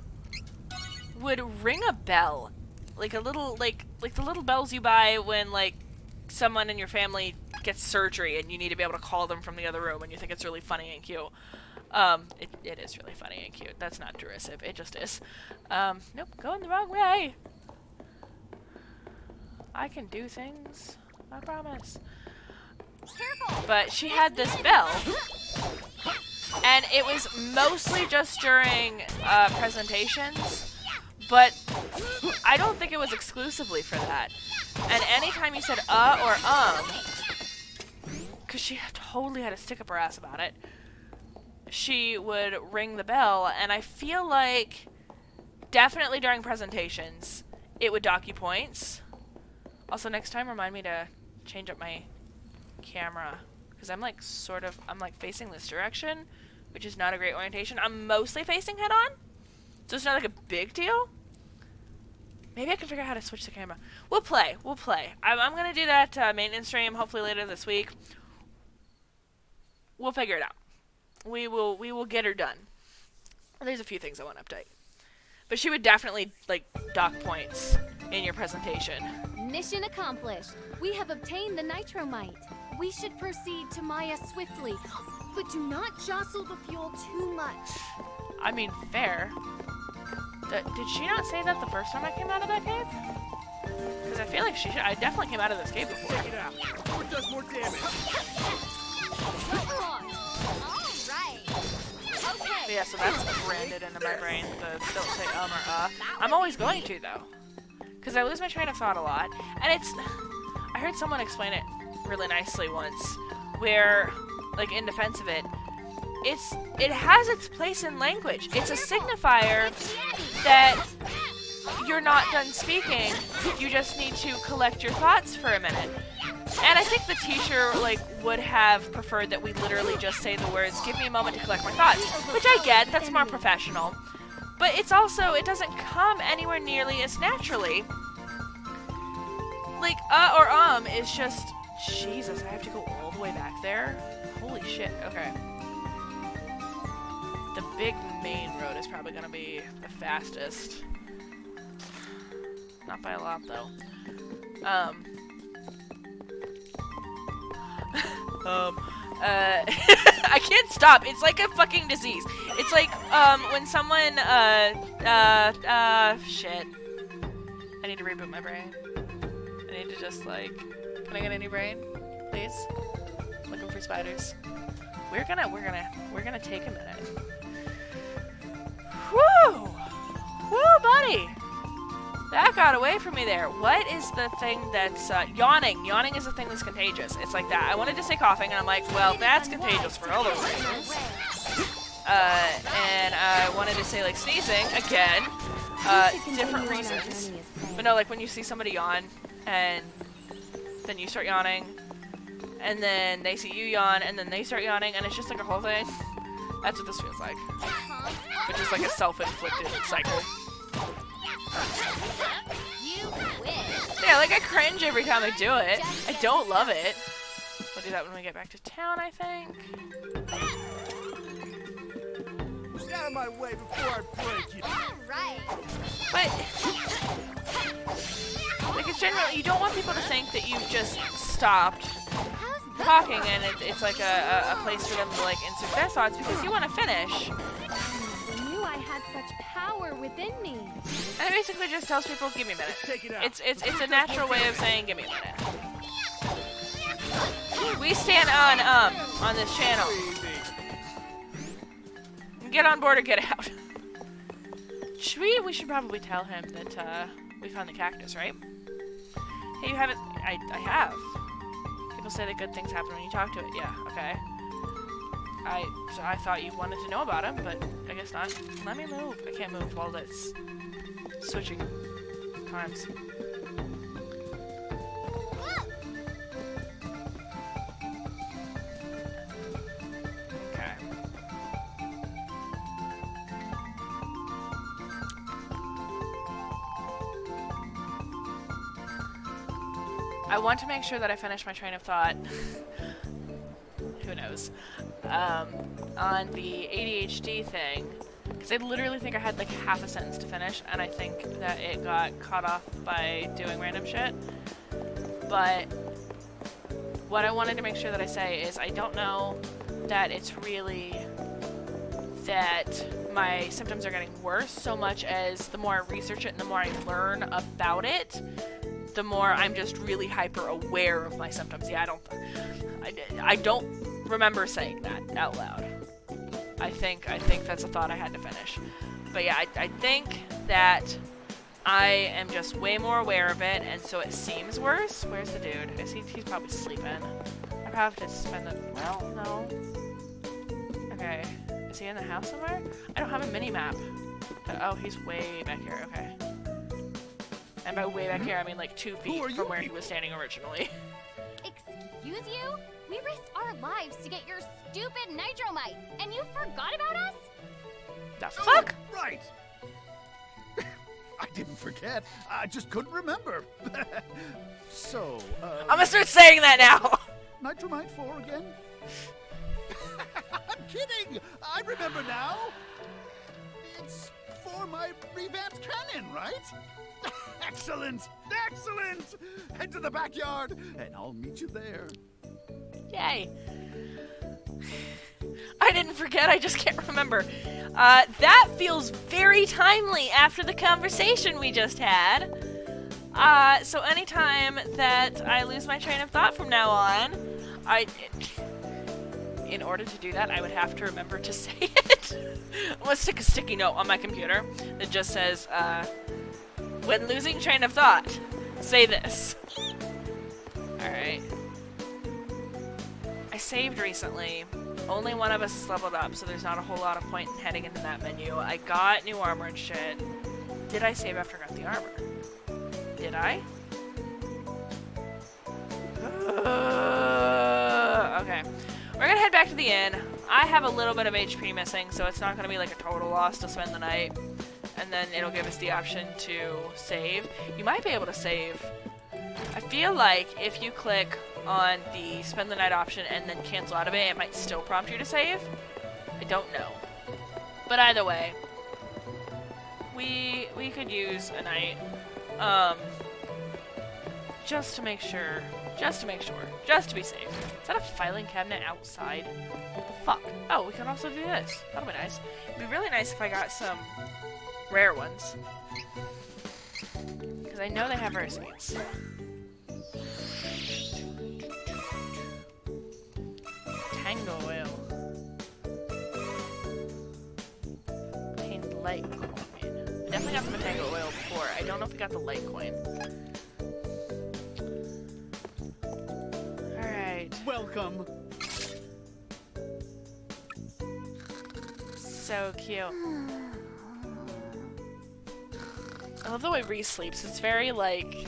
would ring a bell. Like a little, like the little bells you buy when, like, someone in your family gets surgery and you need to be able to call them from the other room and you think it's really funny and cute. It is really funny and cute. That's not derisive. It just is. Nope, going the wrong way. I can do things. I promise. But she had this bell. And it was mostly just during presentations. But I don't think it was exclusively for that. And anytime you said or because she totally had a stick up her ass about it, she would ring the bell, and I feel like definitely during presentations it would dock you points. Also, next time remind me to change up my camera, because I'm like facing this direction, which is not a great orientation. I'm mostly facing head on, so it's not like a big deal. Maybe I can figure out how to switch the camera. We'll play. I'm gonna do that maintenance stream hopefully later this week. We'll figure it out. We will get her done. There's a few things I want to update. But she would definitely, like, dock points in your presentation. Mission accomplished. We have obtained the nitromite. We should proceed to Maya swiftly, but do not jostle the fuel too much. I mean, fair. Did she not say that the first time I came out of that cave? Because I feel like I definitely came out of this cave before. Take it out. Before it does more damage. But yeah, so that's branded into my brain, the don't say or I'm always going to, though. Because I lose my train of thought a lot. And I heard someone explain it really nicely once, where, like, in defense of it, it has its place in language. It's a signifier that you're not done speaking. You just need to collect your thoughts for a minute. And I think the teacher, like, would have preferred that we literally just say the words, "Give me a moment to collect my thoughts," which I get, that's more professional. But it's also, it doesn't come anywhere nearly as naturally. Like, or is just, Jesus, I have to go all the way back there? Holy shit, okay. The big main road is probably gonna be the fastest. Not by a lot, though. I can't stop. It's like a fucking disease. It's like, when someone, shit. I need to reboot my brain. I need to just, like, can I get a new brain? Please? Looking for spiders. We're gonna take a minute. Woo! Woo, buddy! That got away from me there. What is the thing that's, yawning? Yawning is the thing that's contagious. It's like that. I wanted to say coughing, and I'm like, well, that's contagious for other reasons. And I wanted to say, like, sneezing, again, different reasons. But no, like, when you see somebody yawn, and then you start yawning, and then they see you yawn, and then they start yawning, and it's just like a whole thing. That's what this feels like. Which is like a self-inflicted cycle. Yeah, like I cringe every time I do it. I don't love it. We'll do that when we get back to town, I think. Get out of my way before I break you. Alright. But, like, it's generally, you don't want people to think that you've just stopped talking and it's like a place for them to, like, insert their thoughts, because you want to finish. I knew I had such power within me. And it basically just tells people, give me a minute. Take it out. It's a natural way of saying, give me a minute. We stand on this channel. Get on board or get out. We should probably tell him that, we found the cactus, right? Hey, you haven't... I have. People say that good things happen when you talk to it. Yeah, okay. So I thought you wanted to know about him, but I guess not. Let me move. I can't move while it's switching times. Okay. I want to make sure that I finish my train of thought. Who knows? On the ADHD thing, because I literally think I had like half a sentence to finish, and I think that it got cut off by doing random shit. But what I wanted to make sure that I say is I don't know that it's really that my symptoms are getting worse so much as the more I research it and the more I learn about it, the more I'm just really hyper aware of my symptoms. Yeah, I don't remember saying that out loud. I think that's a thought I had to finish. But yeah, I think that I am just way more aware of it, and so it seems worse. Where's the dude? He's probably sleeping. I probably have to spend the... Well, no. Okay. Is he in the house somewhere? I don't have a mini-map. Oh, he's way back here. Okay. And by way back here, I mean like 2 feet from where he was standing originally. Excuse you? We risked our lives to get your stupid nitromite, and you forgot about us? The fuck? Oh, right. I didn't forget. I just couldn't remember. So, I'm gonna start saying that now. Nitromite 4 again? I'm kidding. I remember now. It's for my revamped cannon, right? Excellent! Excellent! Head to the backyard, and I'll meet you there. Yay. I didn't forget, I just can't remember. That feels very timely after the conversation we just had. So anytime that I lose my train of thought from now on, in order to do that, I would have to remember to say it. I'm gonna stick a sticky note on my computer that just says, when losing train of thought, say this. Alright. I saved recently. Only one of us is leveled up, so there's not a whole lot of point in heading into that menu. I got new armor and shit. Did I save after I got the armor? Did I? Okay. We're gonna head back to the inn. I have a little bit of HP missing, so it's not gonna be like a total loss to spend the night. And then it'll give us the option to save. You might be able to save. I feel like if you click on the spend the night option and then cancel out of it, it might still prompt you to save. I don't know. But either way, we could use a night. Just to make sure. Just to be safe. Is that a filing cabinet outside? What the fuck? Oh, we can also do this. That'll be nice. It'd be really nice if I got some rare ones. Because I know they have rare seeds. Tango oil. Obtained light coin. I definitely got the tango oil before. I don't know if we got the light coin. Alright. Welcome. So cute. I love the way Reese sleeps. It's very, like...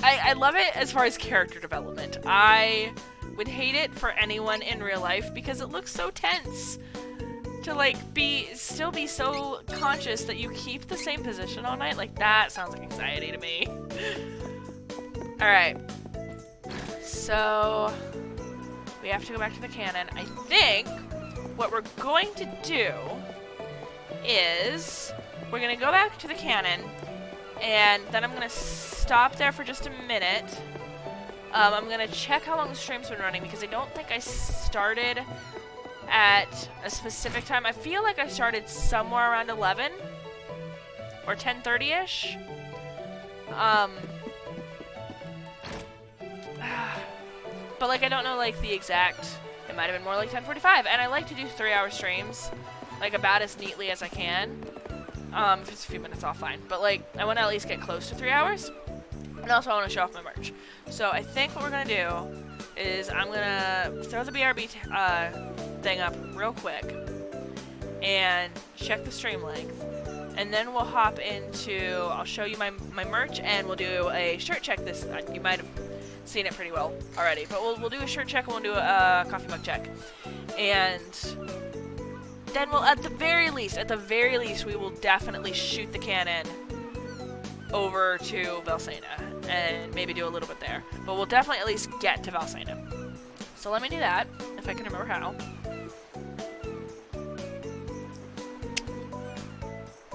I love it as far as character development. I would hate it for anyone in real life because it looks so tense. To, like, still be so conscious that you keep the same position all night. Like, that sounds like anxiety to me. Alright. So... we have to go back to the cannon. I think what we're going to do is... we're going to go back to the cannon, and then I'm going to stop there for just a minute. I'm going to check how long the stream's been running, because I don't think I started at a specific time. I feel like I started somewhere around 11, or 10:30-ish. But, like, I don't know, like, the exact... it might have been more like 10:45, and I like to do 3-hour streams. like about as neatly as I can. If it's a few minutes off, fine. But like, I want to at least get close to 3 hours. And also I want to show off my merch. So I think what we're going to do is I'm going to throw the BRB thing up real quick and check the stream length. And then we'll hop into, I'll show you my merch, and we'll do a shirt check. This, you might have seen it pretty well already, but we'll do a shirt check and we'll do a coffee mug check. And then we'll, at the very least, we will definitely shoot the cannon over to Valsena and maybe do a little bit there. But we'll definitely at least get to Valsena. So let me do that, if I can remember how.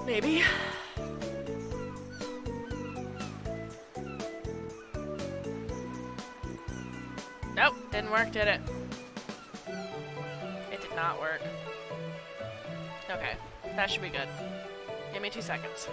Maybe. Nope, didn't work, did it? It did not work. Okay, that should be good. Give me 2 seconds.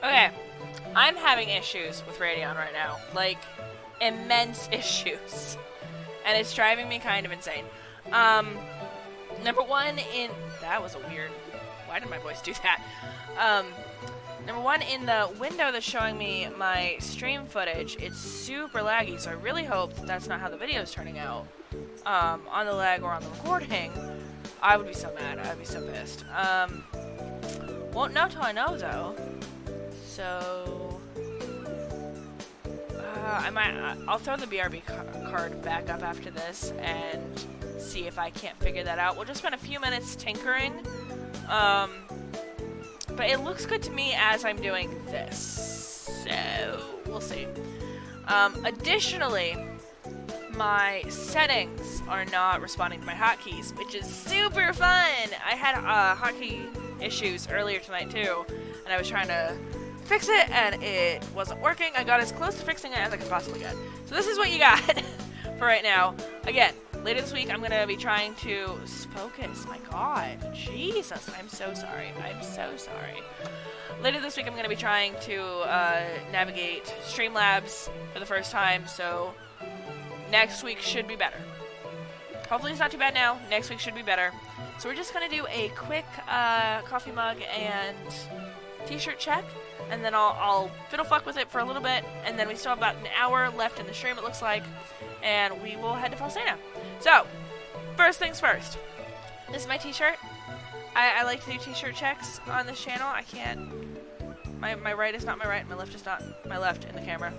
Okay, I'm having issues with Radeon right now. Like, immense issues. And it's driving me kind of insane. Number one in... That was a weird... Why did my voice do that? Number one, in the window that's showing me my stream footage, it's super laggy, so I really hope that that's not how the video is turning out. On the lag or on the recording. I would be so mad. I'd be so pissed. Won't know till I know, though. So... I'll throw the BRB card back up after this and see if I can't figure that out. We'll just spend a few minutes tinkering. But it looks good to me as I'm doing this. So, we'll see. Additionally, my settings are not responding to my hotkeys, which is super fun! I had hotkey issues earlier tonight too, and I was trying to fix it, and it wasn't working. I got as close to fixing it as I could possibly get. So this is what you got for right now. Again, later this week I'm going to be trying to focus. My god, Jesus, I'm so sorry. I'm so sorry. Later this week I'm going to be trying to navigate Streamlabs for the first time, so next week should be better. Hopefully it's not too bad now. Next week should be better. So we're just going to do a quick coffee mug and t-shirt check, and then I'll fiddle fuck with it for a little bit, and then we still have about an hour left in the stream, it looks like, and we will head to Falsena. So, first things first. This is my t-shirt. I like to do t-shirt checks on this channel. I can't... My right is not my right, my left is not my left in the camera.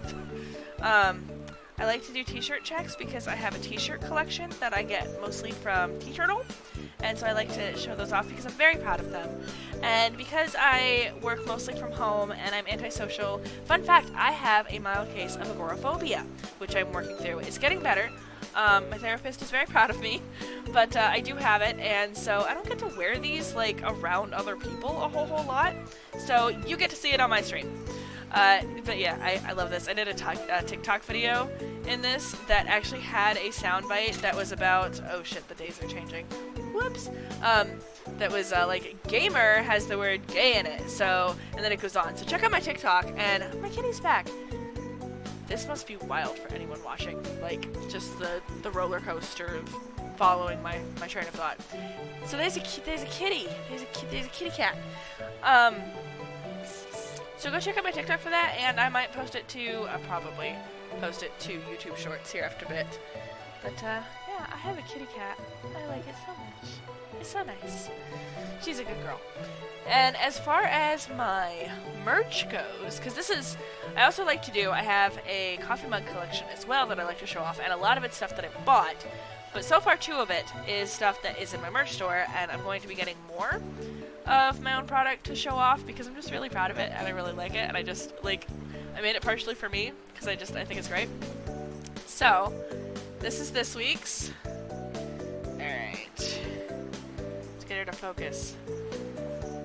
I like to do t-shirt checks because I have a t-shirt collection that I get mostly from T-Turtle, and so I like to show those off because I'm very proud of them. And because I work mostly from home and I'm antisocial, fun fact, I have a mild case of agoraphobia, which I'm working through. It's getting better. My therapist is very proud of me, but I do have it, and so I don't get to wear these like around other people a whole lot, so you get to see it on my stream. But yeah, I love this. I did a TikTok video in this that actually had a soundbite that was about, oh shit, the days are changing. Whoops. That was like, gamer has the word gay in it. So, and then it goes on. So check out my TikTok, and my kitty's back. This must be wild for anyone watching. Like, just the roller coaster of following my train of thought. So there's a kitty. There's a kitty cat. So go check out my TikTok for that, and I might post it to, probably post it to YouTube Shorts here after a bit. But, yeah, I have a kitty cat. I like it so much. It's so nice. She's a good girl. And as far as my merch goes, because this is, I also like to do, I have a coffee mug collection as well that I like to show off, and a lot of it's stuff that I bought. But so far, 2 of it is stuff that is in my merch store, and I'm going to be getting more of my own product to show off because I'm just really proud of it and I really like it, and I just like, I made it partially for me because I think it's great. So this is this week's. Alright, let's get her to focus.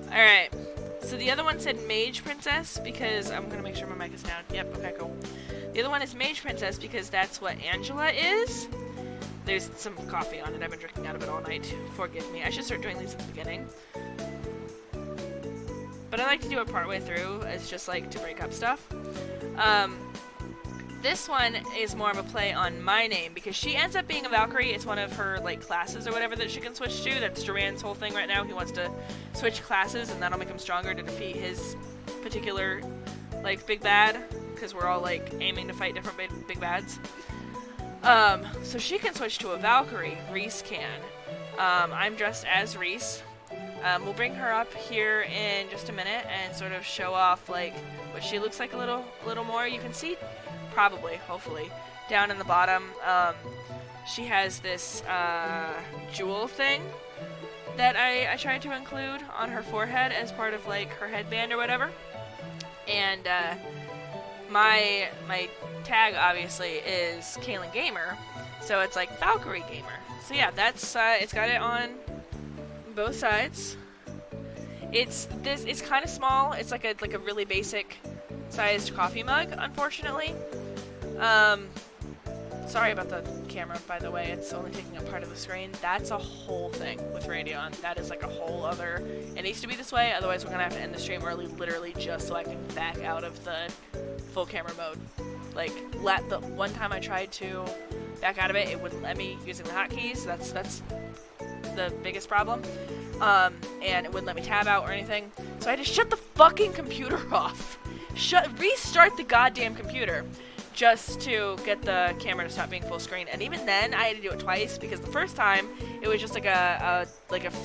Alright, so the other one said Mage Princess because I'm gonna make sure my mic is down. Yep, okay, cool. The other one is Mage Princess because that's what Angela is. There's some coffee on it. I've been drinking out of it all night. Forgive me. I should start doing these at the beginning. But I like to do it partway through as just like to break up stuff. This one is more of a play on my name because she ends up being a Valkyrie. It's one of her like classes or whatever that she can switch to. That's Duran's whole thing right now. He wants to switch classes and that'll make him stronger to defeat his particular like big bad, because we're all like aiming to fight different big bads. So she can switch to a Valkyrie. Reese can. I'm dressed as Reese. We'll bring her up here in just a minute and sort of show off like what she looks like a little more. You can see, probably, hopefully, down in the bottom, she has this jewel thing that I tried to include on her forehead as part of like her headband or whatever. And my tag obviously is Kaylin Gamer, so it's like Valkyrie Gamer. So yeah, that's it's got it on both sides. It's kind of small. It's like a really basic sized coffee mug, unfortunately. Sorry about the camera, by the way. It's only taking up part of the screen. That's a whole thing with Radeon. That is like a whole other... It needs to be this way, otherwise we're gonna have to end the stream early, literally just so I can back out of the full camera mode. Like, the one time I tried to back out of it, it wouldn't let me using the hotkeys. That's the biggest problem. And it wouldn't let me tab out or anything. So I had to shut the fucking computer off. Restart the goddamn computer just to get the camera to stop being full screen. And even then, I had to do it twice because the first time it was just like a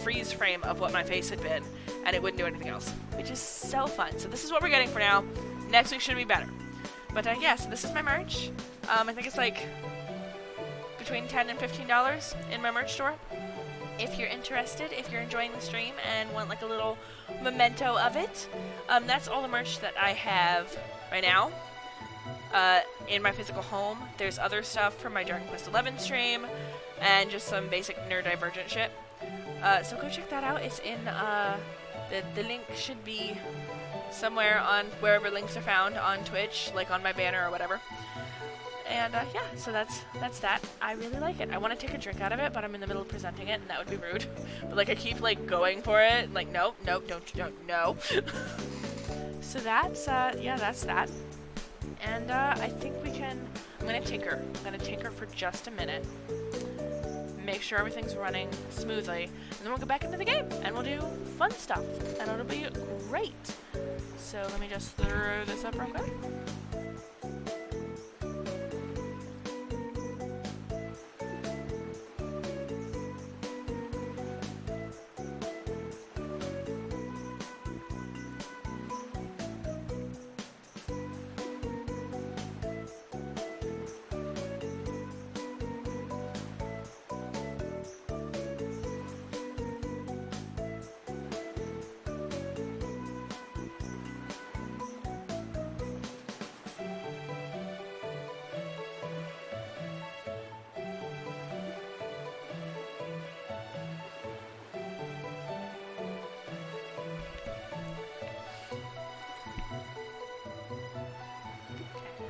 freeze frame of what my face had been, and it wouldn't do anything else, which is so fun. So this is what we're getting for now. Next week should be better. But yeah, so this is my merch. I think it's like between $10 and $15 in my merch store. If you're interested, if you're enjoying the stream and want like a little memento of it, that's all the merch that I have right now. In my physical home. There's other stuff from my Dragon Quest XI stream, and just some basic Nerdivergent shit. So go check that out. It's in, the link should be somewhere on wherever links are found on Twitch, like on my banner or whatever. And, yeah, so that's that. I really like it. I want to take a drink out of it, but I'm in the middle of presenting it, and that would be rude. But, like, I keep, like, going for it. Like, no. So that's, yeah, that's that. And I think we can... I'm gonna tinker. I'm gonna tinker for just a minute. Make sure everything's running smoothly. And then we'll go back into the game. And we'll do fun stuff. And it'll be great. So let me just throw this up real quick.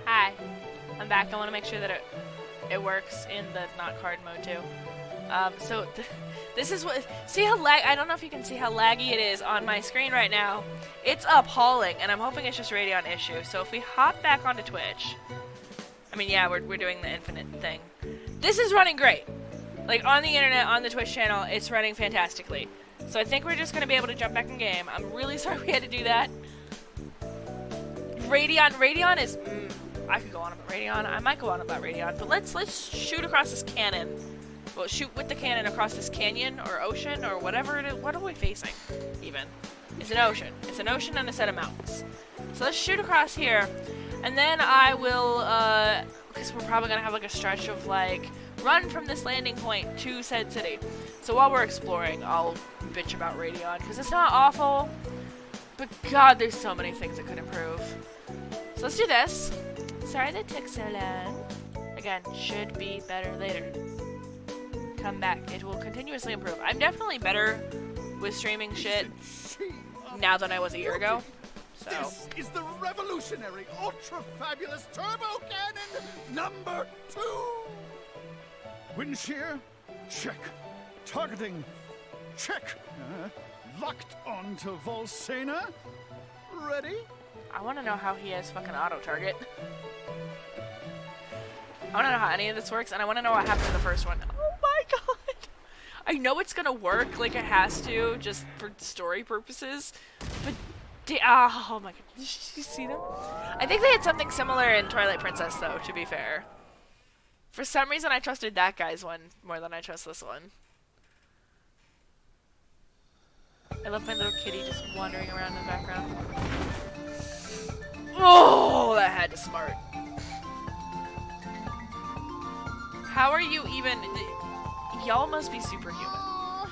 Hi, I'm back. I want to make sure that it works in the not card mode too. So this is what, see how I don't know if you can see how laggy it is on my screen right now. It's appalling, and I'm hoping it's just Radeon issue. So if we hop back onto Twitch, I mean, yeah, we're doing the infinite thing. This is running great. Like on the internet, on the Twitch channel, it's running fantastically. So I think we're just gonna be able to jump back in game. I'm really sorry we had to do that. Radeon is. I could go on about Radeon. I might go on about Radeon, but let's shoot across this cannon. Well, shoot with the cannon across this canyon or ocean or whatever it is. What are we facing, even? It's an ocean. It's an ocean and a set of mountains. So let's shoot across here, and then I will, because we're probably gonna have like a stretch of like run from this landing point to said city. So while we're exploring, I'll bitch about Radeon because it's not awful, but God, there's so many things that could improve. So let's do this. Sorry that took so long. Again, should be better later. Come back. It will continuously improve. I'm definitely better with streaming shit now than I was a year ago. So. This is the revolutionary, ultra-fabulous turbo cannon number 2! Wind shear? Check. Targeting? Check. Locked onto Volsena? Ready? I want to know how he has fucking auto-target. I want to know how any of this works, and I want to know what happened to the first one. Oh my god! I know it's gonna work, like it has to, just for story purposes, but oh my god, did you see them? I think they had something similar in Twilight Princess, though, to be fair. For some reason, I trusted that guy's one more than I trust this one. I love my little kitty just wandering around in the background. Oh, that had to smart. How are you even... Y'all must be superhuman. Oh,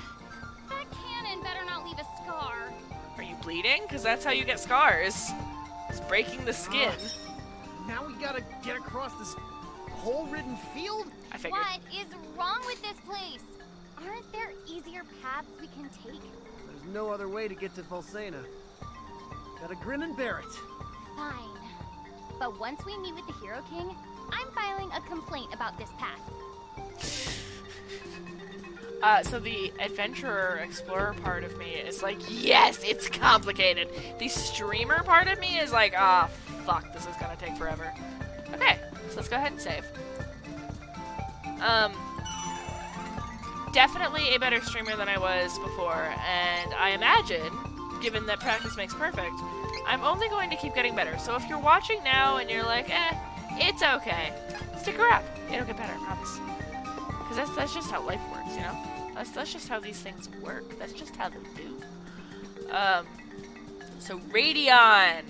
that cannon better not leave a scar. Are you bleeding? Because that's how you get scars. It's breaking the skin. Now we gotta get across this hole-ridden field? I figured. What is wrong with this place? Aren't there easier paths we can take? There's no other way to get to Volsena. Gotta grin and bear it. Fine. But once we meet with the Hero King, I'm filing a complaint about this path. So the adventurer, explorer part of me is like, yes, it's complicated. The streamer part of me is like, ah, fuck, this is gonna take forever. Okay, so let's go ahead and save. Definitely a better streamer than I was before, and I imagine, given that practice makes perfect, I'm only going to keep getting better. So if you're watching now and you're like, it's okay, stick around. It'll get better, I promise. Because that's just how life works, you know? That's just how these things work. That's just how they do. So Radion.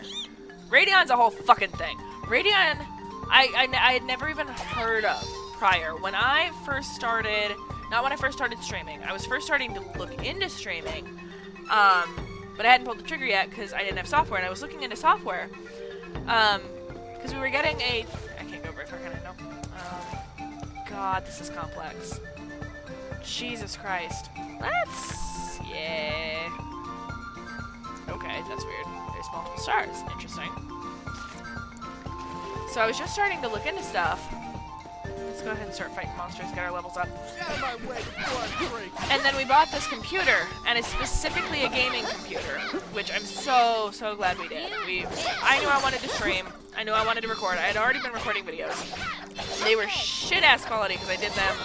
Radion's a whole fucking thing. Radion, I had never even heard of prior. When I first started, not when I first started streaming, I was first starting to look into streaming, but I hadn't pulled the trigger yet because I didn't have software, and I was looking into software, because we were getting I can't go very far, can I? No. God, this is complex. Jesus Christ. Yeah. Okay, that's weird. There's multiple stars. Interesting. So I was just starting to look into stuff. Let's go ahead and start fighting monsters, get our levels up. And then we bought this computer, and it's specifically a gaming computer, which I'm so glad we did. I knew I wanted to stream. I knew I wanted to record. I had already been recording videos. They were shit-ass quality because I did them.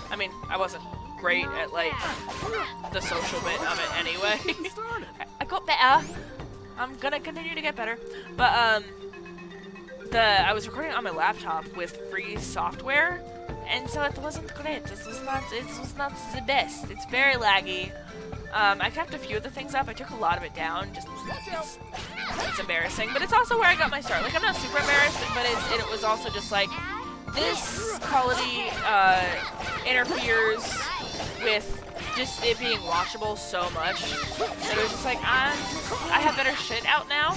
I mean, I wasn't great at, like, the social bit of it anyway. I got better. I'm gonna continue to get better. But, I was recording on my laptop with free software, and so it wasn't great. It was not the best. It's very laggy. I kept a few of the things up. I took a lot of it down. Just it's embarrassing, but it's also where I got my start. Like, I'm not super embarrassed, but it was also just like, this quality interferes with just it being watchable so much that it was just like, I have better shit out now.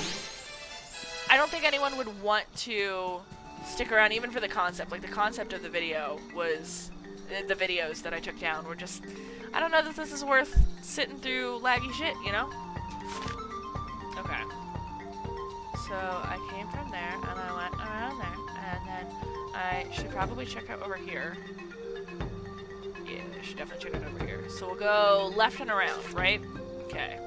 I don't think anyone would want to stick around even for the concept. Like, the concept of the video was, the videos that I took down were just, I don't know that this is worth sitting through laggy shit, you know? Okay. So I came from there, and I went around there, and then I should probably check out over here. Yeah, I should definitely check out over here. So we'll go left and around, right? Okay.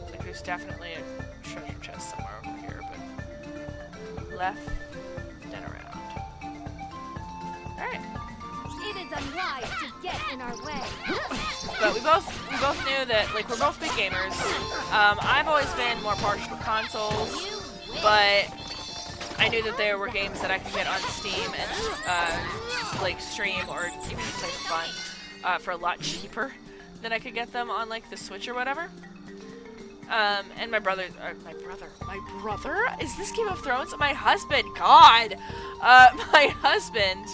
Like, there's definitely a treasure chest somewhere over here, but left and around. Alright. It is unwise to get in our way. But we both knew that, like, we're both big gamers. I've always been more partial to consoles, but I knew that there were games that I could get on Steam and, like, stream or even just play for fun, for a lot cheaper than I could get them on, like, the Switch or whatever. And my brother, is this Game of Thrones? My husband, God! My husband,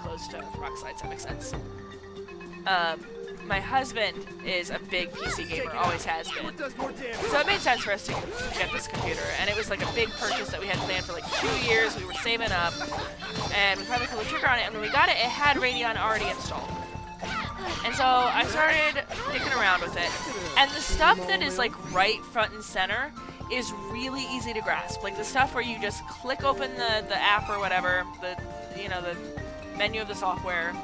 close to rock slides, that makes sense. My husband is a big PC gamer, always has been. So it made sense for us to get this computer, and it was like a big purchase that we had planned for like 2 years. We were saving up, and we finally pulled the trigger on it, and when we got it, it had Radeon already installed. And so I started dicking around with it, and the stuff that is like right front and center is really easy to grasp. Like the stuff where you just click open the app or whatever, the menu of the software,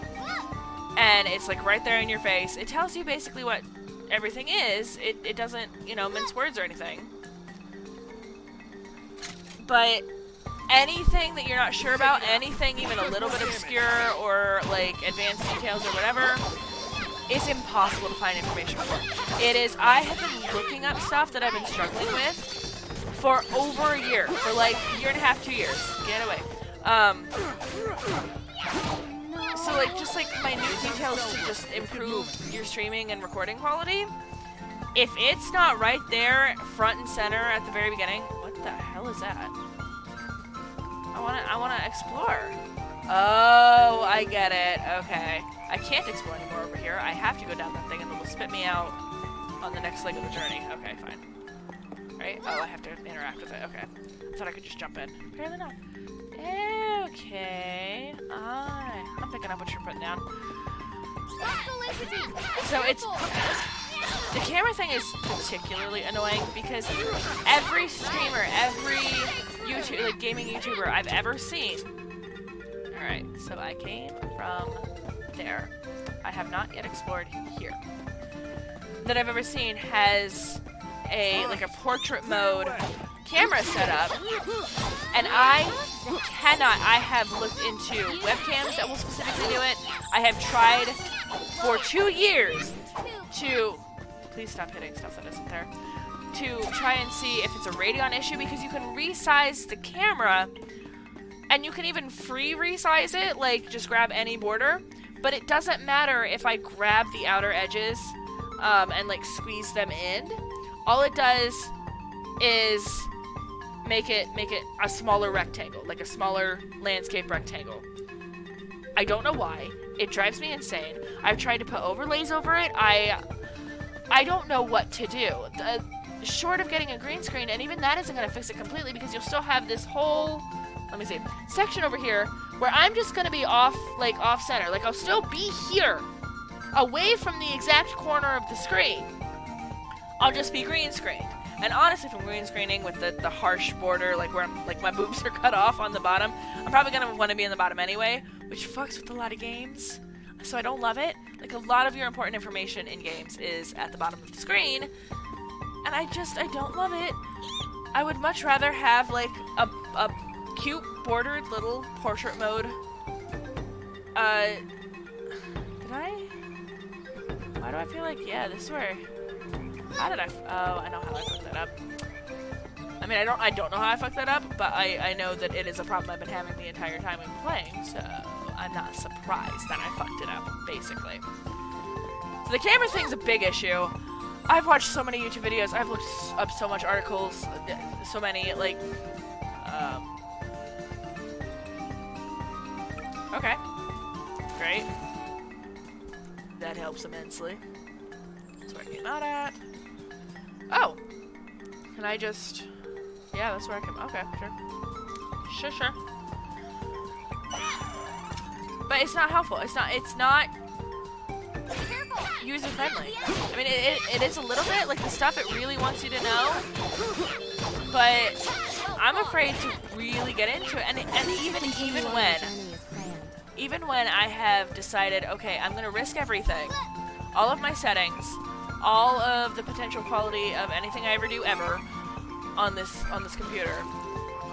and it's like right there in your face. It tells you basically what everything is. It doesn't, mince words or anything. But anything that you're not sure about, anything even a little bit obscure or like advanced details or whatever, it's impossible to find information for. I have been looking up stuff that I've been struggling with for over a year, for like a year and a half, 2 years. Get away. So like just like minute details to just improve your streaming and recording quality. If it's not right there, front and center at the very beginning, what the hell is that? I wanna explore. Oh, I get it. Okay. I can't explore anymore over here. I have to go down that thing and it will spit me out on the next leg of the journey. Okay, fine. Right? Oh, I have to interact with it. Okay. I thought I could just jump in. Apparently not. Okay. I'm picking up what you're putting down. So it's... The camera thing is particularly annoying because every streamer, every YouTuber, like gaming YouTuber I've ever seen. Alright, so I came from there. I have not yet explored here. That I've ever seen has a like a portrait mode camera setup, and I have looked into webcams that will specifically do it. I have tried for 2 years to, please stop hitting stuff that isn't there, to try and see if it's a Radeon issue, because you can resize the camera, and you can even free resize it, like just grab any border, but it doesn't matter if I grab the outer edges and like squeeze them in. All it does is make it a smaller rectangle, like a smaller landscape rectangle. I don't know why. It drives me insane. I've tried to put overlays over it. I don't know what to do. Short of getting a green screen, and even that isn't going to fix it completely, because you'll still have this whole, let me see, section over here where I'm just going to be off center. Like, I'll still be here, away from the exact corner of the screen. I'll just be green screened. And honestly, if I'm green screening with the harsh border, like where I'm, like my boobs are cut off on the bottom, I'm probably going to want to be in the bottom anyway, which fucks with a lot of games. So I don't love it. Like, a lot of your important information in games is at the bottom of the screen, and I don't love it. I would much rather have, like, a cute bordered little portrait mode. Why do I feel like, yeah, this is where, how did oh, I know how I fucked that up. I mean, I don't know how I fucked that up, but I know that it is a problem I've been having the entire time I've been playing, so I'm not surprised that I fucked it up, basically. So the camera thing's a big issue. I've watched so many YouTube videos, I've looked up so much articles, so many, like, okay. Great. That helps immensely. That's where I came out at. Oh! Can I just... Yeah, that's where I came... Okay, sure. Sure. But it's not helpful. It's not user-friendly. I mean, it is a little bit, like, the stuff it really wants you to know, but I'm afraid to really get into it, and even when I have decided, okay, I'm gonna risk everything, all of my settings, all of the potential quality of anything I ever do ever on this computer,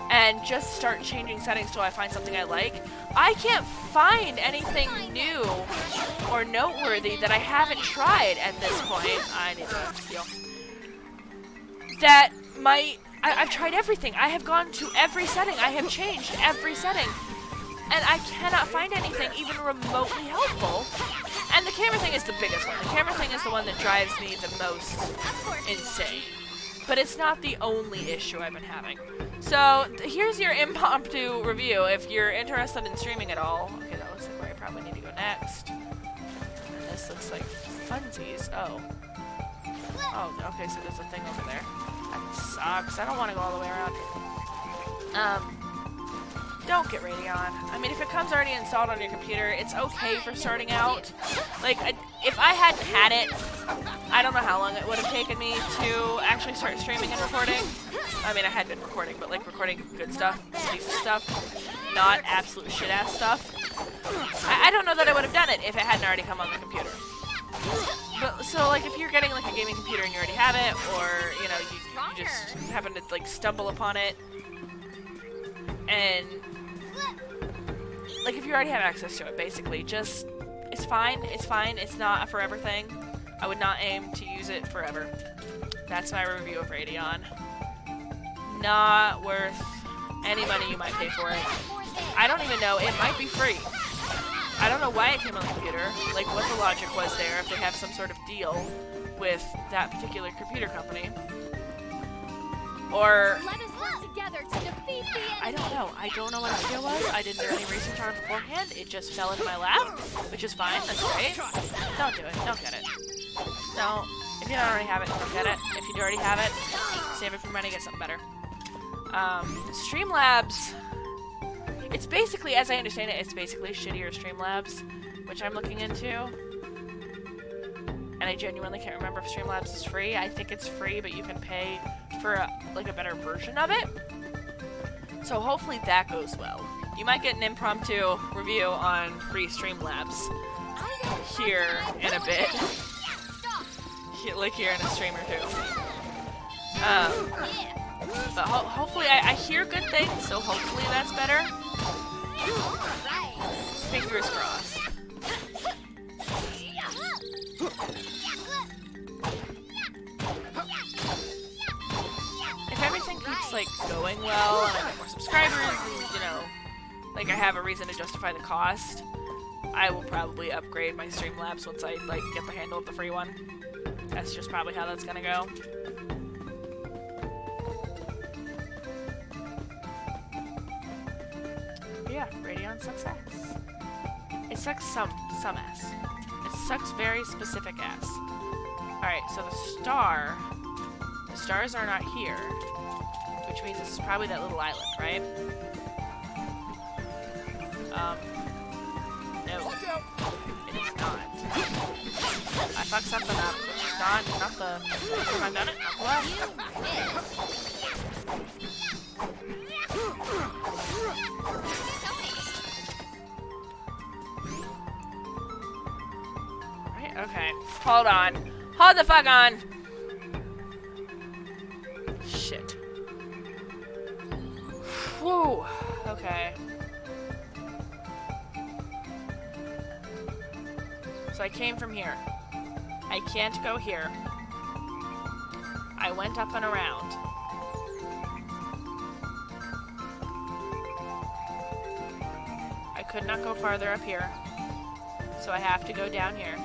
and just start changing settings till I find something I like, I can't find anything new or noteworthy that I haven't tried at this point. I need to heal. That might... I've tried everything. I have gone to every setting. I have changed every setting. And I cannot find anything even remotely helpful. And the camera thing is the biggest one. The camera thing is the one that drives me the most insane. But it's not the only issue I've been having. So, here's your impromptu review if you're interested in streaming at all. Okay, that looks like where I probably need to go next. And this looks like funsies. Oh. Oh, okay, so there's a thing over there. That sucks. I don't want to go all the way around. Don't get Radeon. I mean, if it comes already installed on your computer, it's okay for starting out. Like, if I hadn't had it, I don't know how long it would have taken me to actually start streaming and recording. I mean, I had been recording, but like recording good stuff, decent stuff, not absolute shit-ass stuff. I don't know that I would have done it if it hadn't already come on the computer. But, so, like, if you're getting, like, a gaming computer and you already have it, or, you know, you just happen to, like, stumble upon it, and, like, if you already have access to it, basically, just, it's fine, it's not a forever thing. I would not aim to use it forever. That's my review of Radeon. Not worth any money you might pay for it. I don't even know, it might be free. I don't know why it came on the computer, like what the logic was there, if they have some sort of deal with that particular computer company. Or... Let us work together to defeat the enemy. I don't know. I don't know what the deal was. I didn't do any research on it beforehand. It just fell into my lap, which is fine. That's great. Don't do it. Don't get it. No. If you don't already have it, don't get it. If you do already have it, save it for money, get something better. Streamlabs... It's basically, as I understand it, it's basically shittier Streamlabs, which I'm looking into. And I genuinely can't remember if Streamlabs is free. I think it's free, but you can pay for a better version of it. So hopefully that goes well. You might get an impromptu review on free Streamlabs here in a bit. Like here in a stream or two. But hopefully I hear good things, so hopefully that's better. Fingers crossed. If everything keeps like going well and I get more subscribers and, you know, like I have a reason to justify the cost, I will probably upgrade my Streamlabs once I like get the handle of the free one. That's just probably how that's gonna go. But yeah, Radeon sucks ass. It sucks some ass. It sucks very specific ass. Alright, so the stars are not here, which means this is probably that little island, right? No. It is not. I fucked something up, which is not the... Have I done it? Not the left. Right, okay. Hold on. Hold the fuck on! Shit. Whew. Okay. So I came from here. I can't go here. I went up and around. I could not go farther up here. So I have to go down here.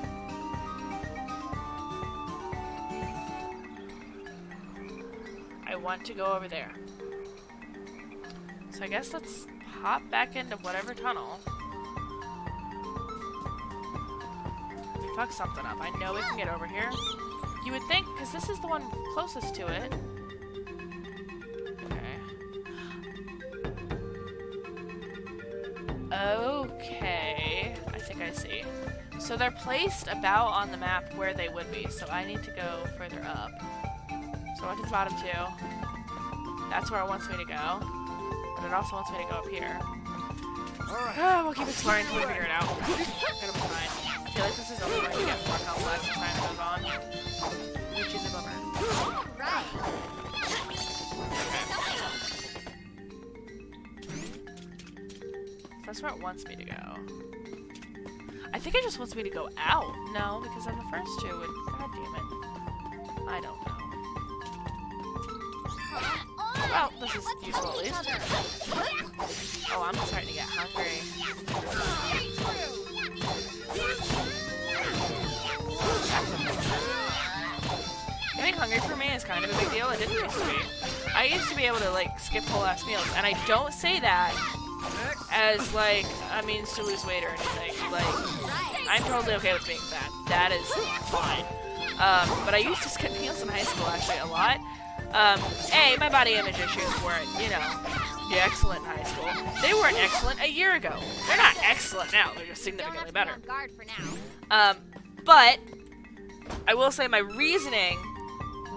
I want to go over there. So I guess let's hop back into whatever tunnel. Fuck something up. I know we can get over here. You would think, because this is the one closest to it. Okay. I think I see. So they're placed about on the map where they would be, so I need to go further up. So I went to the bottom too. That's where it wants me to go. But it also wants me to go up here. Alright. We'll keep exploring until we figure it out. It'll be fine. I feel like this is only going to get more complex as time goes on. Which is a bummer. Right. So that's where it wants me to go. I think it just wants me to go out. No, because then the first two would... God damn it. I don't know. Well, this is useful at least. Oh, I'm starting to get hungry. Getting hungry for me is kind of a big deal. It didn't used to be. I used to be able to, like, skip whole ass meals, and I don't say that as, like, a means to lose weight or anything. Like, I'm totally okay with being fat. That is fine. But I used to skip meals in high school, actually, a lot. My body image issues weren't, you know, excellent in high school. They weren't excellent a year ago. They're not excellent now. They're just significantly better. But I will say my reasoning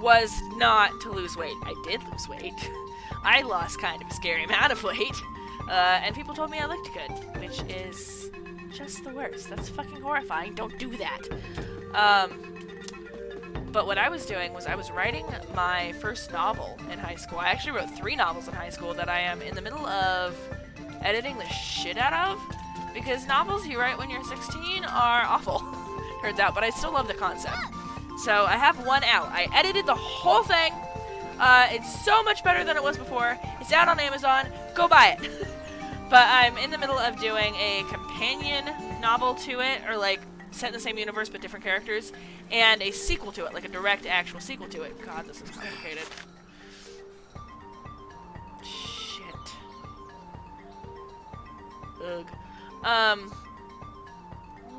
was not to lose weight. I did lose weight. I lost kind of a scary amount of weight. And people told me I looked good, which is just the worst. That's fucking horrifying. Don't do that. But what I was doing was I was writing my first novel in high school. I actually wrote 3 novels in high school that I am in the middle of editing the shit out of. Because novels you write when you're 16 are awful, turns out. But I still love the concept. So I have one out. I edited the whole thing. It's so much better than it was before. It's out on Amazon. Go buy it. But I'm in the middle of doing a companion novel to it, or like set in the same universe but different characters, and a sequel to it, like a direct actual sequel to it. God, this is complicated. Shit. Ugh.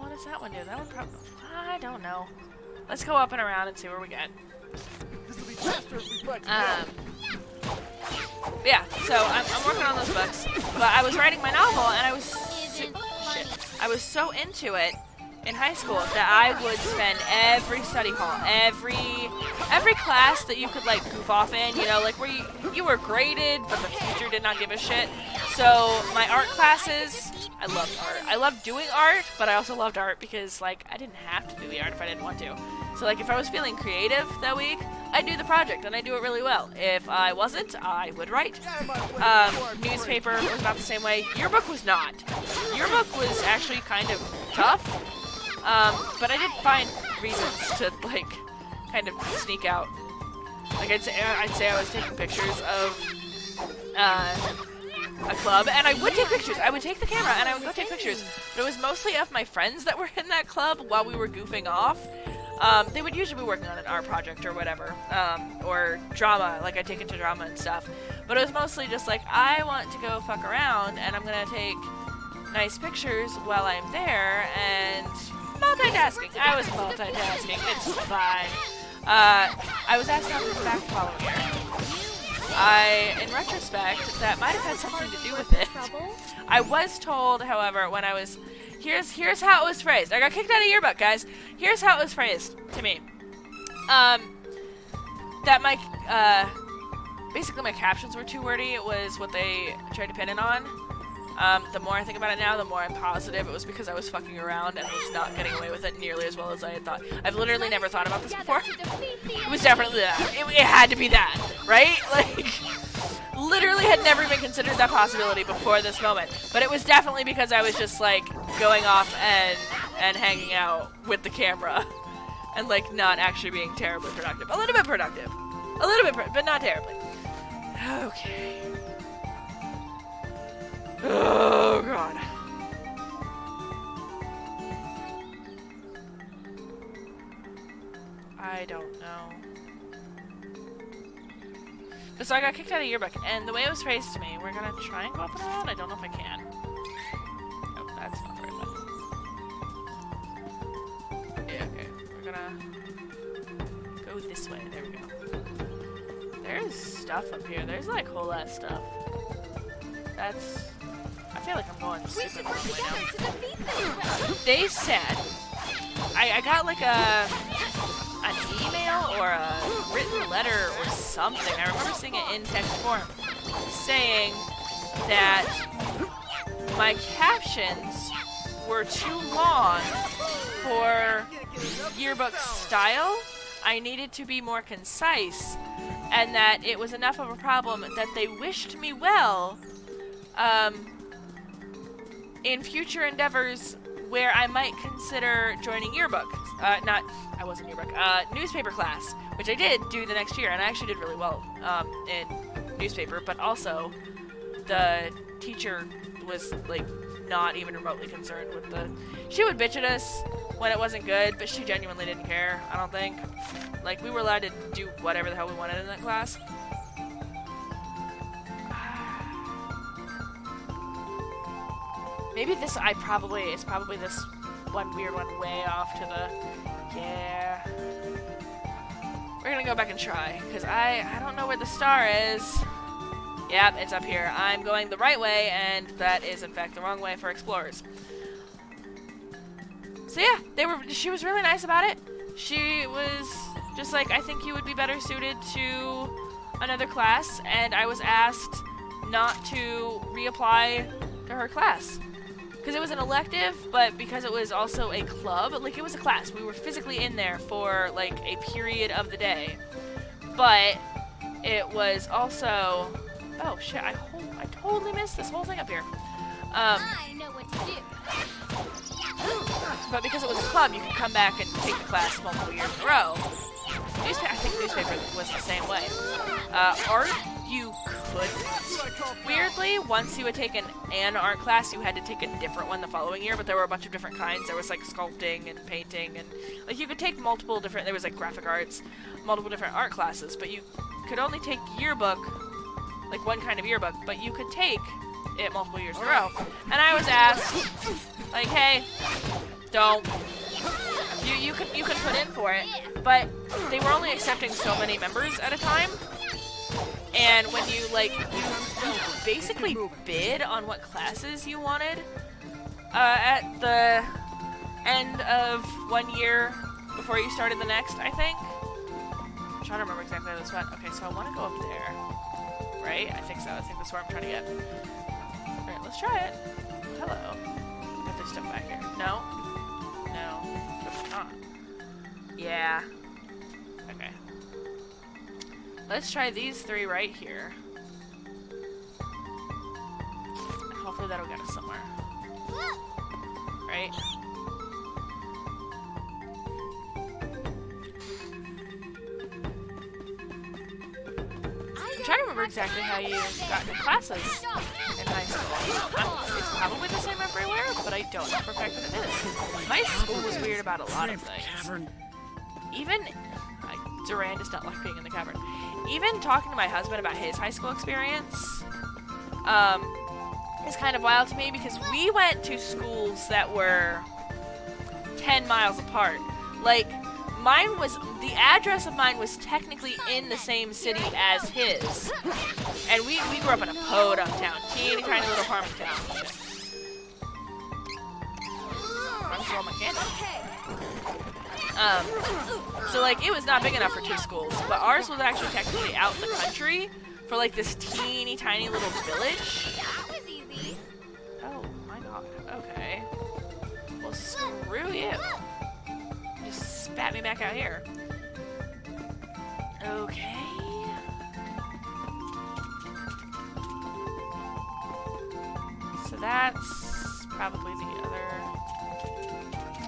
What does that one do? That one probably... I don't know. Let's go up and around and see where we get. Yeah, so I'm working on those books, but I was writing my novel and I was so into it in high school that I would spend every study hall, every class that you could like goof off in, you know, like where you were graded, but the teacher did not give a shit. So my art classes, I loved art. I loved doing art, but I also loved art because like I didn't have to do the art if I didn't want to. So like if I was feeling creative that week, I'd do the project and I'd do it really well. If I wasn't, I would write. Newspaper was about the same way. Yearbook was not. Yearbook was actually kind of tough. But I did find reasons to, like, kind of sneak out. Like, I'd say I was taking pictures of, a club, and I would take pictures. I would take the camera, and I would go take pictures. But it was mostly of my friends that were in that club while we were goofing off. They would usually be working on an art project or whatever, or drama, like I'd take it to drama and stuff. But it was mostly just like, I want to go fuck around, and I'm gonna take nice pictures while I'm there, and multitasking. I was multitasking. It's fine. I was asked not to come back the following year. In retrospect, that might have had something to do with it. I was told, however, when I was... Here's how it was phrased. I got kicked out of yearbook, guys. Here's how it was phrased to me. That my... basically, my captions were too wordy. It was what they tried to pin it on. The more I think about it now, the more I'm positive it was because I was fucking around and was not getting away with it nearly as well as I had thought. I've literally never thought about this before. It was definitely that. It had to be that, right? Like, literally had never even considered that possibility before this moment. But it was definitely because I was just, like, going off and hanging out with the camera. And, like, not actually being terribly productive. A little bit productive. A little bit, but not terribly. Okay. Oh, God. I don't know. But so I got kicked out of yearbook, and the way it was phrased to me, we're gonna try and go up and around? I don't know if I can. Oh, that's not the right button. Yeah, okay. We're gonna go this way. There we go. There's stuff up here. There's, like, whole lot of stuff. That's... I feel like I'm going super long way now. They said, I got like an email or a written letter or something. I remember seeing it in text form saying that my captions were too long for yearbook style. I needed to be more concise, and that it was enough of a problem that they wished me well in future endeavors where I might consider joining yearbook. I wasn't yearbook, newspaper class, which I did do the next year, and I actually did really well in newspaper, but also the teacher was, like, not even remotely concerned with the... She would bitch at us when it wasn't good, but she genuinely didn't care, I don't think. Like, we were allowed to do whatever the hell we wanted in that class. Maybe this, it's probably this one weird one way off to the, yeah. We're gonna go back and try, because I don't know where the star is. Yep, it's up here. I'm going the right way, and that is, in fact, the wrong way for explorers. So yeah, she was really nice about it. She was just like, I think you would be better suited to another class, and I was asked not to reapply to her class. Because it was an elective, but because it was also a club, like, it was a class. We were physically in there for, like, a period of the day. But it was also... Oh, shit, I totally missed this whole thing up here. I know what to do. But because it was a club, you could come back and take the class multiple years in a row. I think newspaper was the same way. Art, you could. Weirdly, once you had taken an art class, you had to take a different one the following year, but there were a bunch of different kinds. There was, like, sculpting and painting, and, like, you could take multiple different, there was, like, graphic arts, multiple different art classes, but you could only take yearbook, like, one kind of yearbook, but you could take it multiple years in a row. And I was asked, like, hey, don't. You could put in for it, but they were only accepting so many members at a time. And when you, like, you basically bid on what classes you wanted at the end of 1 year before you started the next, I think. I'm trying to remember exactly how this went. Okay, so I want to go up there. Right? I think so. I think that's where I'm trying to get. Alright, let's try it. Hello. Got this stuff back here. No? No. It's not. Yeah. Okay. Let's try these 3 right here. Hopefully that'll get us somewhere. Right? I'm trying to remember exactly how you got into classes in high school. It's probably the same everywhere, but I don't know for a fact that it is. My school was weird about a lot of things. Even Duran does not like being in the cavern. Even talking to my husband about his high school experience is kind of wild to me because we went to schools that were 10 miles apart. Like, the address of mine was technically in the same city as his. And we grew up in a podunk town. Teeny tiny little farming town. I'm throwing my candy. So like, it was not big enough for 2 schools. But ours was actually technically out in the country for like this teeny tiny little village. That was easy. Oh my god. Okay. Well, screw you. Just spat me back out here. Okay. So that's probably the other.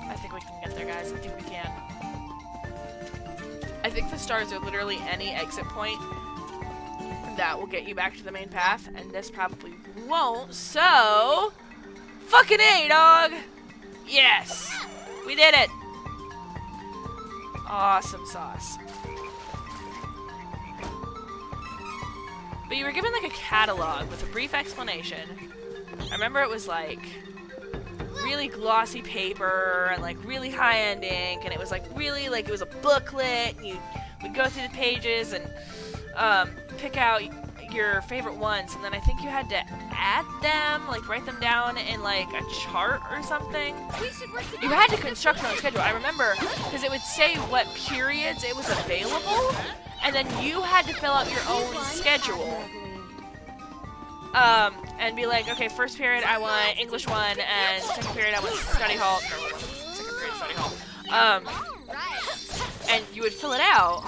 I think we can get there, guys. I think we can. I think the stars are literally any exit point that will get you back to the main path, and this probably won't, so... Fucking A, dog! Yes! We did it! Awesome sauce. But you were given, like, a catalog with a brief explanation. I remember it was, like, really glossy paper and, like, really high-end ink, and it was, like, really, like, it was a booklet, and you would go through the pages and, pick out your favorite ones, and then I think you had to add them, like, write them down in, like, a chart or something. You had to construct your own schedule. I remember, because it would say what periods it was available, and then you had to fill out your own schedule. And be like, okay, first period I want English 1, and second period I want study hall, or second period study hall. And you would fill it out,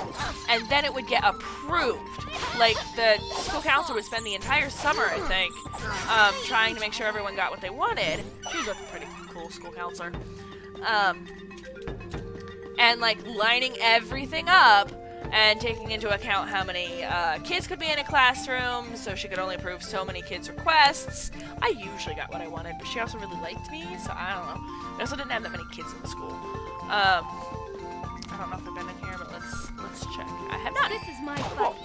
and then it would get approved. Like, the school counselor would spend the entire summer, I think, trying to make sure everyone got what they wanted. She was a pretty cool school counselor. And, like, lining everything up, and taking into account how many kids could be in a classroom, so she could only approve so many kids' requests. I usually got what I wanted, but she also really liked me, so I don't know. I also didn't have that many kids in the school. I don't know if I've been in here, but let's check. I have not. This is my fight.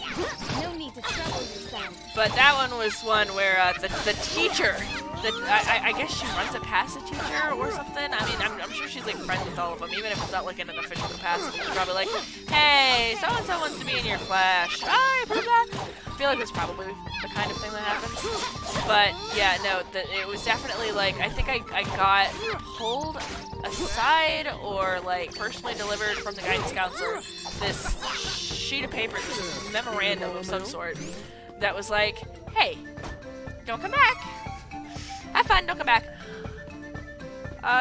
No need to trouble yourself. But that one was one where the teacher, I guess she runs it past a teacher or something. I mean, I'm sure she's like friends with all of them, even if it's not like in an official capacity. She's probably like, hey, so-and-so wants to be in your class. I approve that. I feel like that's probably the kind of thing that happens. But yeah, no, it was definitely like, I think I got pulled aside or like personally delivered from the guidance counselor this sheet of paper, this memorandum of some sort that was like, hey, don't come back. Have fun, don't come back.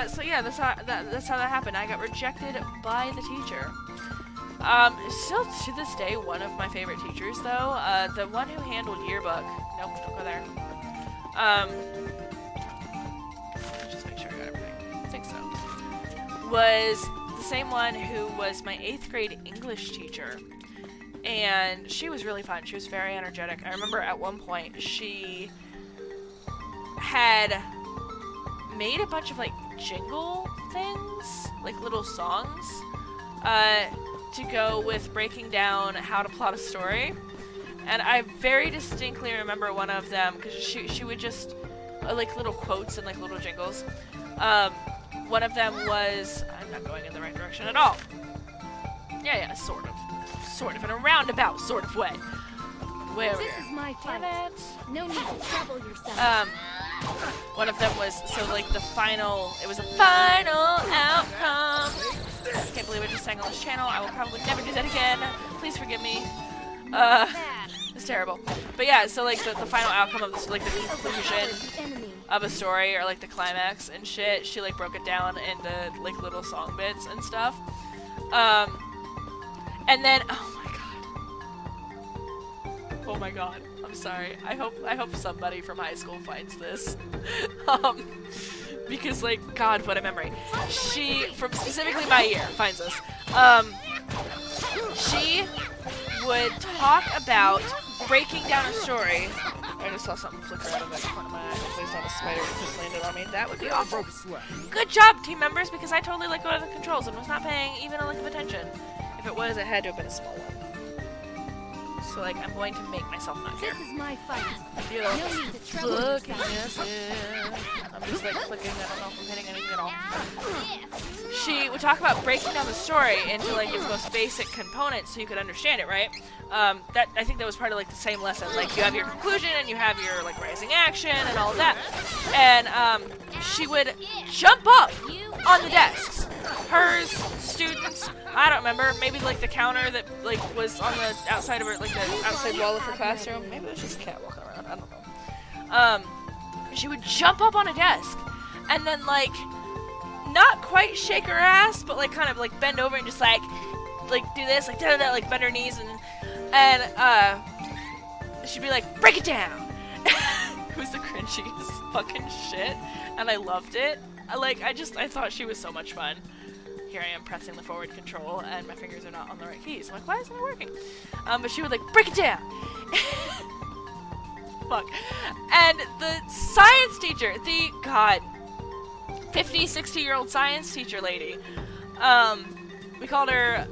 So yeah, that's how that happened. I got rejected by the teacher. Still to this day, one of my favorite teachers though, the one who handled yearbook. Nope, don't go there. Just make sure I got everything. I think so. Was the same one who was my 8th grade English teacher. And she was really fun. She was very energetic. I remember at one point she had made a bunch of like jingle things, like little songs, to go with breaking down how to plot a story. And I very distinctly remember one of them because she would just like little quotes and like little jingles. One of them was, I'm not going in the right direction at all. Yeah, sort of in a roundabout sort of way. Way over here. This is my fight. No need to trouble yourself. One of them was, so like the final, it was a final outcome. Can't believe I just sang on this channel. I will probably never do that again. Please forgive me. It's terrible. But yeah, so like the final outcome of this, like the conclusion of a story, or like the climax and shit, she like broke it down into like little song bits and stuff. And then, oh my god, I'm sorry. I hope somebody from high school finds this. Because like, God, what a memory. She, from specifically my year, finds this. She would talk about breaking down a story. I just saw something flicker out of that corner of my eye. Please not a spider that just landed on me. That would be awful. Good job, team members, because I totally let go of the controls and was not paying even a lick of attention. If it was, it had to have been a small one. So like, I'm going to make myself not care. This is my fight. You're looking, yes, I'm just like clicking, I don't know if I'm hitting anything at all. She would talk about breaking down the story into like its most basic components so you could understand it, right? I think that was part of like the same lesson. Like you have your conclusion and you have your like rising action and all of that. And she would jump up on the desks. Hers, students, I don't remember, maybe like the counter that like was on the outside of her, like the outside wall of her classroom. Maybe it was just a cat walking around, I don't know. She would jump up on a desk and then like not quite shake her ass, but like kind of like bend over and just like do this, like da-da-da, like bend her knees and she'd be like, break it down. It was the cringiest fucking shit, and I loved it. I thought she was so much fun. Here I am pressing the forward control, and my fingers are not on the right keys. I'm like, why isn't it working? But she would like, break it down. Fuck. And the science teacher, the, God, 50, 60-year-old science teacher lady, we called her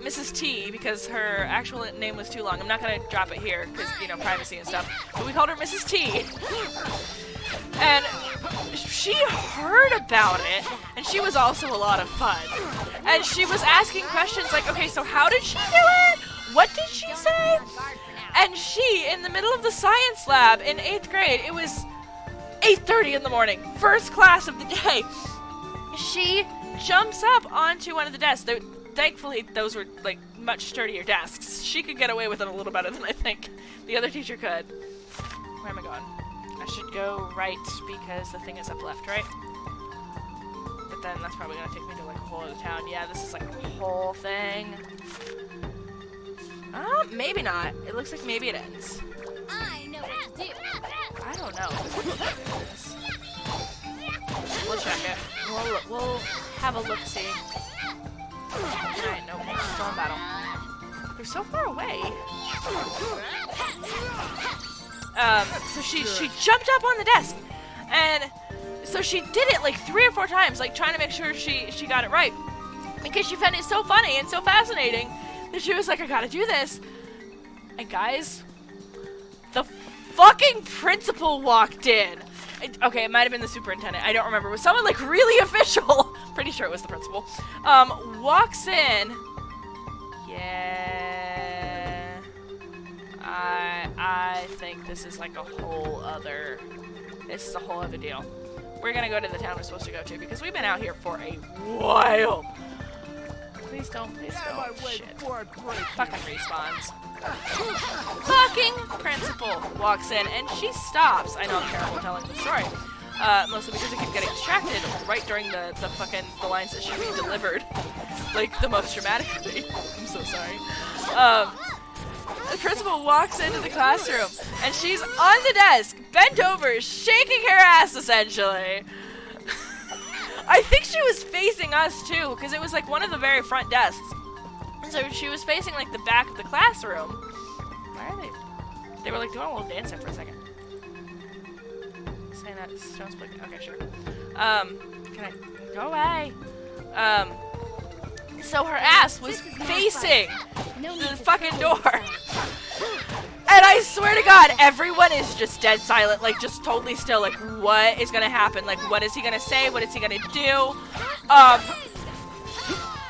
Mrs. T because her actual name was too long. I'm not going to drop it here because, you know, privacy and stuff. But we called her Mrs. T. And she heard about it, and she was also a lot of fun. And she was asking questions like, okay, so how did she do it? What did she say? And she, in the middle of the science lab in 8th grade, it was 8:30 in the morning, first class of the day, she jumps up onto one of the desks. Thankfully, those were, like, much sturdier desks. She could get away with it a little better than I think the other teacher could. Where am I going? I should go right because the thing is up left, right? But then that's probably going to take me to, like, a whole other town. Yeah, this is, like, a whole thing. Maybe not. It looks like maybe it ends. I know what to do. I don't know. We'll check it. We'll have a look-see. Alright, nope. Still in battle. They're so far away. So she jumped up on the desk. And so she did it like 3 or 4 times, like trying to make sure she got it right. Because she found it so funny and so fascinating that she was like, I gotta do this. And guys, the fucking principal walked in. Okay, it might have been the superintendent. I don't remember. It was someone like really official. Pretty sure it was the principal. Walks in. Yeah. I think this is like a whole other. This is a whole other deal. We're gonna go to the town we're supposed to go to because we've been out here for a while. Please don't. Please don't. Shit. Fucking respawns. Fucking principal walks in and she stops. I know I'm terrible telling the story. Mostly because I keep getting distracted right during the lines that should be delivered. Like the most dramatically. I'm so sorry. The principal walks into the classroom and she's on the desk, bent over, shaking her ass essentially. I think she was facing us too, because it was like one of the very front desks. So she was facing like the back of the classroom. Why are they? They were like doing a little dancing for a second. Saying that stone's blinking. Okay, sure. Can I go away? So her ass was facing the fucking door. And I swear to God, everyone is just dead silent, like just totally still, like what is gonna happen? Like what is he gonna say? What is he gonna do?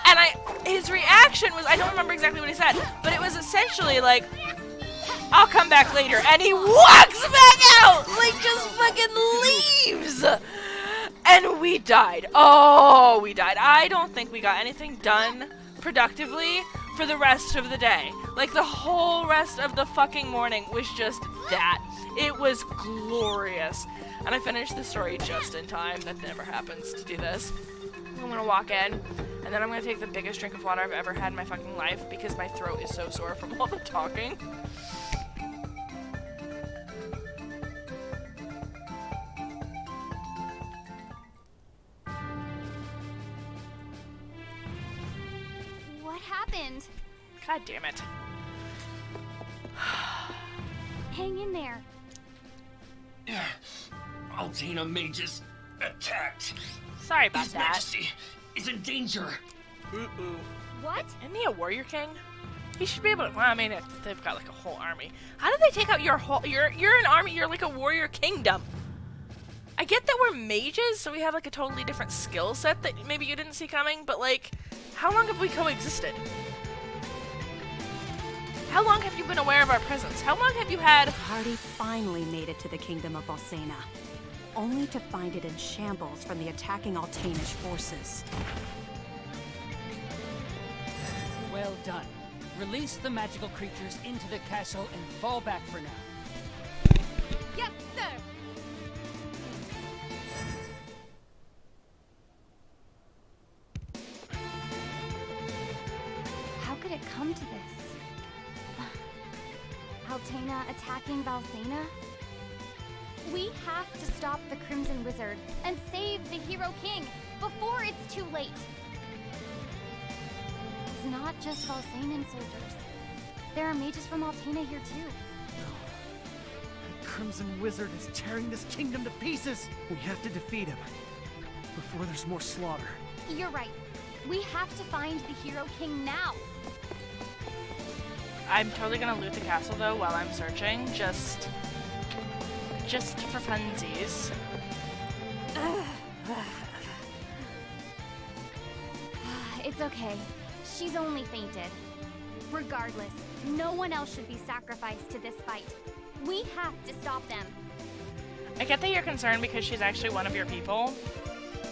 And his reaction was, I don't remember exactly what he said, but it was essentially like, I'll come back later, and he walks back out! Like just fucking leaves! died. Oh, we died. I don't think we got anything done productively for the rest of the day. Like, the whole rest of the fucking morning was just that. It was glorious. And I finished the story just in time. That never happens to do this. I'm gonna walk in, and then I'm gonna take the biggest drink of water I've ever had in my fucking life because my throat is so sore from all the talking. What happened? God damn it. Hang in there. Altena mages attacked. Sorry about His that. Majesty is in danger. What? Isn't he a warrior king? He should be able to. Well, I mean, they've got like a whole army. How did they take out your whole? You're an army. You're like a warrior kingdom. I get that we're mages, so we have like a totally different skill set that maybe you didn't see coming. But like, how long have we coexisted? How long have you been aware of our presence? How long have you had? The party finally made it to the kingdom of Alcena, only to find it in shambles from the attacking Altanish forces. Well done. Release the magical creatures into the castle and fall back for now. Yes, sir! How could it come to this? Altena attacking Valsena? We have to stop the Crimson Wizard and save the Hero King before it's too late. It's not just Valsenan soldiers. There are mages from Altena here too. The Crimson Wizard is tearing this kingdom to pieces. We have to defeat him before there's more slaughter. You're right. We have to find the Hero King now. I'm totally gonna loot the castle though while I'm searching, just for funsies. It's okay. She's only fainted. Regardless, no one else should be sacrificed to this fight. We have to stop them. I get that you're concerned because she's actually one of your people,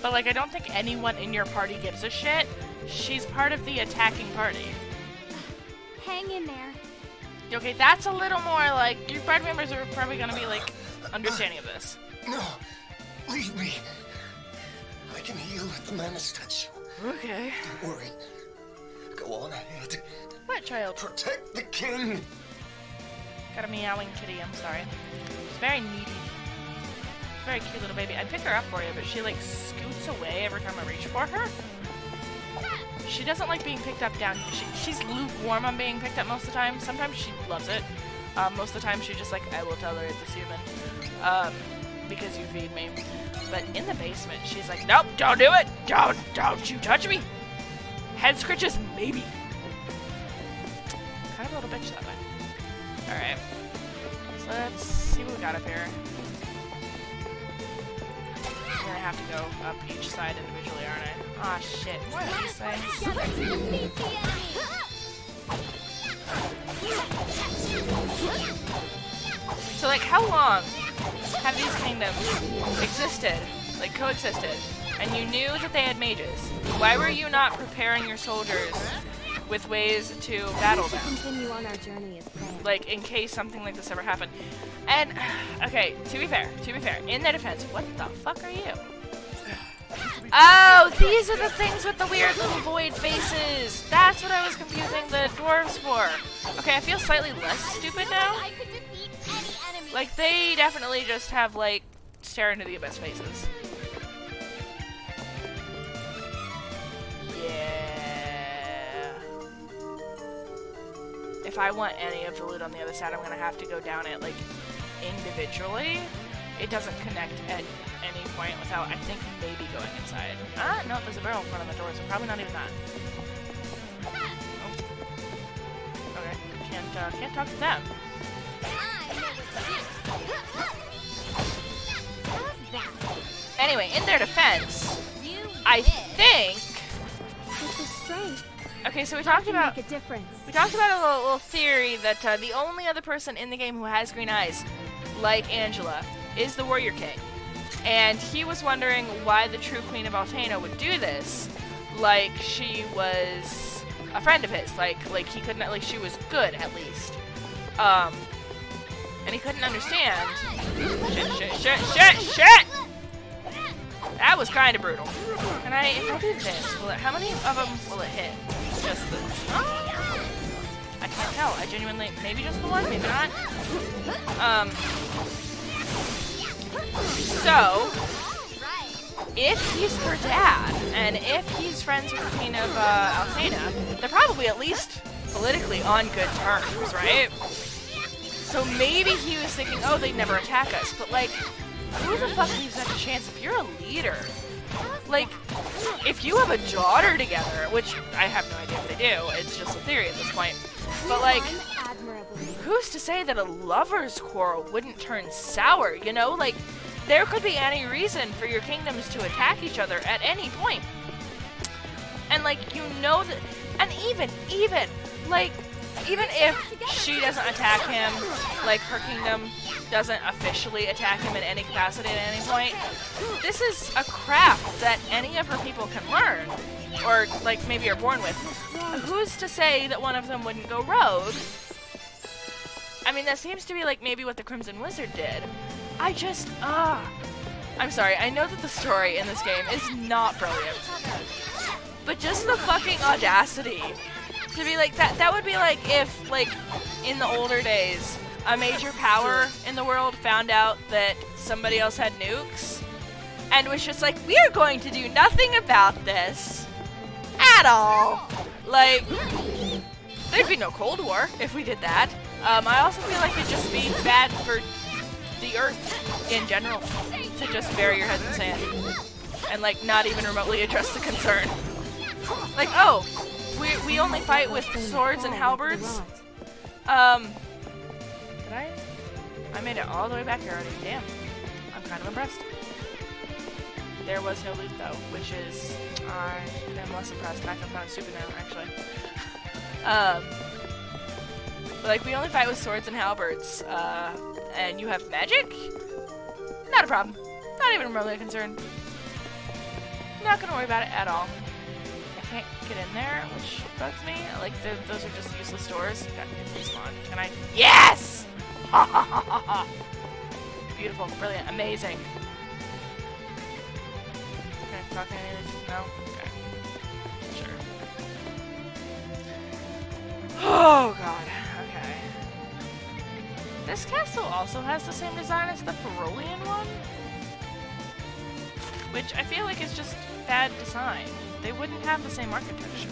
but like I don't think anyone in your party gives a shit. She's part of the attacking party. Hang in there. Okay, that's a little more like your party members are probably gonna be like understanding of this. No, leave me. I can heal with the Manus touch. Okay. Don't worry. Go on ahead. What child? Protect the king. Got a meowing kitty, I'm sorry. She's very needy. Very cute little baby. I'd pick her up for you, but she like scoots away every time I reach for her. She doesn't like being picked up down here. She's lukewarm on being picked up most of the time. Sometimes she loves it. Most of the time she's just like, I will tolerate this human. Because you feed me. But in the basement, she's like, nope, don't do it! Don't you touch me! Head scritches, maybe. Kind of a little bitch that way. Alright. So let's see what we got up here. I'm gonna have to go up each side individually, aren't I? Aw, shit. What are these things? So, like, how long have these kingdoms existed? Like, coexisted? And you knew that they had mages. Why were you not preparing your soldiers with ways to battle them? Continue on our journey as planned. Like, in case something like this ever happened. And, okay, to be fair, in their defense, what the fuck are you? Oh, these are the things with the weird little void faces. That's what I was confusing the dwarves for. Okay, I feel slightly less stupid now. Like, they definitely just have, like, stare into the abyss faces. Yeah. If I want any of the loot on the other side, I'm gonna have to go down it, like, individually. It doesn't connect at any point without, I think, maybe going inside. Ah, no, there's a barrel in front of the door, so probably not even that. Oh. Okay, can't talk to them. Anyway, in their defense, I think. Okay, so we talked about a little theory that the only other person in the game who has green eyes, like Angela, is the Warrior King. And he was wondering why the true Queen of Altena would do this, like she was a friend of his, like he couldn't, like she was good at least. And he couldn't understand. Shit! That was kind of brutal. And if I do this, how many of them will it hit? Just the... I can't tell. I genuinely... Maybe just the one, maybe not. So, if he's her dad, and if he's friends with the Queen of Altena, they're probably at least politically on good terms, right? So maybe he was thinking, oh, they'd never attack us, but like, who the fuck leaves that chance if you're a leader? Like, if you have a daughter together, which I have no idea if they do, it's just a theory at this point, but like, who's to say that a lover's quarrel wouldn't turn sour, you know? Like, there could be any reason for your kingdoms to attack each other at any point. And like, you know that, and even, like, even if she doesn't attack him, like her kingdom doesn't officially attack him in any capacity at any point, this is a craft that any of her people can learn, or like maybe are born with. Who's to say that one of them wouldn't go rogue? I mean, that seems to be like maybe what the Crimson Wizard did. I'm sorry, I know that the story in this game is not brilliant, but just the fucking audacity to be like that would be like if, like, in the older days, a major power in the world found out that somebody else had nukes and was just like, we are going to do nothing about this at all. Like, there'd be no Cold War if we did that. I also feel like it'd just be bad for the Earth in general to just bury your head in the sand and, like, not even remotely address the concern. Like, oh, we only fight with swords and halberds. Did I made it all the way back here already. Damn. I'm kind of impressed. There was no loot though, which is, I'm less impressed. I'm kind of stupid now, actually. But like, we only fight with swords and halberds, and you have magic? Not a problem. Not even remotely a concern. Not gonna worry about it at all. I can't get in there, which bugs me. Like, those are just useless doors. Got me respawn. Can I? Yes! Ha ha ha ha ha! Beautiful, brilliant, amazing. Can I talk to any of these? No? Okay. Sure. Oh god. Okay. This castle also has the same design as the Ferolian one, which I feel like is just bad design. They wouldn't have the same architecture.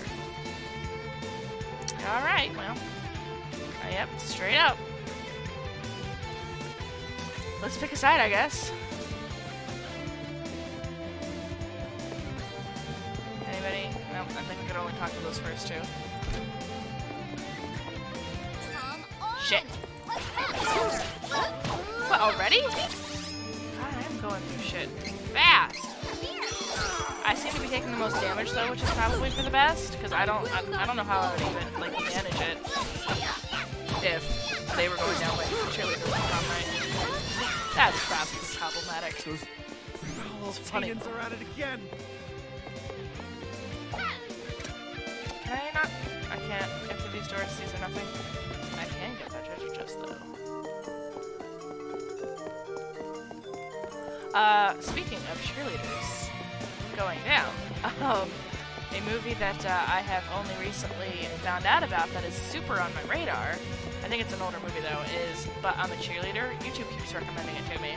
Alright, well. Yep, straight up. Let's pick a side, I guess. Anybody? No, I think we could only talk to those first two. Shit. What, already? God, I'm going through shit fast. I seem to be taking the most damage though, which is probably for the best, because I don't know how I would even like manage it if they were going down like cheerleaders would come, right? That's probably problematic. Those Canons are at it again. Can I not? I can't get through these doors. These are nothing. I can get that treasure chest though. Speaking of cheerleaders going down, a movie that I have only recently found out about that is super on my radar, I think it's an older movie though, is But I'm a Cheerleader. YouTube keeps recommending it to me.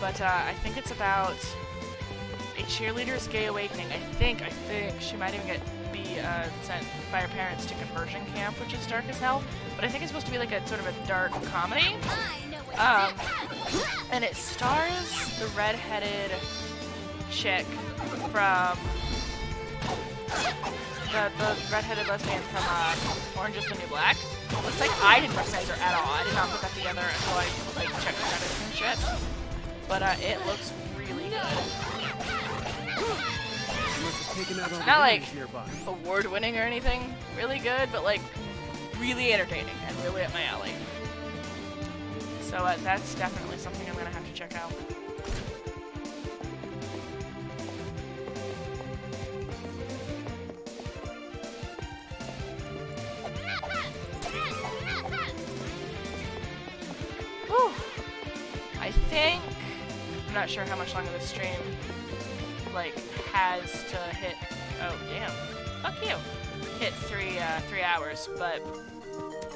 But I think it's about a cheerleader's gay awakening. I think she might even be sent by her parents to conversion camp, which is dark as hell. But I think it's supposed to be like a sort of a dark comedy. And it stars the red-headed chick from the red-headed lesbian from Orange Is the New Black. Looks like I didn't recognize her at all. I did not put that together until I like checked the credits and shit. But it looks really good. Not like award-winning or anything, really good, but like really entertaining and really up my alley. So So that's definitely something I'm gonna have to check out. Whew. I think I'm not sure how much longer this stream like has to hit. Oh damn! Fuck you. Hit 3 hours, but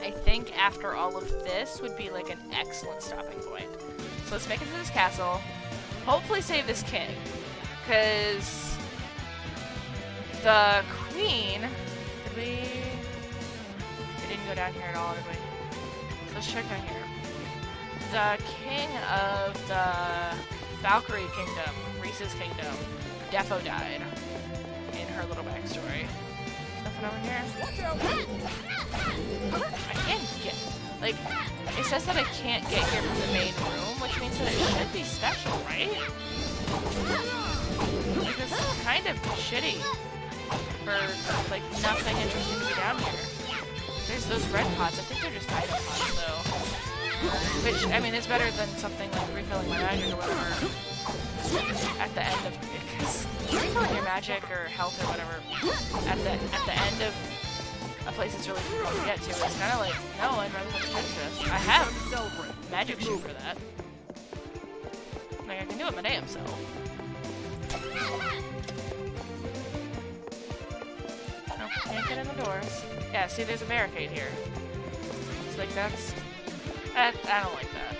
I think after all of this would be like an excellent stopping point. So let's make it to this castle. Hopefully save this king, because the queen. Did we? We didn't go down here at all, did we? So let's check down here. The king of the Valkyrie kingdom, Reese's kingdom, defo died in her little backstory. Nothing over here. I can't get, like, it says that I can't get here from the main room, which means that it should be special, right? Like, this is kind of shitty for, like, nothing interesting to be down here. There's those red pots. I think they're just item pots, though. Which, I mean, it's better than something like refilling my magic or whatever at the end of, because refilling your magic or health or whatever at the end of a place that's really difficult to get to is kind of like, no, I'd rather have a treasure chest. I have magic shoe for that. Like, I can do it my damn self. Nope, can't get in the doors. Yeah, see, there's a barricade here. It's like, that's... I don't like that.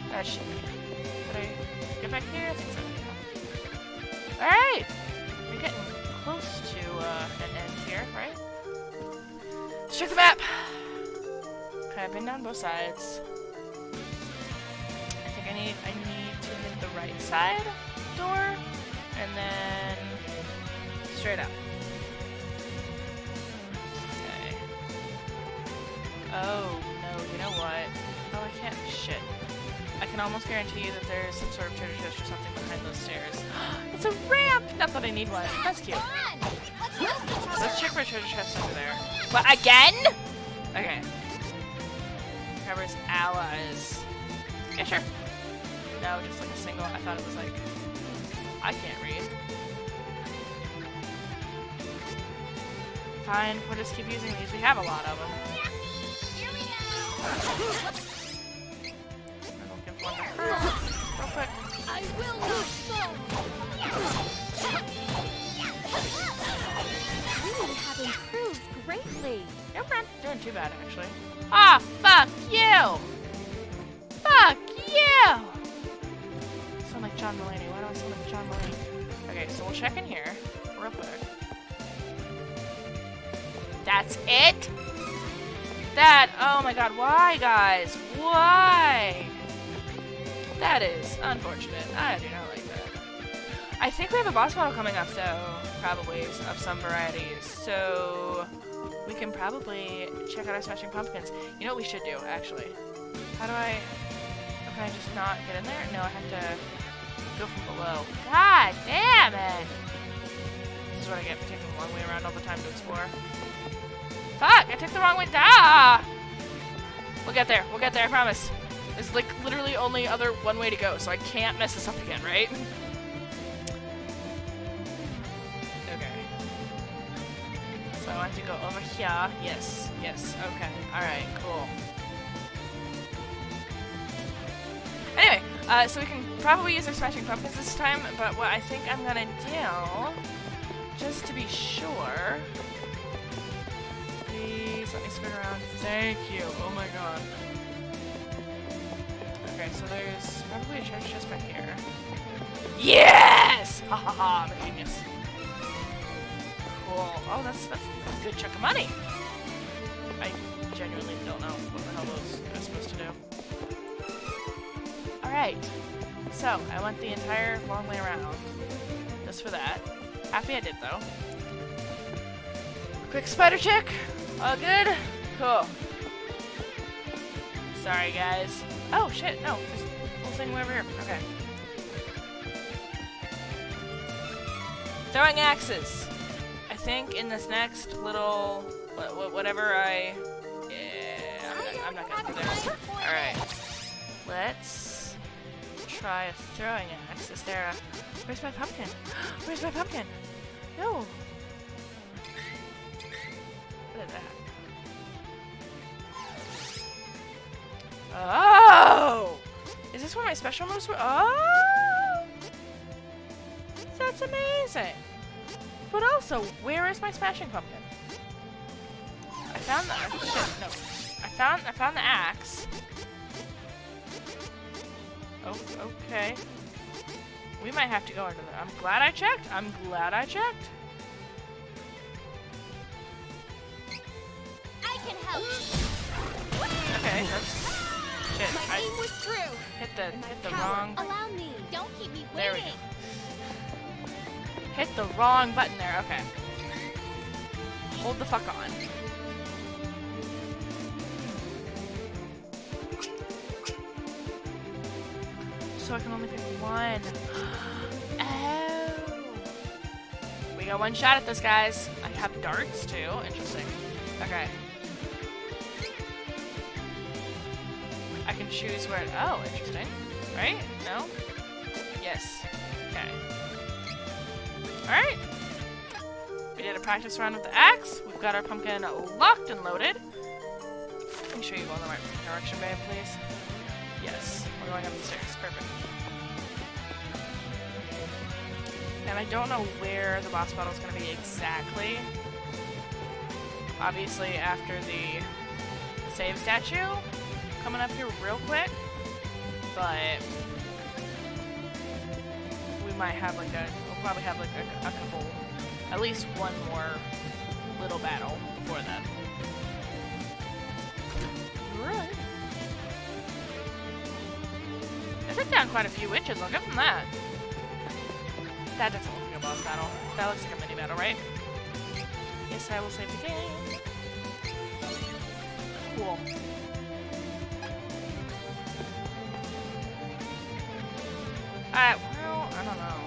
That should be... Did I get back here? I think so. Alright! We're getting close to an end here, right? Let's check the map! Okay, I've been down both sides. I think I need to hit the right side door, and then straight up. Okay. Oh, no, you know what? Oh, I can't. Shit. I can almost guarantee you that there's some sort of treasure chest or something behind those stairs. It's a ramp! Not that I need one. That's cute. Let's check for treasure chest over there. What, again? Okay. Covers allies. Yeah, sure. No, just like a single. I thought it was like... I can't read. Fine, we'll just keep using these. We have a lot of them. Real quick. I will not fall. You have improved greatly. You're not doing too bad, actually. Ah, fuck you! Fuck you! I sound like John Mulaney. Why do I sound like John Mulaney? Okay, so we'll check in here real quick. That's it? Oh my god, why, guys? Why? That is unfortunate. I do not like that. I think we have a boss battle coming up, though. Probably, of some varieties. So, we can probably check out our Smashing Pumpkins. You know what we should do, actually? How do I... Oh, can I just not get in there? No, I have to go from below. God damn it! This is what I get for taking a long way around all the time to explore. Fuck! I took the wrong way. Ah! We'll get there. We'll get there, I promise. There's like literally only one way to go, so I can't mess this up again, right? Okay. So I have to go over here. Yes. Yes. Okay. Alright, cool. Anyway, so we can probably use our Smashing Pumpkins this time, but what I think I'm gonna do, just to be sure... Please let me spin around. Thank you. Oh my god. Okay, so there's probably a treasure chest back here. Yes! Ha ha ha, I'm a genius. Cool. Oh, that's a good chunk of money. I genuinely don't know what the hell those are supposed to do. Alright. So, I went the entire long way around. Just for that. Happy I did, though. Quick spider check. All good? Cool. Sorry, guys. Oh, shit, no. There's a whole thing over here. Okay. Throwing axes. I think in this next little... whatever I... Yeah, I'm not gonna do that. Alright. Let's try a throwing axe. Is there a... Where's my pumpkin? Where's my pumpkin? No. What is that? Oh! Is this where my special moves were? Oh! That's amazing. But also, where is my smashing pumpkin? I found the... Shit, no. I found the axe. Oh, okay. We might have to go into the... I'm glad I checked. I'm glad I checked. I can help. Okay, that's... Shit, My aim was true. hit the wrong... Allow me. Don't keep me There we waiting. go. Hit the wrong button there. Okay. Hold the fuck on. So I can only pick one. Oh. We got one shot at this, guys. I have darts too. Interesting. Okay. I can choose where. Oh, interesting. Right? No? Yes. Okay. Alright. We did a practice run with the axe. We've got our pumpkin locked and loaded. Make sure you go in the right direction, babe, please. Yes. We're going up the stairs. Perfect. And I don't know where the boss battle is going to be exactly. Obviously, after the save statue coming up here real quick. But we might have like we'll probably have like a couple, at least one more little battle before then. Really? I took down quite a few witches, I'll give them that. That doesn't look like a boss battle. That looks like a mini battle, right? Yes, I will save the game. Cool. Well, I don't know.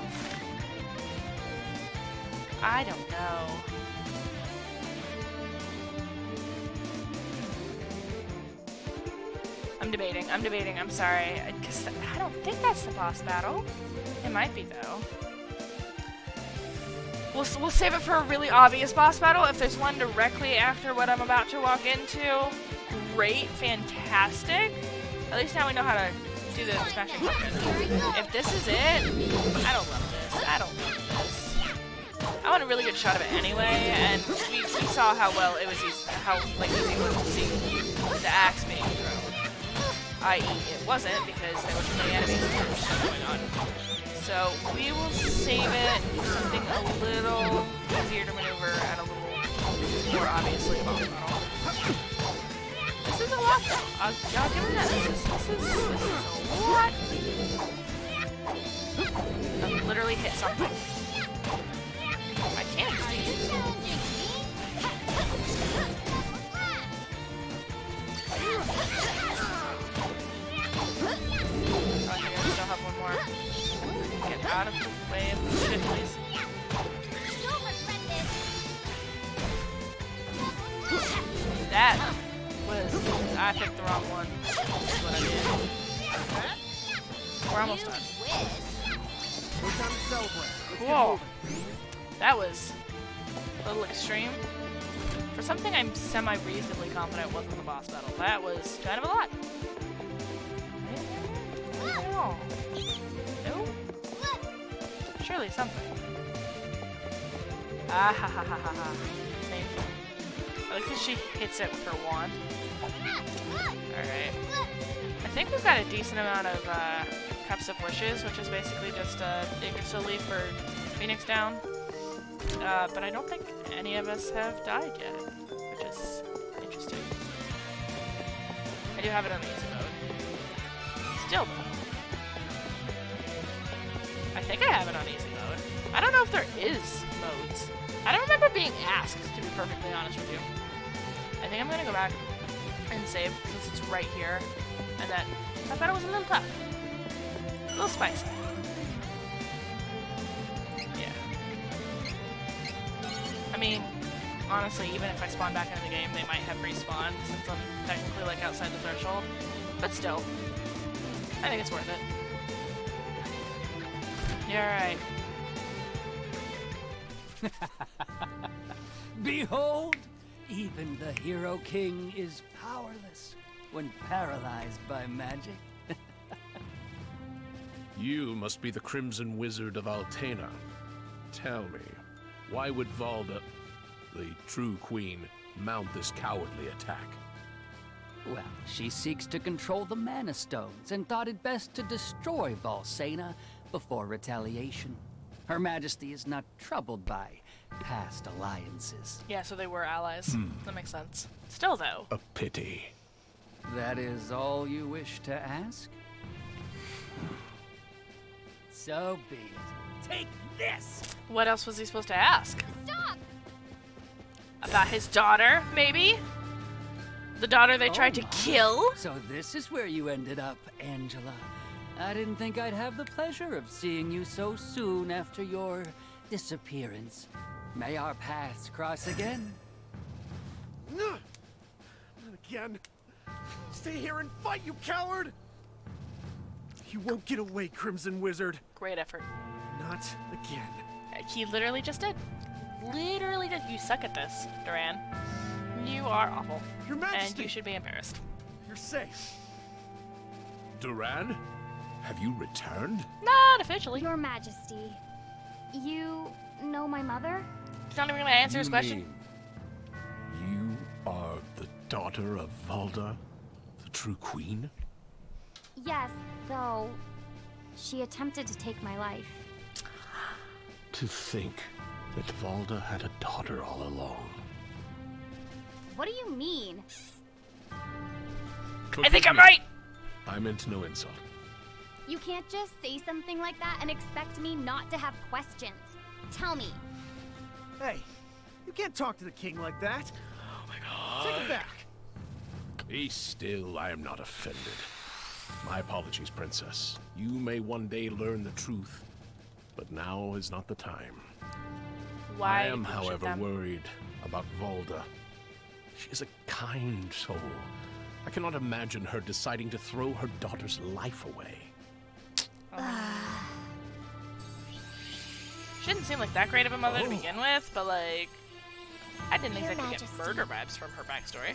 I don't know. I'm debating, I'm sorry. Because I don't think that's the boss battle. It might be, though. We'll save it for a really obvious boss battle. If there's one directly after what I'm about to walk into, great, fantastic. At least now we know how to do the smashing pumpkin. If this is it, I don't love this. I don't love this. I want a really good shot of it anyway, and we saw how well it was easy, how like easy it was to see the axe being thrown. I.e., it wasn't because there were too many enemies going on. So we will save it for something a little easier to maneuver and a little more obviously a boss battle. This is a lot though. I'll give it that. This is a lot. I've literally hit something. I can't see. I think I still have one more. Get out of the way of the shit, please. That was... I picked the wrong one. That's what I did. We're almost done. Cool. That was a little extreme. For something I'm semi-reasonably confident wasn't the boss battle, that was kind of a lot. No. No? Surely something. Ah ha ha ha ha ha. Thank you. I like that she hits it with her wand. Alright. I think we've got a decent amount of Cups of Wishes, which is basically just Yggdrasil leaf for Phoenix down. But I don't think any of us have died yet, which is interesting. I do have it on easy mode. Still though. I think I have it on easy mode. I don't know if there is modes. I don't remember being asked, to be perfectly honest with you. I think I'm gonna go back and save since it's right here. And that I thought it was a little tough. A little spicy. Yeah. I mean, honestly, even if I spawn back into the game, they might have respawned since I'm technically like outside the threshold. But still. I think it's worth it. You're right. Behold, even the Hero King is powerless when paralyzed by magic. You must be the Crimson Wizard of Altena. Tell me, why would Valda, the true queen, mount this cowardly attack? Well, she seeks to control the Mana Stones and thought it best to destroy Valsena before retaliation. Her Majesty is not troubled by past alliances. Yeah, so they were allies. That makes sense. Still, though. A pity. That is all you wish to ask? So be it. Take this! What else was he supposed to ask? Stop! About his daughter, maybe? The daughter they tried to kill? So this is where you ended up, Angela. I didn't think I'd have the pleasure of seeing you so soon after your disappearance. May our paths cross again. Not again. Stay here and fight, you coward! You won't get away, Crimson Wizard. Great effort. Not again. He literally just did. Literally did. You suck at this, Duran. You are awful. Your Majesty! And you should be embarrassed. You're safe. Duran? Have you returned? Not officially. Your Majesty, you know my mother? He's not even gonna answer his question. You are the daughter of Valda, the true queen? Yes, though she attempted to take my life. To think that Valda had a daughter all along. What do you mean? I think I'm right! I meant no insult. You can't just say something like that and expect me not to have questions. Tell me. Hey, you can't talk to the king like that. Oh my god. Take it back. Be still, I am not offended. My apologies, Princess. You may one day learn the truth, but now is not the time. Why? I am, however, worried about Valda. She is a kind soul. I cannot imagine her deciding to throw her daughter's life away. She didn't seem like that great of a mother to begin with, but like, I didn't Your exactly Majesty. get murder vibes from her backstory.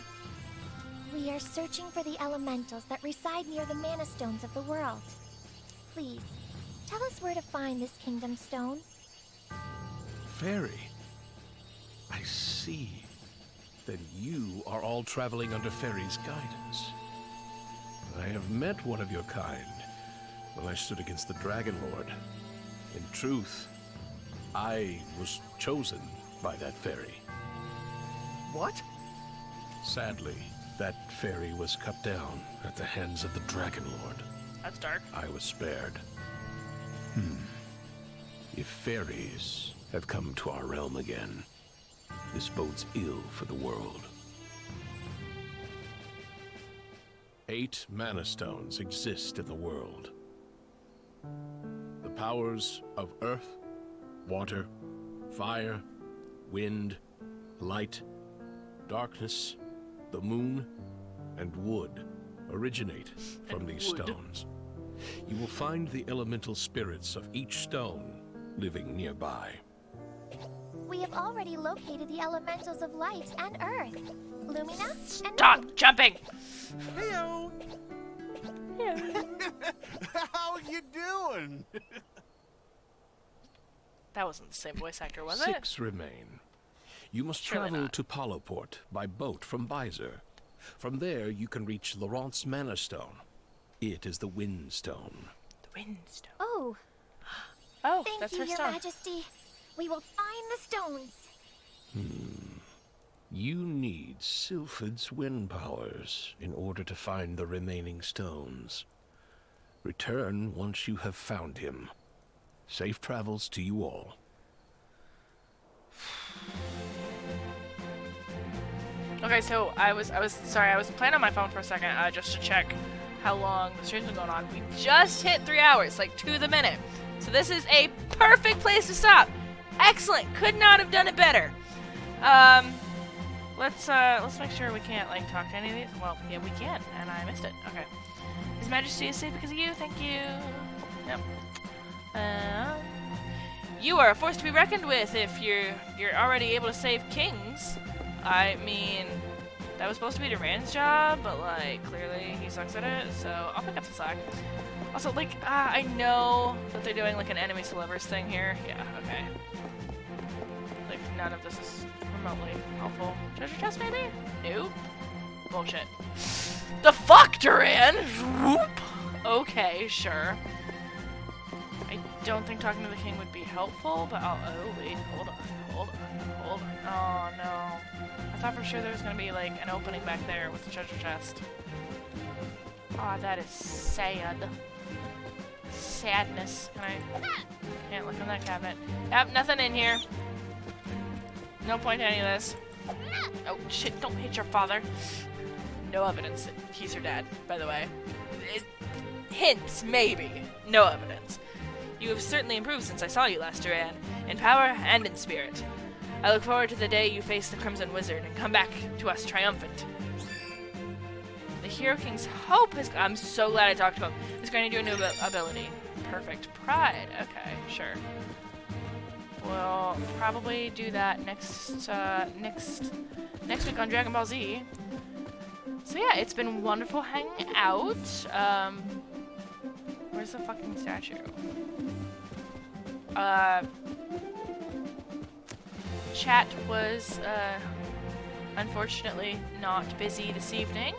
We are searching for the elementals that reside near the Mana Stones of the world. Please, tell us where to find this Kingdom Stone. Fairy, I see. Then you are all traveling under Fairy's guidance. I have met one of your kind when I stood against the Dragon Lord. In truth, I was chosen by that fairy. What? Sadly, that fairy was cut down at the hands of the Dragon Lord. That's dark. I was spared. If fairies have come to our realm again, this bodes ill for the world. 8 Mana Stones exist in the world. The powers of earth, water, fire, wind, light, darkness, the moon, and wood originate from these stones. You will find the elemental spirits of each stone living nearby. We have already located the elementals of light and earth, Lumina and Stop Moon. jumping! Heyo! How you doing? That wasn't the same voice actor, was it? 6 remain. You must Surely travel not. to Paloport by boat from Visor. From there, you can reach Laurent's Mana Stone. It is the Wind Stone. The Wind Stone. Oh, Oh, thank that's you, her Your stone. Majesty. We will find the stones. You need Sylphid's wind powers in order to find the remaining stones. Return once you have found him. Safe travels to you all. Okay, so I was sorry, I was playing on my phone for a second just to check how long the stream's been going on. We just hit 3 hours, like to the minute. So this is a perfect place to stop. Excellent. Could not have done it better. Let's make sure we can't like talk to any of these. Well, yeah, we can, and I missed it. Okay. His Majesty is safe because of you. Thank you. Yep. You are a force to be reckoned with if you're already able to save kings. I mean, that was supposed to be Duran's job, but like clearly he sucks at it, so I'll pick up the slack. Also, like, I know that they're doing like an enemy to lovers thing here. Yeah, okay. Like, none of this is remotely helpful. Treasure chest, maybe? Nope. Bullshit. The fuck, Duran? Whoop. Okay, sure. I don't think talking to the king would be helpful, but oh wait, hold on. Oh no. I thought for sure there was gonna be like an opening back there with the treasure chest. Aw, that is sad. Sadness. Can't look in that cabinet. Yep, nothing in here. No point to any of this. Oh shit, don't hit your father. No evidence that he's your dad, by the way. Hints, maybe. No evidence. You have certainly improved since I saw you last, Duran, in power and in spirit. I look forward to the day you face the Crimson Wizard and come back to us triumphant. The Hero King's hope has— I'm so glad I talked to him. He's going to do a new ability. Perfect. Pride. Okay, sure. We'll probably do that next week on Dragon Ball Z. So yeah, it's been wonderful hanging out. Where's the fucking statue? Chat was, unfortunately not busy this evening,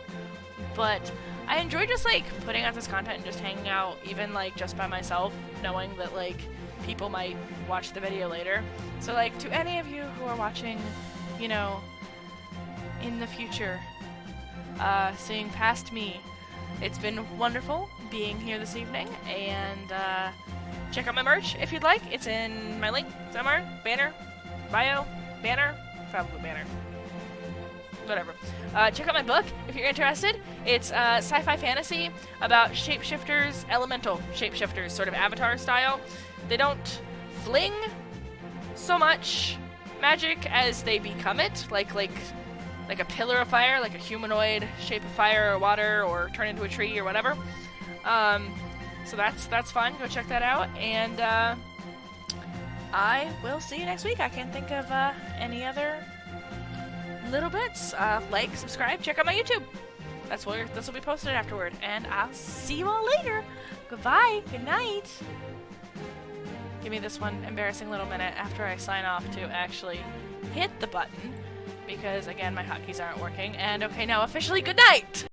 but I enjoyed just, like, putting out this content and just hanging out, even, like, just by myself, knowing that, like, people might watch the video later. So, like, to any of you who are watching, you know, in the future, seeing past me, it's been wonderful being here this evening, and, check out my merch if you'd like. It's in my link somewhere. Banner. Bio. Banner. Probably banner. Whatever. Check out my book if you're interested. It's sci-fi fantasy about shapeshifters, elemental shapeshifters, sort of Avatar style. They don't fling so much magic as they become it, like a pillar of fire, like a humanoid shape of fire or water, or turn into a tree or whatever. So that's fun. Go check that out, and I will see you next week. I can't think of any other little bits. Like, subscribe, check out my YouTube. That's where this will be posted afterward, and I'll see you all later. Goodbye. Good night. Give me this one embarrassing little minute after I sign off to actually hit the button, because again my hotkeys aren't working. And okay, now officially good night.